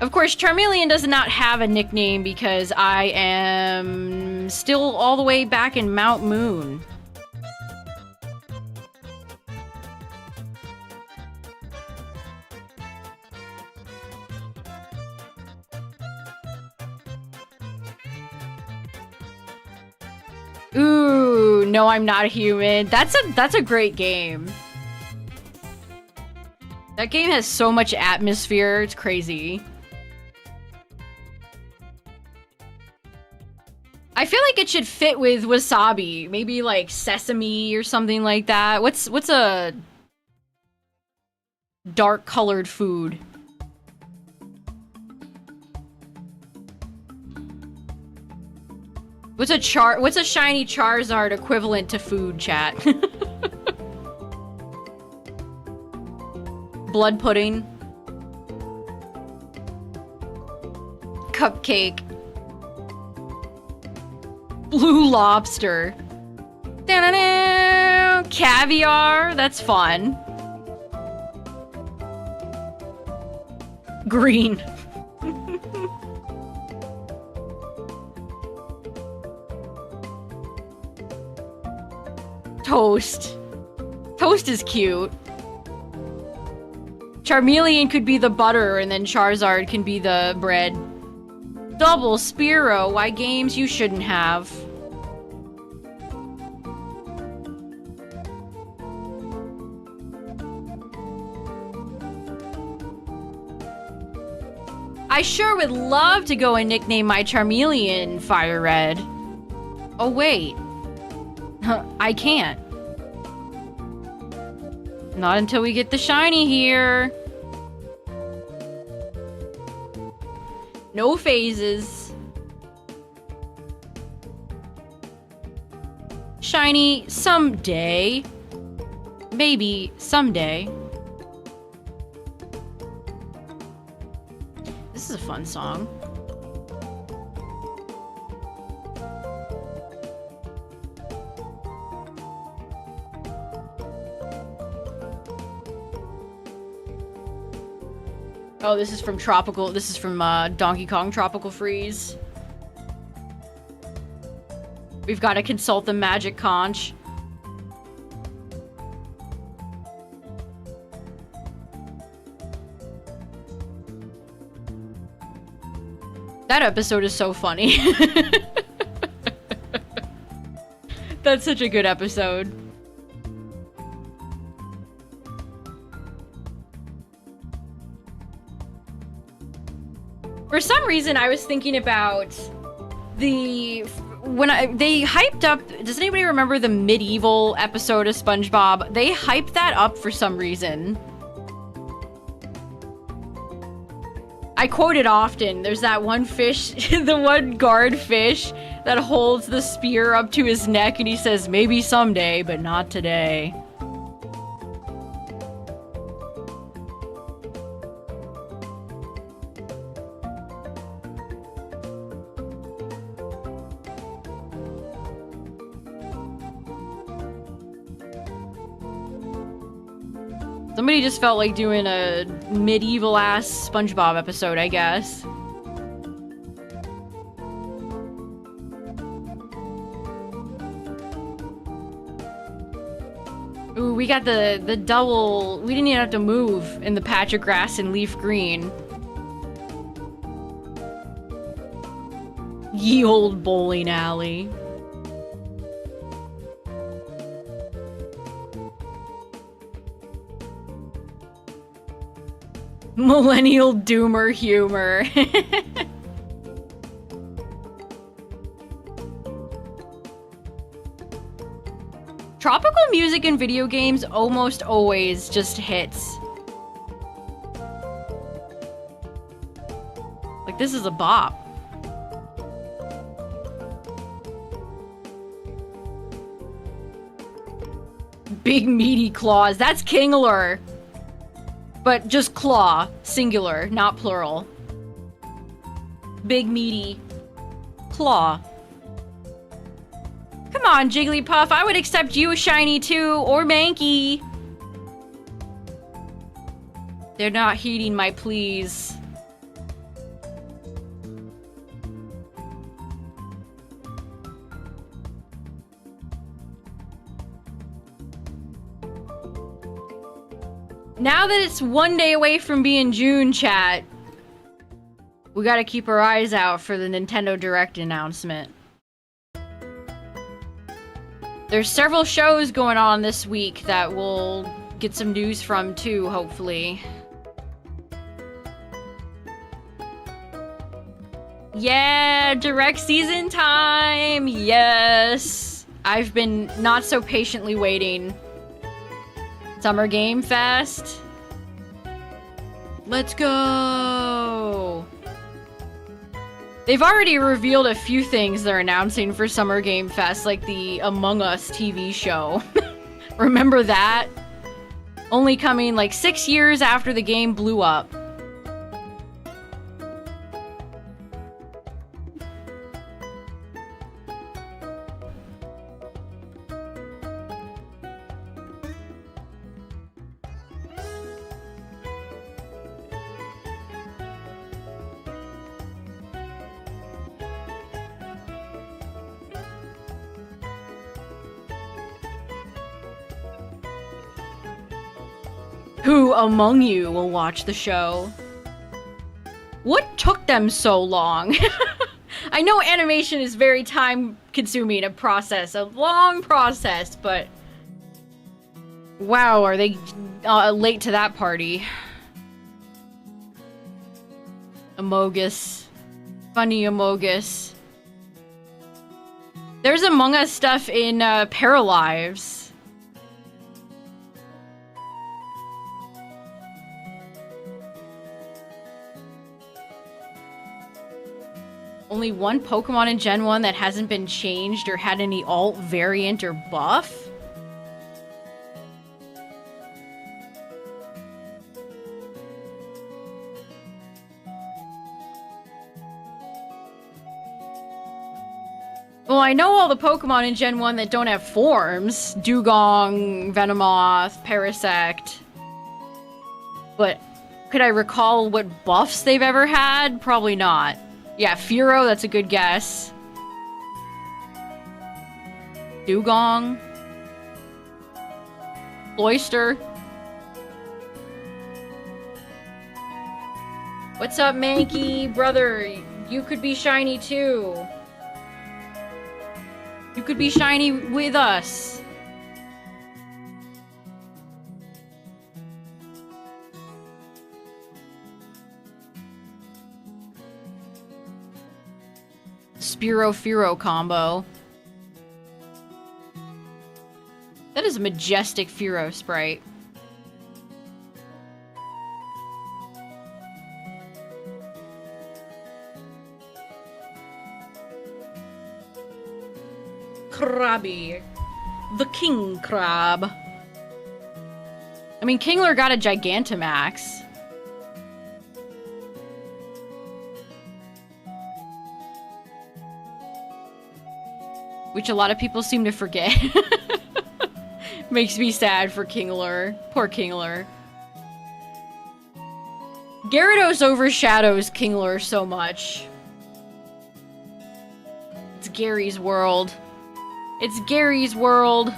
Of course, Charmeleon does not have a nickname because I am still all the way back in Mount Moon. Ooh, no, I'm not a human. That's a great game. That game has so much atmosphere, it's crazy. I feel like it should fit with wasabi. Maybe like sesame or something like that. What's a dark colored food? What's a shiny Charizard equivalent to food, chat? Blood pudding. Cupcake. Blue lobster. Da-da-da! Caviar. That's fun. Green. Toast. Toast is cute. Charmeleon could be the butter, and then Charizard can be the bread. Double Spearow. Why games you shouldn't have. I sure would love to go and nickname my Charmeleon FireRed. Oh, wait. I can't. Not until we get the shiny here. No phases. Shiny someday. Maybe someday. This is a fun song. Oh, this is from Tropical. This is from Donkey Kong Tropical Freeze. We've got to consult the magic conch. That episode is so funny. That's such a good episode. For some reason, I was thinking about they hyped up. Does anybody remember the medieval episode of SpongeBob? They hyped that up for some reason. I quote it often. There's that one fish, the one guard fish that holds the spear up to his neck, and he says, "Maybe someday, but not today." Somebody just felt like doing a medieval-ass SpongeBob episode, I guess. Ooh, we got the double... We didn't even have to move in the patch of grass in LeafGreen. Ye old bowling alley. Millennial doomer humor. Tropical music in video games almost always just hits. Like, this is a bop. Big meaty claws. That's Kingler. But just claw, singular, not plural. Big meaty claw. Come on, Jigglypuff, I would accept you a shiny too, or Mankey. They're not heeding my pleas. Now that it's one day away from being June, chat, we gotta keep our eyes out for the Nintendo Direct announcement. There's several shows going on this week that we'll get some news from too, hopefully. Yeah, Direct season time! Yes! I've been not so patiently waiting. Summer Game Fest. Let's go! They've already revealed a few things they're announcing for Summer Game Fest, like the Among Us TV show. Remember that? Only coming like 6 years after the game blew up. Who among you will watch the show? What took them so long? I know animation is very time-consuming, a long process, but... Wow, are they late to that party? Amogus. Funny Amogus. There's Among Us stuff in Paralives. Only one Pokemon in Gen 1 that hasn't been changed or had any alt, variant, or buff? Well, I know all the Pokemon in Gen 1 that don't have forms. Dugong, Venomoth, Parasect. But could I recall what buffs they've ever had? Probably not. Yeah, Fearow, that's a good guess. Dugong. Cloyster. What's up, Mankey? Brother, you could be shiny too. You could be shiny with us. Spearow-Fearow combo. That is a majestic Fearow sprite. Krabby. The King Crab. I mean, Kingler got a Gigantamax. Which a lot of people seem to forget. Makes me sad for Kingler. Poor Kingler. Gyarados overshadows Kingler so much. It's Gary's world. It's Gary's world.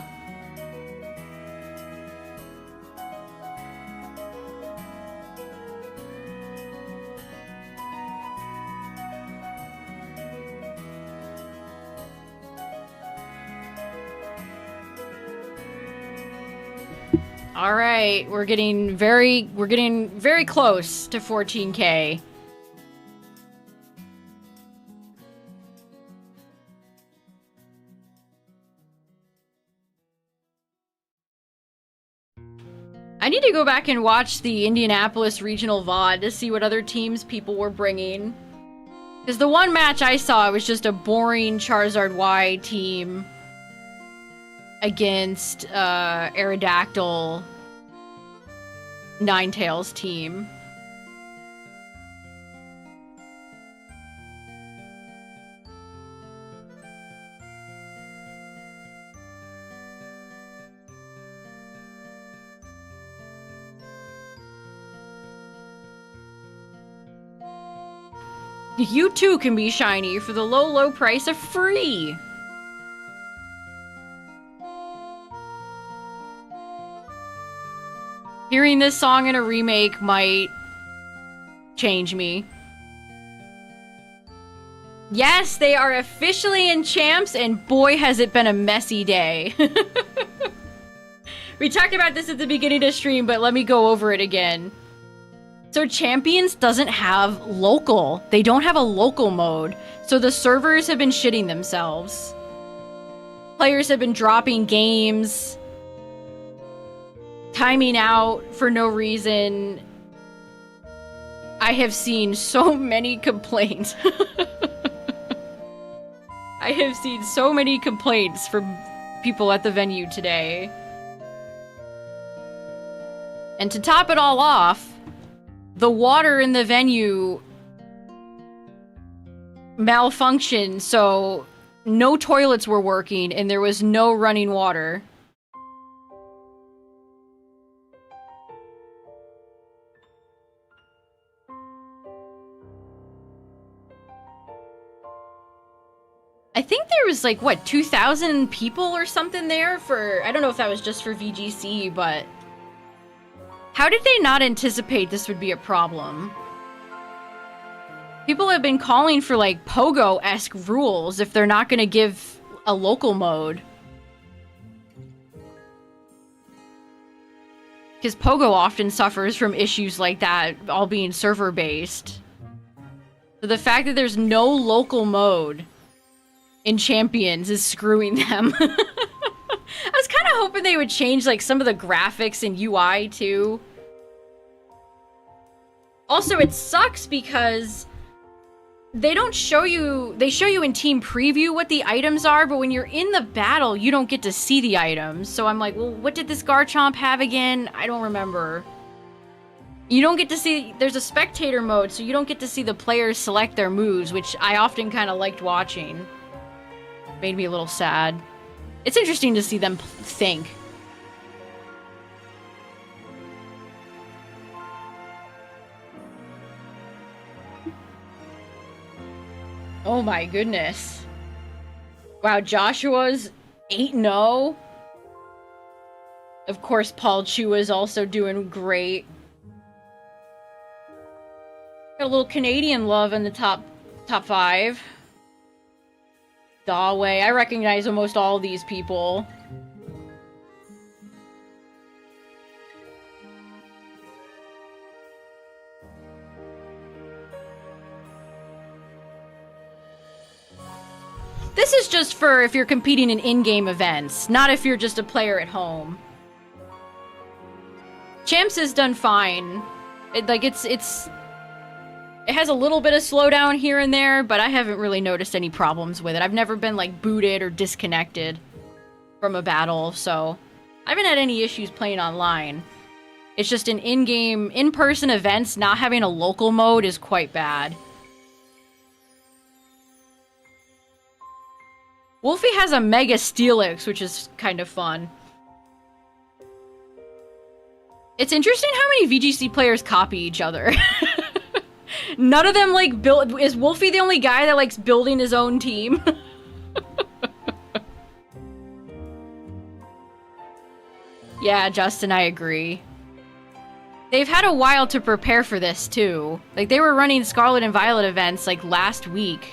All right, we're getting very close to 14K. I need to go back and watch the Indianapolis Regional VOD to see what other teams people were bringing. Because the one match I saw was just a boring Charizard Y team against Aerodactyl Ninetales team. You too can be shiny for the low price of free. Hearing this song in a remake might change me. Yes, they are officially in Champs, and boy has it been a messy day. We talked about this at the beginning of stream, but let me go over it again. So Champions doesn't have local. They don't have a local mode. So the servers have been shitting themselves. Players have been dropping games, timing out for no reason. I have seen so many complaints. I have seen so many complaints from people at the venue today. And to top it all off, the water in the venue malfunctioned, so no toilets were working and there was no running water. I think there was like, what, 2,000 people or something there for, I don't know if that was just for VGC, but How did they not anticipate this would be a problem? People have been calling for, like, Pogo-esque rules if they're not gonna give a local mode. Because Pogo often suffers from issues like that, all being server-based. So the fact that there's no local mode in Champions is screwing them. I was kind of hoping they would change, like, some of the graphics and UI, too. Also, it sucks because they don't show you... They show you in Team Preview what the items are, but when you're in the battle, you don't get to see the items. So I'm like, well, what did this Garchomp have again? I don't remember. You don't get to see... There's a spectator mode, so you don't get to see the players select their moves, which I often kind of liked watching. Made me a little sad. It's interesting to see them think. Oh my goodness. Wow, Joshua's 8-0. Of course, Paul Chua's also doing great. Got a little Canadian love in the top 5. Dawei. I recognize almost all these people. This is just for if you're competing in in-game events, not if you're just a player at home. Champs has done fine. It has a little bit of slowdown here and there, but I haven't really noticed any problems with it. I've never been, like, booted or disconnected from a battle, so I haven't had any issues playing online. It's just in in-game, in-person events, not having a local mode is quite bad. Wolfie has a Mega Steelix, which is kind of fun. It's interesting how many VGC players copy each other. None of them, like, build... Is Wolfie the only guy that likes building his own team? Yeah, Justin, I agree. They've had a while to prepare for this, too. Like, they were running Scarlet and Violet events, like, last week.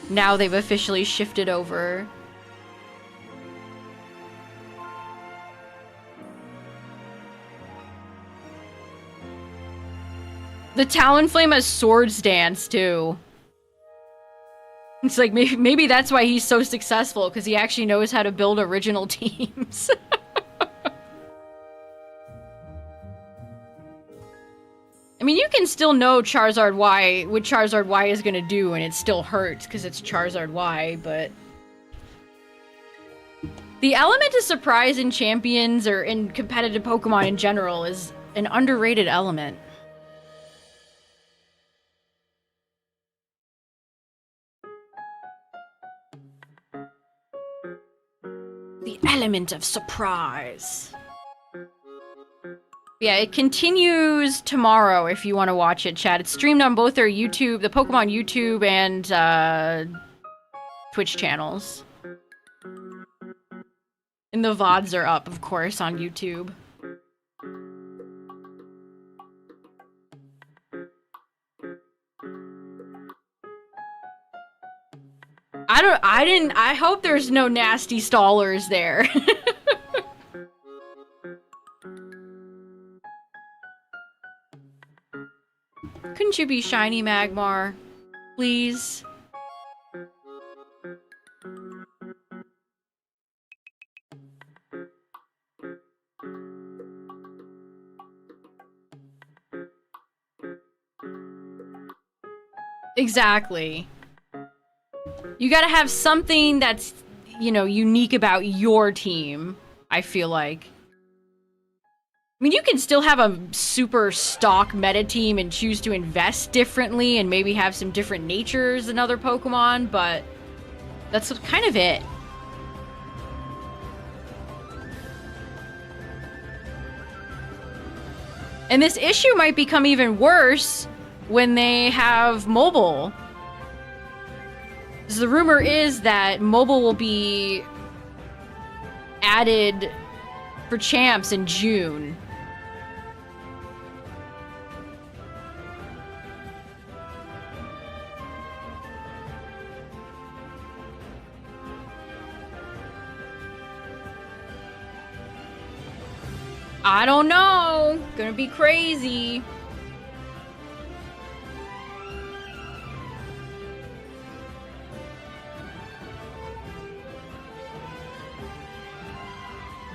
Now they've officially shifted over. The Talonflame has Swords Dance, too. It's like, maybe that's why he's so successful, because he actually knows how to build original teams. I mean, you can still know Charizard Y, what Charizard Y is gonna do, and it still hurts, because it's Charizard Y, but... The element of surprise in Champions, or in competitive Pokemon in general, is an underrated element. The element of surprise. Yeah, it continues tomorrow if you want to watch it, chat. It's streamed on both our YouTube, the Pokemon YouTube and Twitch channels. And the VODs are up, of course, on YouTube. I hope there's no nasty stallers there. Couldn't you be shiny, Magmar? Please? Exactly. You gotta have something that's, you know, unique about your team, I feel like. I mean, you can still have a super stock meta team and choose to invest differently and maybe have some different natures than other Pokemon, but that's kind of it. And this issue might become even worse when they have mobile. The rumor is that mobile will be added for champs in June. I don't know. Gonna be crazy.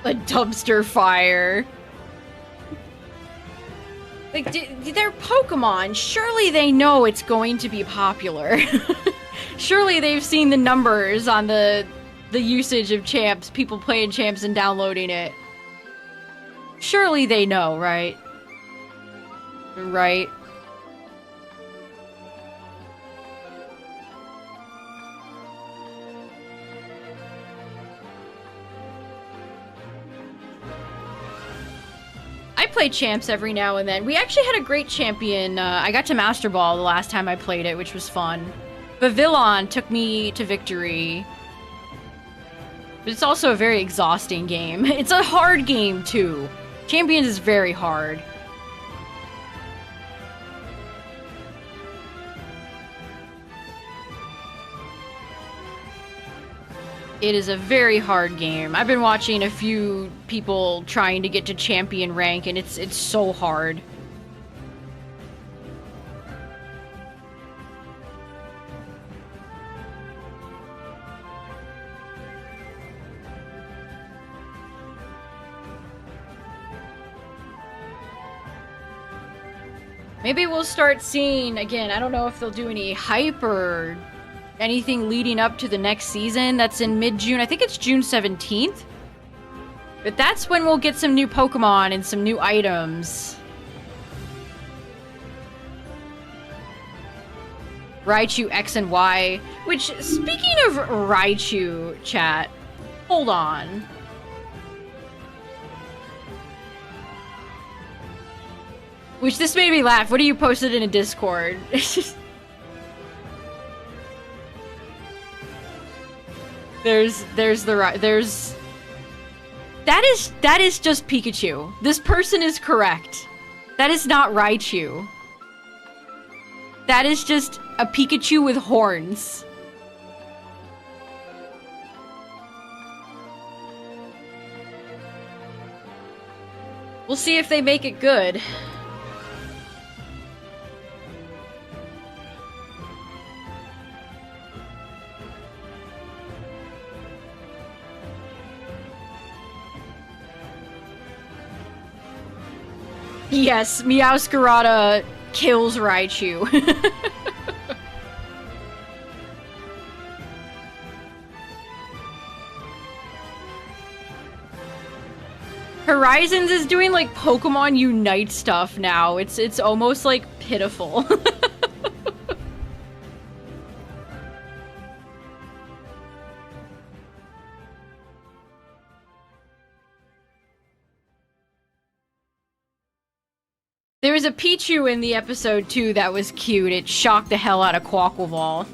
A dumpster fire. Like, they're Pokemon. Surely they know it's going to be popular. Surely they've seen the numbers on the usage of champs, people playing champs and downloading it. Surely they know, right? Right. I play champs every now and then. We actually had a great champion. I got to Master Ball the last time I played it, which was fun. Vivillon took me to victory. But it's also a very exhausting game. It's a hard game, too. Champions is very hard. It is a very hard game. I've been watching a few people trying to get to champion rank, and it's so hard. Maybe we'll start seeing, again, I don't know if they'll do any hype or anything leading up to the next season. That's in mid-June. I think it's June 17th. But that's when we'll get some new Pokemon and some new items. Raichu X and Y. Which, speaking of Raichu, chat, hold on. Which, this made me laugh. What do you posted in a Discord? There's that is just Pikachu. This person is correct. That is not Raichu. That is just a Pikachu with horns. We'll see if they make it good. Yes, Meowscarada kills Raichu. Horizons is doing like Pokemon Unite stuff now. It's almost like pitiful. There was a Pichu in the episode, too, that was cute. It shocked the hell out of Quaquaval.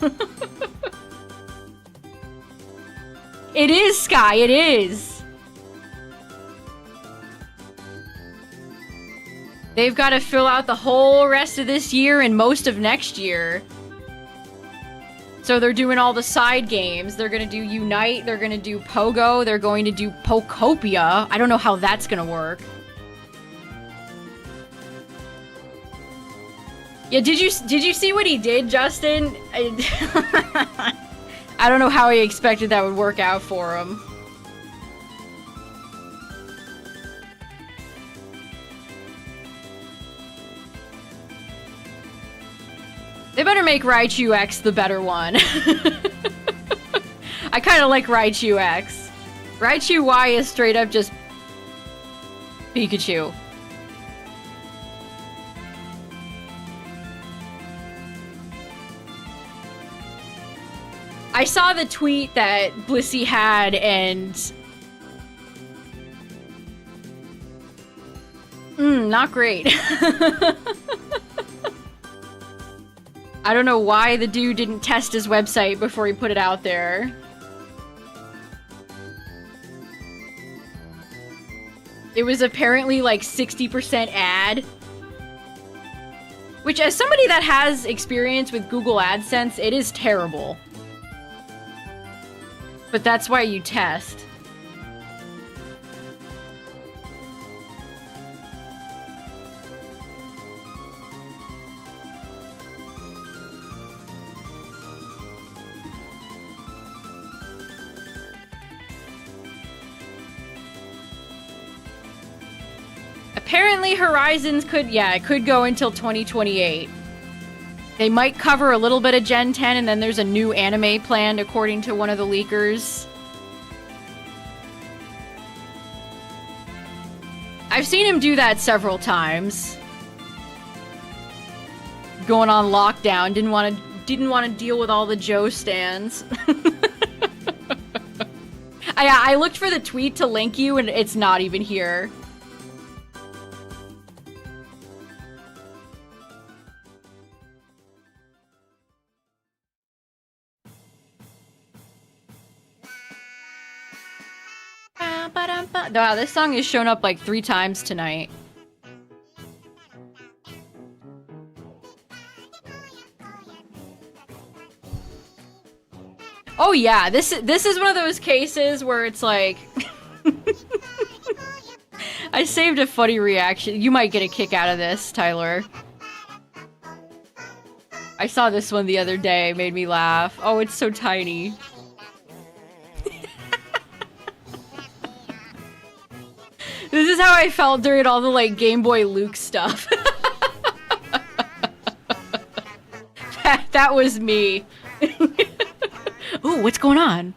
It is, Sky, it is! They've got to fill out the whole rest of this year and most of next year. So they're doing all the side games. They're gonna do Unite, they're gonna do Pogo, they're going to do Pokopia. I don't know how that's gonna work. Yeah, did you see what he did, Justin? I don't know how he expected that would work out for him. They better make Raichu X the better one. I kind of like Raichu X. Raichu Y is straight up just Pikachu. I saw the tweet that Blissey had, and... not great. I don't know why the dude didn't test his website before he put it out there. It was apparently like 60% ad. Which, as somebody that has experience with Google AdSense, it is terrible. But that's why you test. Apparently Horizons could, yeah, it could go until 2028. They might cover a little bit of Gen 10, and then there's a new anime planned, according to one of the leakers. I've seen him do that several times. Going on lockdown, didn't want to deal with all the Joe stands. I looked for the tweet to link you, and it's not even here. Wow, this song has shown up like 3 times tonight. Oh yeah, this is one of those cases where it's like I saved a funny reaction. You might get a kick out of this, Tyler. I saw this one the other day, made me laugh. Oh, it's so tiny. This is how I felt during all the, like, Game Boy Luke stuff. that was me. Ooh, what's going on?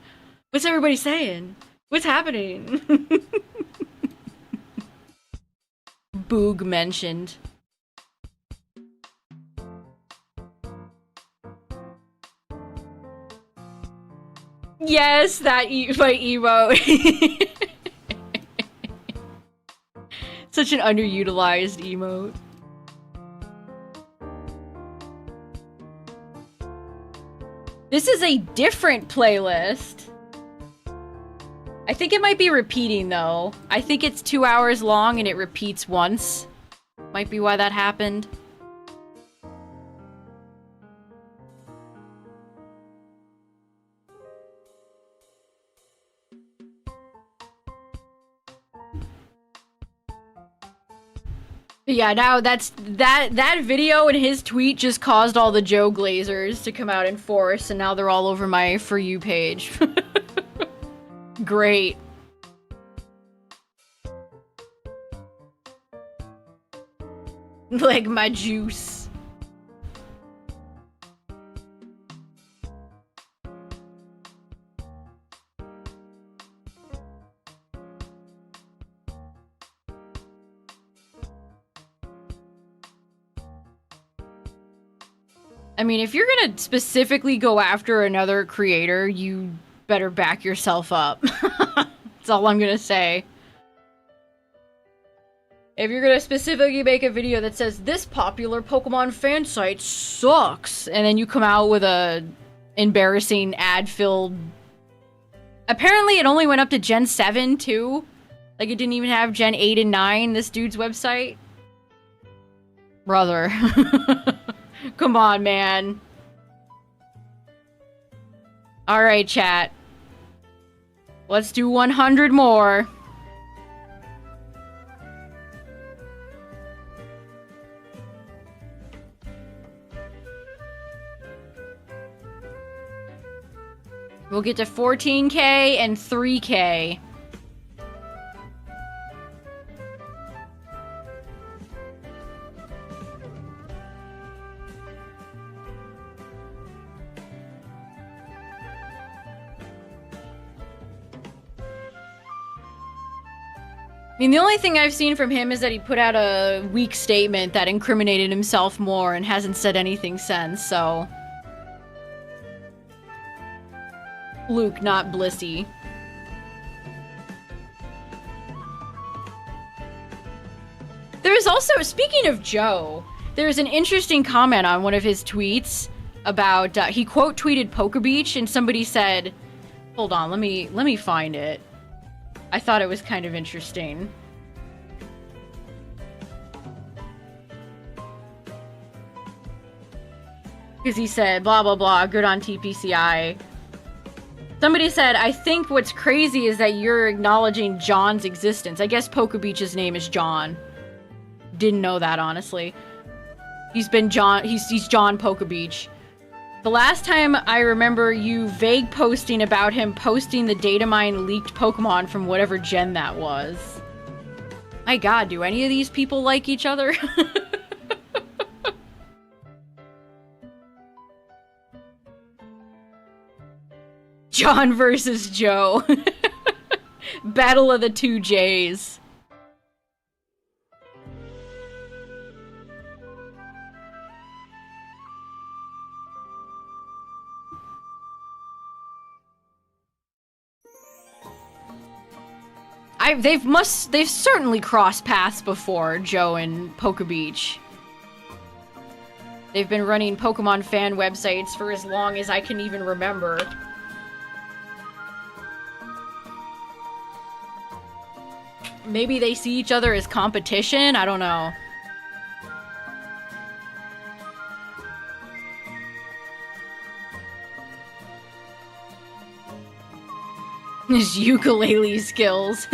What's everybody saying? What's happening? Boog mentioned. Yes, that my emote. Such an underutilized emote. This is a different playlist. I think it might be repeating, though. I think it's 2 hours long and it repeats once. Might be why that happened. Yeah, now that video and his tweet just caused all the Joe Glazers to come out in force, and now they're all over my For You page. Great. Like my juice. I mean, if you're gonna specifically go after another creator, you better back yourself up. That's all I'm gonna say. If you're gonna specifically make a video that says, this popular Pokemon fan site sucks, and then you come out with a embarrassing ad-filled... Apparently it only went up to Gen 7, too. Like, it didn't even have Gen 8 and 9, this dude's website. Brother. Come on, man. Alright, chat. Let's do 100 more. We'll get to 14K and 3K. I mean, the only thing I've seen from him is that he put out a weak statement that incriminated himself more and hasn't said anything since, so... Luke, not Blissey. There's also, speaking of Joe, there's an interesting comment on one of his tweets about, he quote tweeted Poker Beach, and somebody said, hold on, let me find it. I thought it was kind of interesting. Because he said, blah, blah, blah, good on TPCI. Somebody said, I think what's crazy is that you're acknowledging John's existence. I guess Pokebeach's name is John. Didn't know that, honestly. He's John Pokebeach. The last time I remember you vague posting about him posting the datamine leaked Pokemon from whatever gen that was. My god, do any of these people like each other? John versus Joe. Battle of the two J's. They've certainly crossed paths before, Joe and Pokebeach. They've been running Pokemon fan websites for as long as I can even remember. Maybe they see each other as competition? I don't know. His ukulele skills.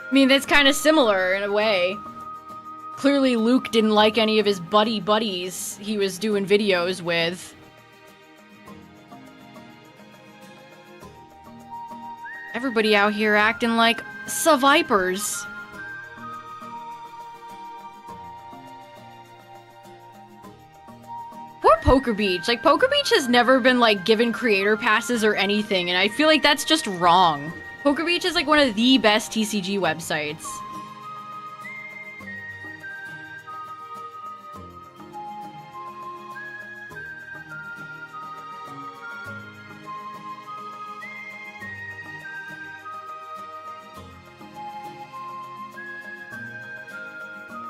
I mean, that's kind of similar in a way. Clearly, Luke didn't like any of his buddies he was doing videos with. Everybody out here acting like Vipers. Poor Pokebeach. Like, Pokebeach has never been, like, given creator passes or anything, and I feel like that's just wrong. Pokebeach is, like, one of the best TCG websites.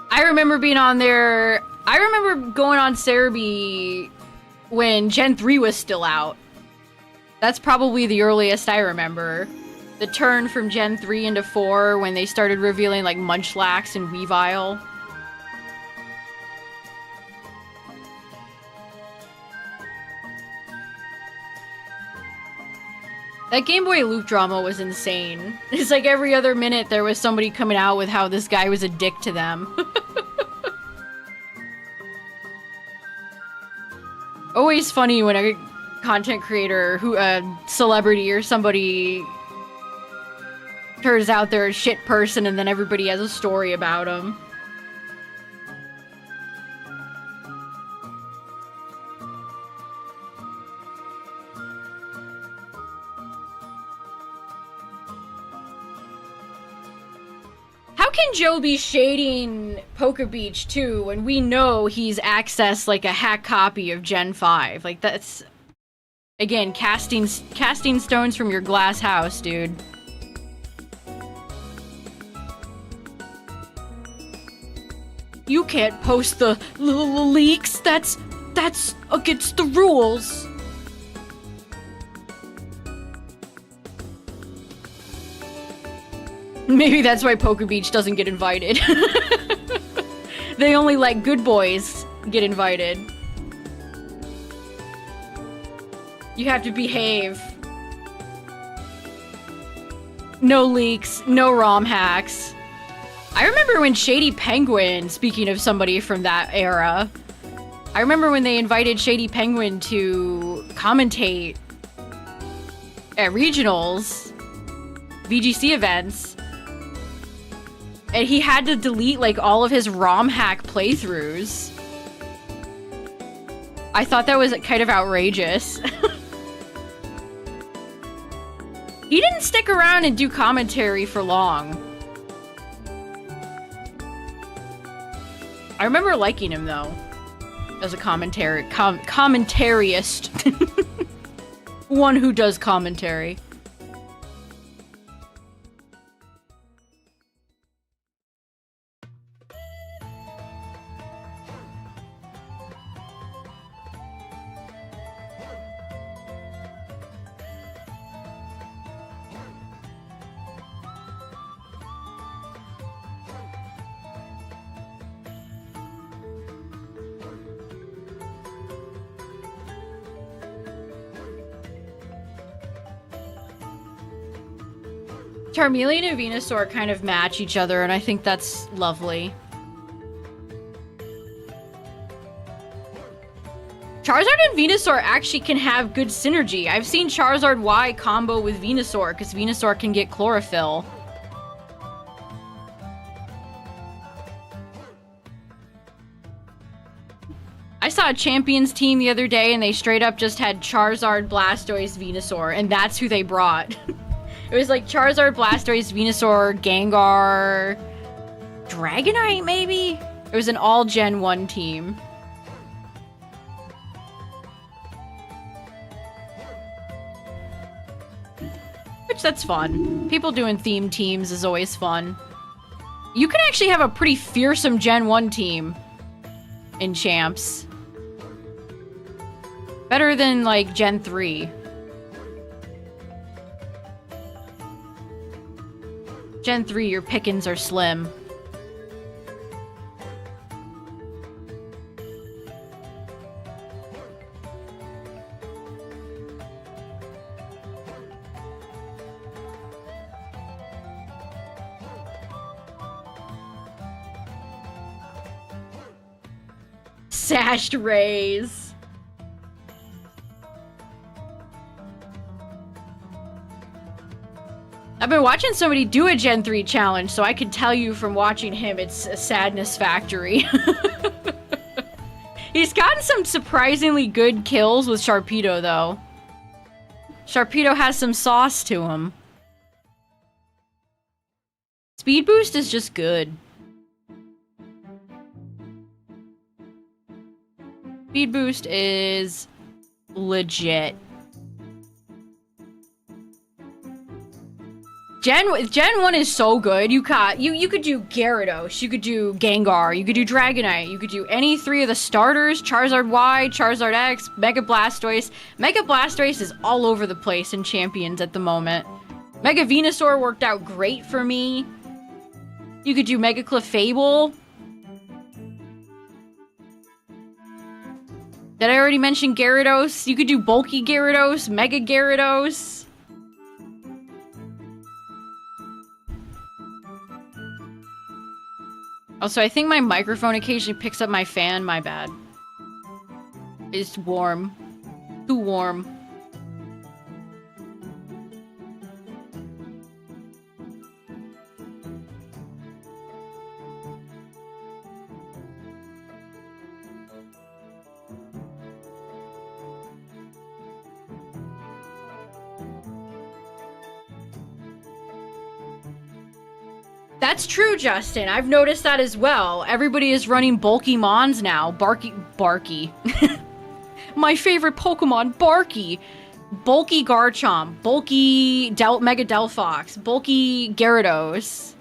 I remember being on there. I remember going on Cerebi when Gen 3 was still out. That's probably the earliest I remember. The turn from Gen 3 into 4 when they started revealing like Munchlax and Weavile. That Game Boy Luke drama was insane. It's like every other minute there was somebody coming out with how this guy was a dick to them. Always funny when a content creator, a celebrity or somebody turns out they're a shit person and then everybody has a story about them. How can Joe be shading Pokebeach too when we know he's accessed like a hack copy of Gen 5? Like that's, again, casting stones from your glass house, dude. You can't post the leaks. That's against the rules. Maybe that's why Pokebeach doesn't get invited. They only let good boys get invited. You have to behave. No leaks, no ROM hacks. I remember when Shady Penguin, speaking of somebody from that era, I remember when they invited Shady Penguin to commentate at regionals, VGC events, and he had to delete like all of his ROM hack playthroughs. I thought that was kind of outrageous. He didn't stick around and do commentary for long. I remember liking him though, as a commentariist. One who does commentary. Charmeleon and Venusaur kind of match each other, and I think that's lovely. Charizard and Venusaur actually can have good synergy. I've seen Charizard Y combo with Venusaur, because Venusaur can get Chlorophyll. I saw a Champions team the other day, and they straight up just had Charizard, Blastoise, Venusaur, and that's who they brought. It was like Charizard, Blastoise, Venusaur, Gengar, Dragonite, maybe? It was an all Gen 1 team. Which, that's fun. People doing themed teams is always fun. You can actually have a pretty fearsome Gen 1 team in Champs. Better than, like, Gen 3. Gen 3, your pickings are slim. Sashed Rays. I've been watching somebody do a Gen 3 challenge, so I can tell you from watching him, it's a sadness factory. He's gotten some surprisingly good kills with Sharpedo, though. Sharpedo has some sauce to him. Speed Boost is just good. Speed Boost is legit. Gen 1 is so good. You could do Gyarados, you could do Gengar, you could do Dragonite, you could do any three of the starters, Charizard Y, Charizard X, Mega Blastoise. Mega Blastoise is all over the place in Champions at the moment. Mega Venusaur worked out great for me. You could do Mega Clefable. Did I already mention Gyarados? You could do Bulky Gyarados, Mega Gyarados. Also, I think my microphone occasionally picks up my fan. My bad. It's warm. Too warm. That's true, Justin. I've noticed that as well. Everybody is running bulky Mons now. Barky. My favorite Pokemon, Barky. Bulky Garchomp. Bulky Mega Delphox. Bulky Gyarados.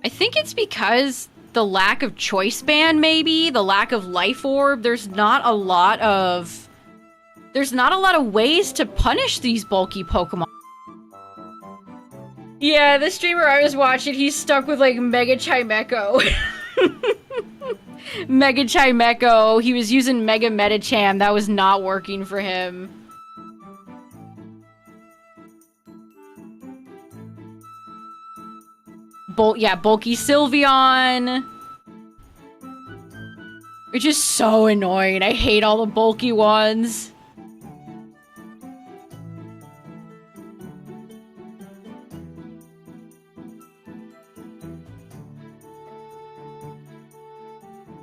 I think it's because the lack of choice band, maybe? The lack of life orb. There's not a lot of ways to punish these bulky Pokemon. Yeah, the streamer I was watching, he's stuck with, like, Mega Chimecho. Mega Chimecho. He was using Mega Medicham. That was not working for him. Bulky Sylveon. Which is so annoying. I hate all the bulky ones.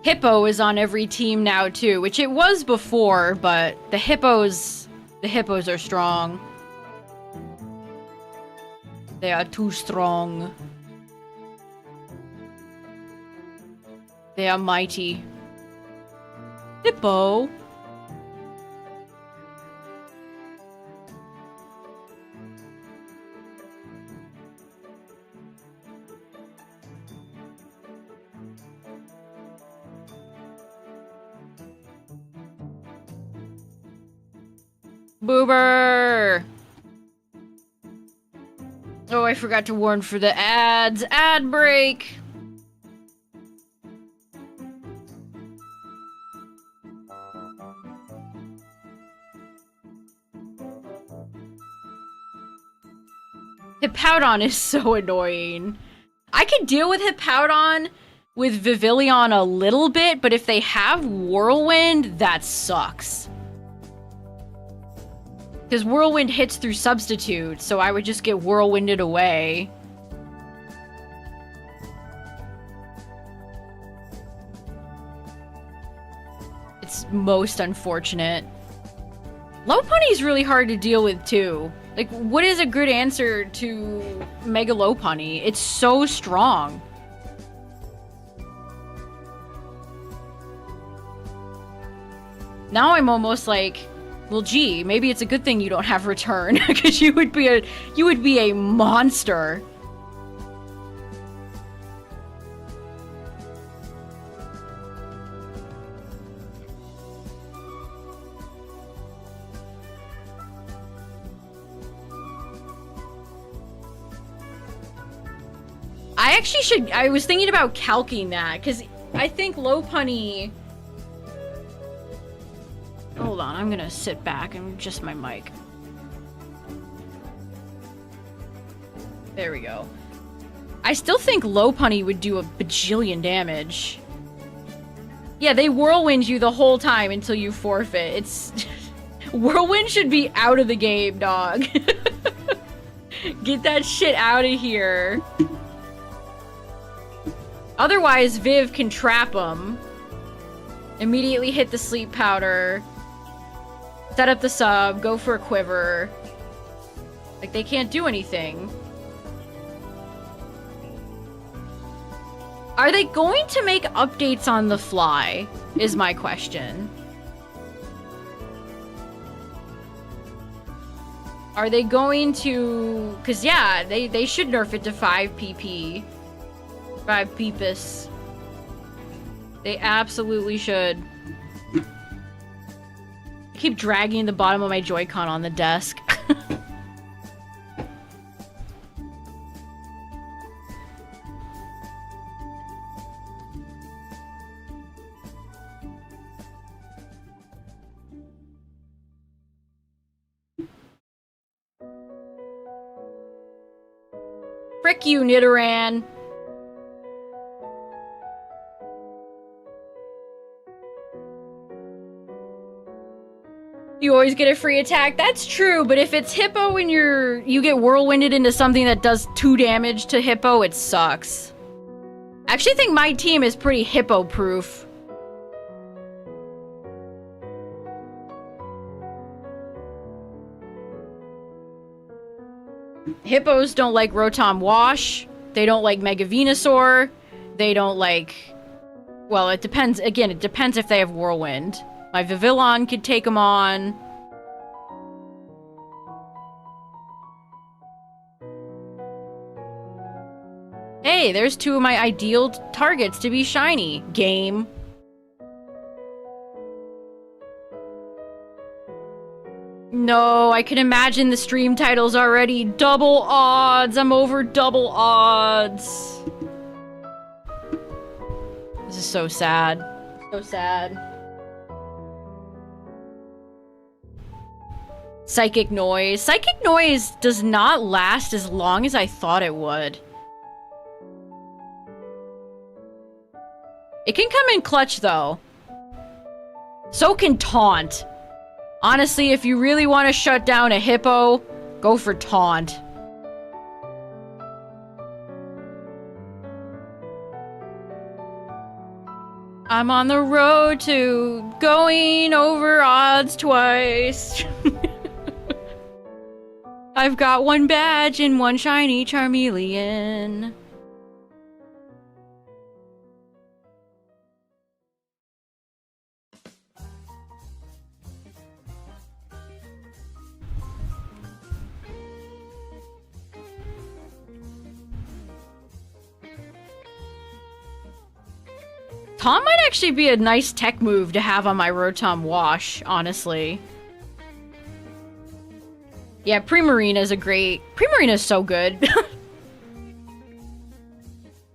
Hippo is on every team now too, which it was before, but the hippos are strong. They are too strong. They are mighty. Hippo. Boober. Oh, I forgot to warn for the ads. Ad break. Hippowdon is so annoying. I can deal with Hippowdon with Vivillon a little bit, but if they have Whirlwind, that sucks. Because Whirlwind hits through Substitute, so I would just get Whirlwinded away. It's most unfortunate. Lopunny's really hard to deal with, too. Like, what is a good answer to Mega Lopunny? It's so strong. Now I'm almost like, well, gee, maybe it's a good thing you don't have Return, because you would be a monster. I was thinking about calking that, because I think Lopunny... Hold on, I'm gonna sit back and adjust my mic. There we go. I still think Lopunny would do a bajillion damage. Yeah, they Whirlwind you the whole time until you forfeit. It's... Whirlwind should be out of the game, dog. Get that shit out of here. Otherwise, Viv can trap them. Immediately hit the sleep powder. Set up the sub. Go for a quiver. Like, they can't do anything. Are they going to make updates on the fly? Is my question. Are they going to... Because, yeah, they should nerf it to 5 PP. 5 Peepus. They absolutely should. I keep dragging the bottom of my Joy-Con on the desk. Frick you, Nidoran. You always get a free attack. That's true, but if it's Hippo and you get Whirlwinded into something that does 2 damage to Hippo, it sucks. I actually think my team is pretty Hippo-proof. Hippos don't like Rotom Wash. They don't like Mega Venusaur. They don't like... Well, it depends. Again, it depends if they have Whirlwind. My Vivillon could take them on. Hey, there's 2 of my ideal targets to be shiny. Game. No, I can imagine the stream titles already. Double odds. I'm over double odds. This is so sad. So sad. Psychic Noise. Psychic Noise does not last as long as I thought it would. It can come in clutch, though. So can Taunt. Honestly, if you really want to shut down a Hippo, go for Taunt. I'm on the road to going over odds twice. I've got 1 badge and 1 shiny Charmeleon. Tom might actually be a nice tech move to have on my Rotom Wash, honestly. Yeah, Primarina is a great... Primarina is so good.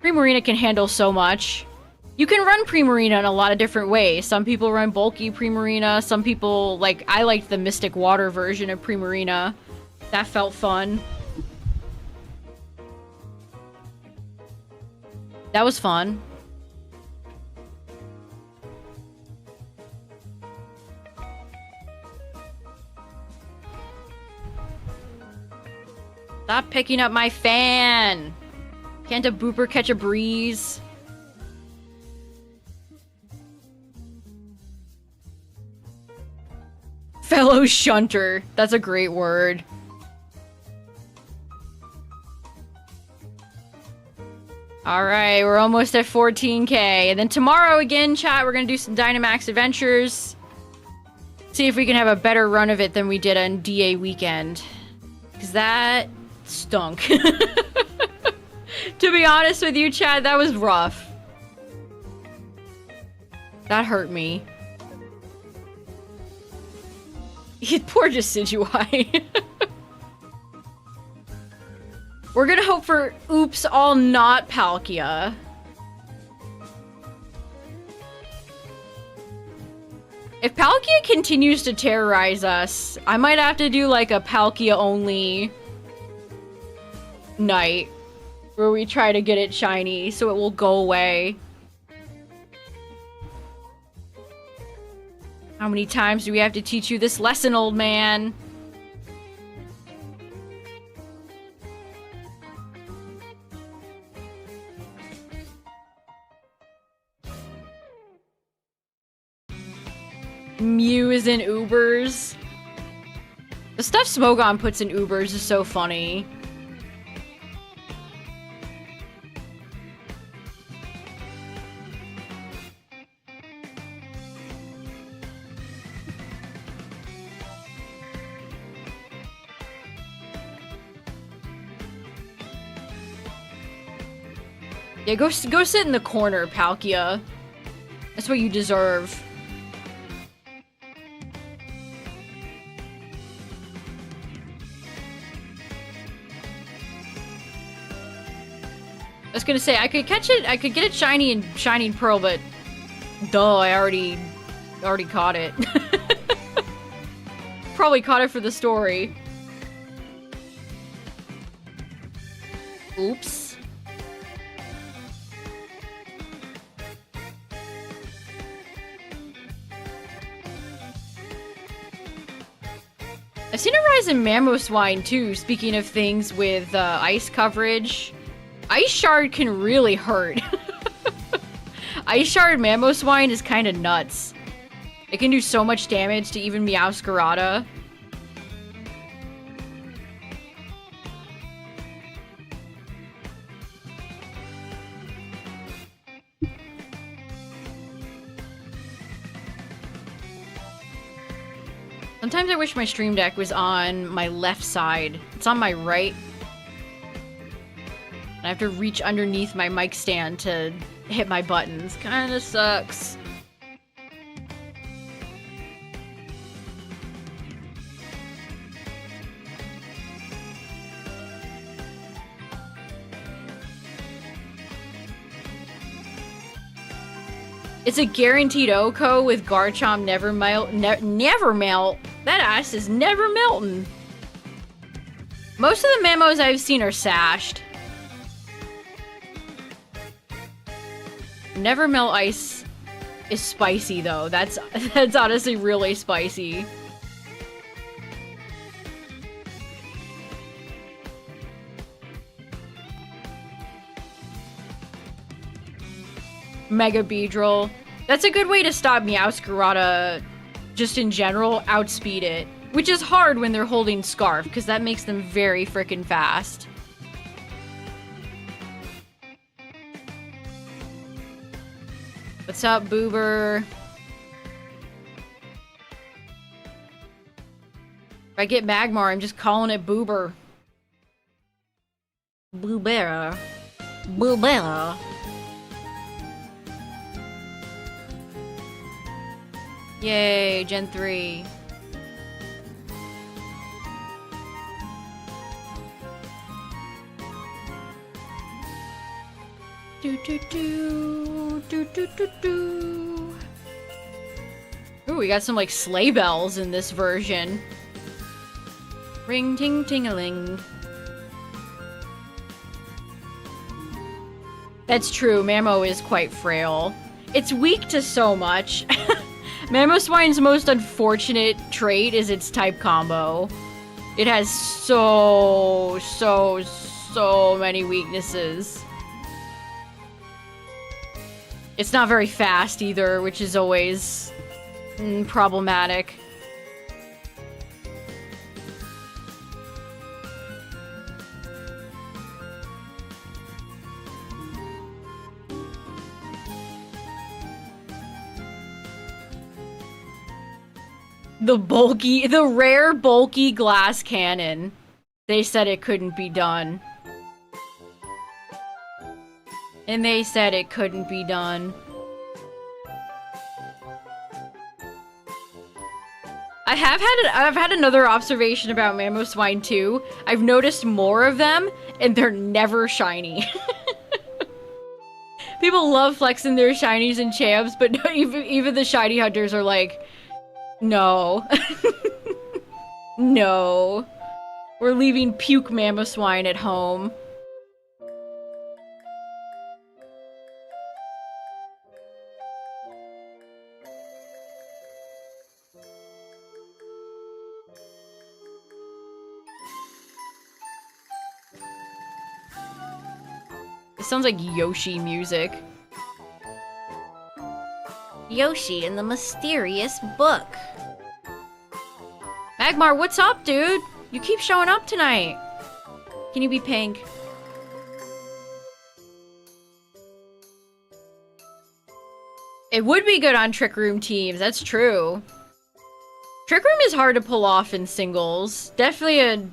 Primarina can handle so much. You can run Primarina in a lot of different ways. Some people run bulky Primarina. Some people, like, I liked the Mystic Water version of Primarina. That felt fun. That was fun. Stop picking up my fan! Can't a booper catch a breeze? Fellow shunter. That's a great word. Alright, we're almost at 14k. And then tomorrow again, chat, we're gonna do some Dynamax Adventures. See if we can have a better run of it than we did on DA weekend. Because that stunk. To be honest with you, Chad, that was rough. That hurt me. Poor Decidueye. We're gonna hope for oops, all not Palkia. If Palkia continues to terrorize us, I might have to do like a Palkia only night where we try to get it shiny so it will go away. How many times do we have to teach you this lesson, old man? Mew is in Ubers. The stuff Smogon puts in Ubers is so funny. Yeah, go sit in the corner, Palkia. That's what you deserve. I was gonna say, I could catch it, I could get it shiny in Shining Pearl, but duh, I already caught it. Probably caught it for the story. Oops. I've seen a rise in Mamoswine too, speaking of things with ice coverage. Ice Shard can really hurt. Ice Shard Mamoswine is kind of nuts. It can do so much damage to even Meowscarada. Sometimes I wish my stream deck was on my left side. It's on my right. I have to reach underneath my mic stand to hit my buttons. Kinda sucks. It's a guaranteed OHKO with Garchomp never melt. Never melt. That ass is never melting. Most of the memos I've seen are sashed. Never melt ice is spicy though. That's honestly really spicy. Mega Beedrill. That's a good way to stop Meowscarada just in general, outspeed it. Which is hard when they're holding Scarf, because that makes them very frickin' fast. What's up, Boober? If I get Magmar, I'm just calling it Boober. Boobera. Boobera. Yay, Gen 3. Ooh, we got some like sleigh bells in this version. Ring ting ting-a-ling. That's true, Mammo is quite frail. It's weak to so much. Mamoswine's most unfortunate trait is its type combo. It has so many weaknesses. It's not very fast either, which is always problematic. The rare bulky glass cannon. They said it couldn't be done. And they said it couldn't be done. I've had another observation about Mamoswine too. I've noticed more of them, and they're never shiny. People love flexing their shinies and champs, but no, even the shiny hunters are like, no. No. We're leaving puke Mamoswine at home. It sounds like Yoshi music. Yoshi and the Mysterious Book. Magmar, what's up, dude? You keep showing up tonight. Can you be pink? It would be good on Trick Room teams, that's true. Trick Room is hard to pull off in singles. Definitely a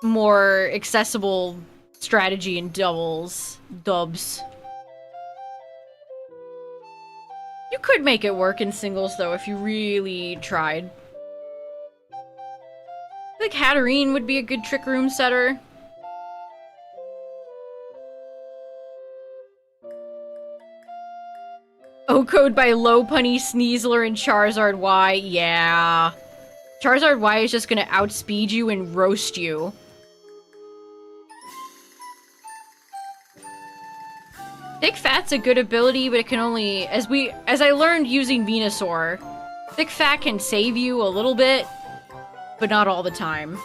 more accessible strategy in doubles. Dubs. You could make it work in singles, though, if you really tried. I think Hatterene would be a good Trick Room setter. O-Code by Lopunny, Sneasler, and Charizard Y. Yeah. Charizard Y is just gonna outspeed you and roast you. Thick Fat's a good ability, but it can only... As I learned using Venusaur, Thick Fat can save you a little bit, but not all the time.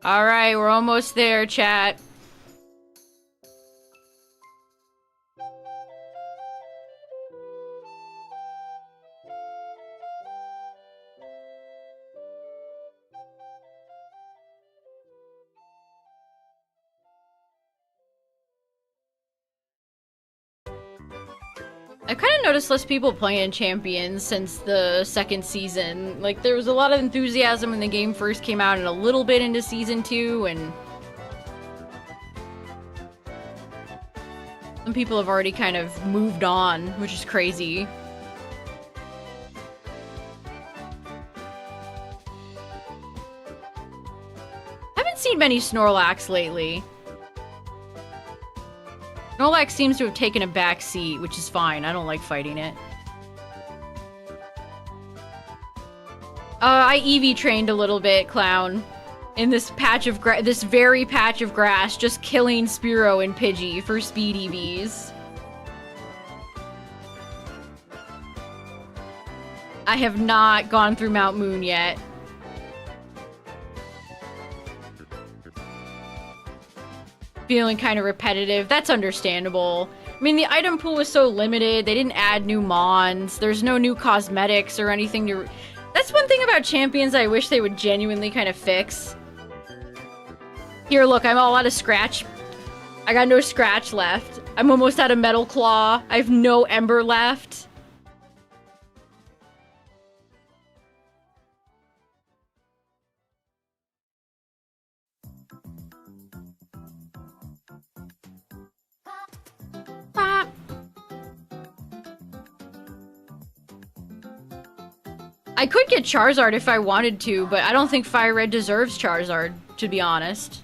Alright, we're almost there, chat. I've kind of noticed less people playing Champions since the second season. Like, there was a lot of enthusiasm when the game first came out and a little bit into Season 2, and... some people have already kind of moved on, which is crazy. Haven't seen many Snorlax lately. Snorlax seems to have taken a back seat, which is fine. I don't like fighting it. I Eevee trained a little bit, Clown. In this patch of this very patch of grass, just killing Spearow and Pidgey for speed EVs. I have not gone through Mount Moon yet. Feeling kind of repetitive. That's understandable. I mean, the item pool was so limited. They didn't add new mons. There's no new cosmetics or anything to... That's one thing about Champions I wish they would genuinely kind of fix. Here, look, I'm all out of scratch. I got no scratch left. I'm almost out of Metal Claw. I have no Ember left. I could get Charizard if I wanted to, but I don't think FireRed deserves Charizard, to be honest.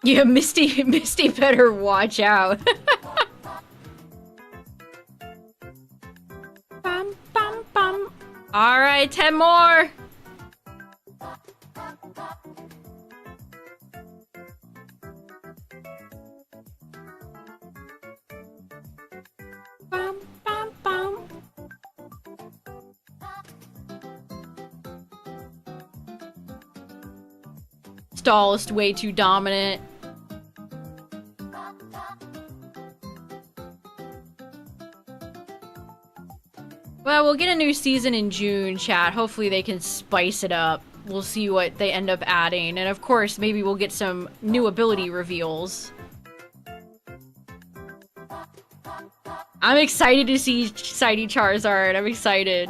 Yeah, Misty better watch out. Bum, bum, bum. All right, 10 more. Bum, bum, bum. Stall is way too dominant. Well, we'll get a new season in June, chat. Hopefully they can spice it up. We'll see what they end up adding. And of course, maybe we'll get some new ability reveals. I'm excited to see Shiny Charizard. I'm excited.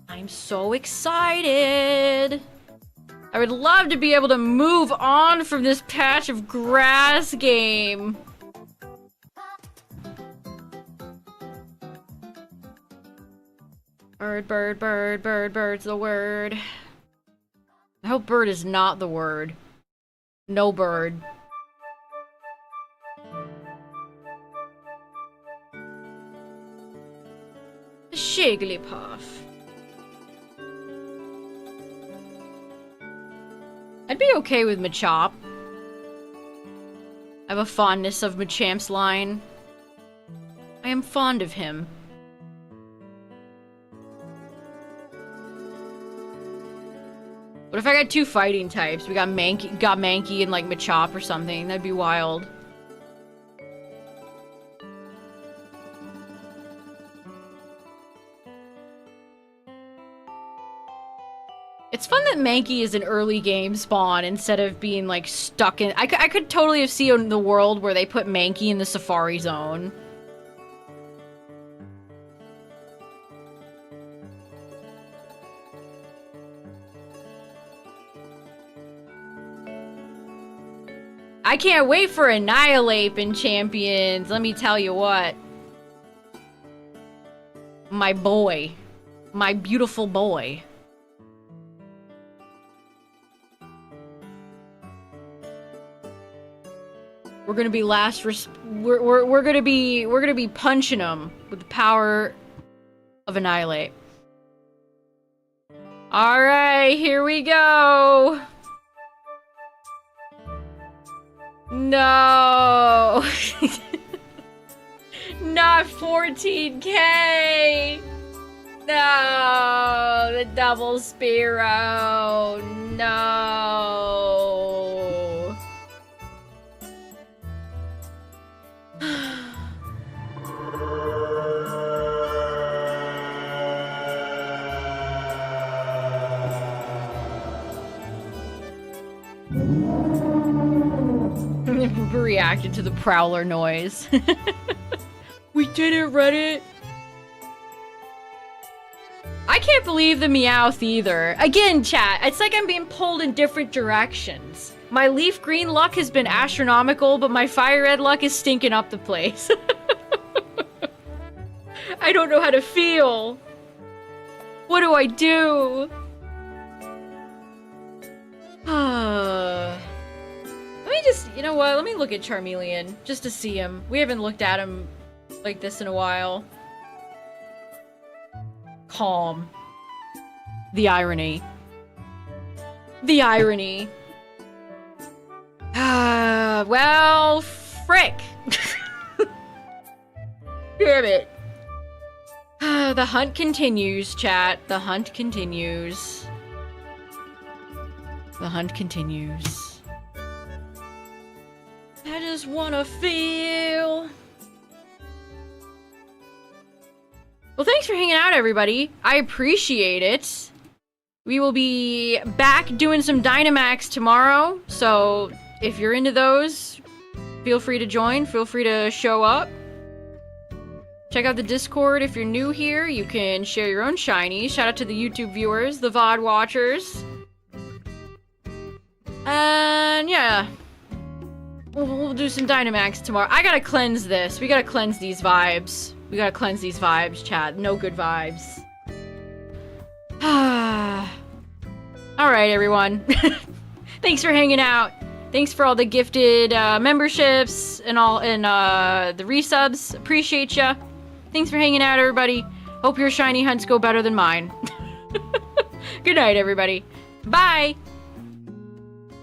I'm so excited. I would love to be able to move on from this patch of grass game. Bird, bird, bird, bird, bird's the word. I hope bird is not the word. No bird. Jigglypuff. I'd be okay with Machop. I have a fondness of Machamp's line. I am fond of him. What if I got two fighting types? We got Mankey and like Machop or something. That'd be wild. It's fun that Mankey is an early game spawn instead of being like stuck in. I could totally have seen the world where they put Mankey in the Safari Zone. I can't wait for Annihilate in Champions, let me tell you what. My boy. My beautiful boy. We're gonna be we're gonna be punching them with the power of Annihilate. Alright, here we go. No! Not 14K! No! The double Spearow! No! Reacted to the Prowler noise. We did it, Reddit! I can't believe the Meowth either. Again, chat, it's like I'm being pulled in different directions. My LeafGreen luck has been astronomical, but my FireRed luck is stinking up the place. I don't know how to feel. What do I do? Let me just, you know what? Let me look at Charmeleon, just to see him. We haven't looked at him like this in a while. Calm. The irony. The irony. Well, frick. Damn it. The hunt continues, chat. The hunt continues. The hunt continues. I just wanna feel. Well, thanks for hanging out, everybody. I appreciate it. We will be back doing some Dynamax tomorrow, so if you're into those, feel free to join. Feel free to show up. Check out the Discord if you're new here. You can share your own shinies. Shout out to the YouTube viewers, the VOD watchers. And yeah. We'll do some Dynamax tomorrow. I gotta cleanse this. We gotta cleanse these vibes. We gotta cleanse these vibes, chat. No good vibes. Alright, everyone. Thanks for hanging out. Thanks for all the gifted memberships and the resubs. Appreciate ya. Thanks for hanging out, everybody. Hope your shiny hunts go better than mine. Good night, everybody. Bye!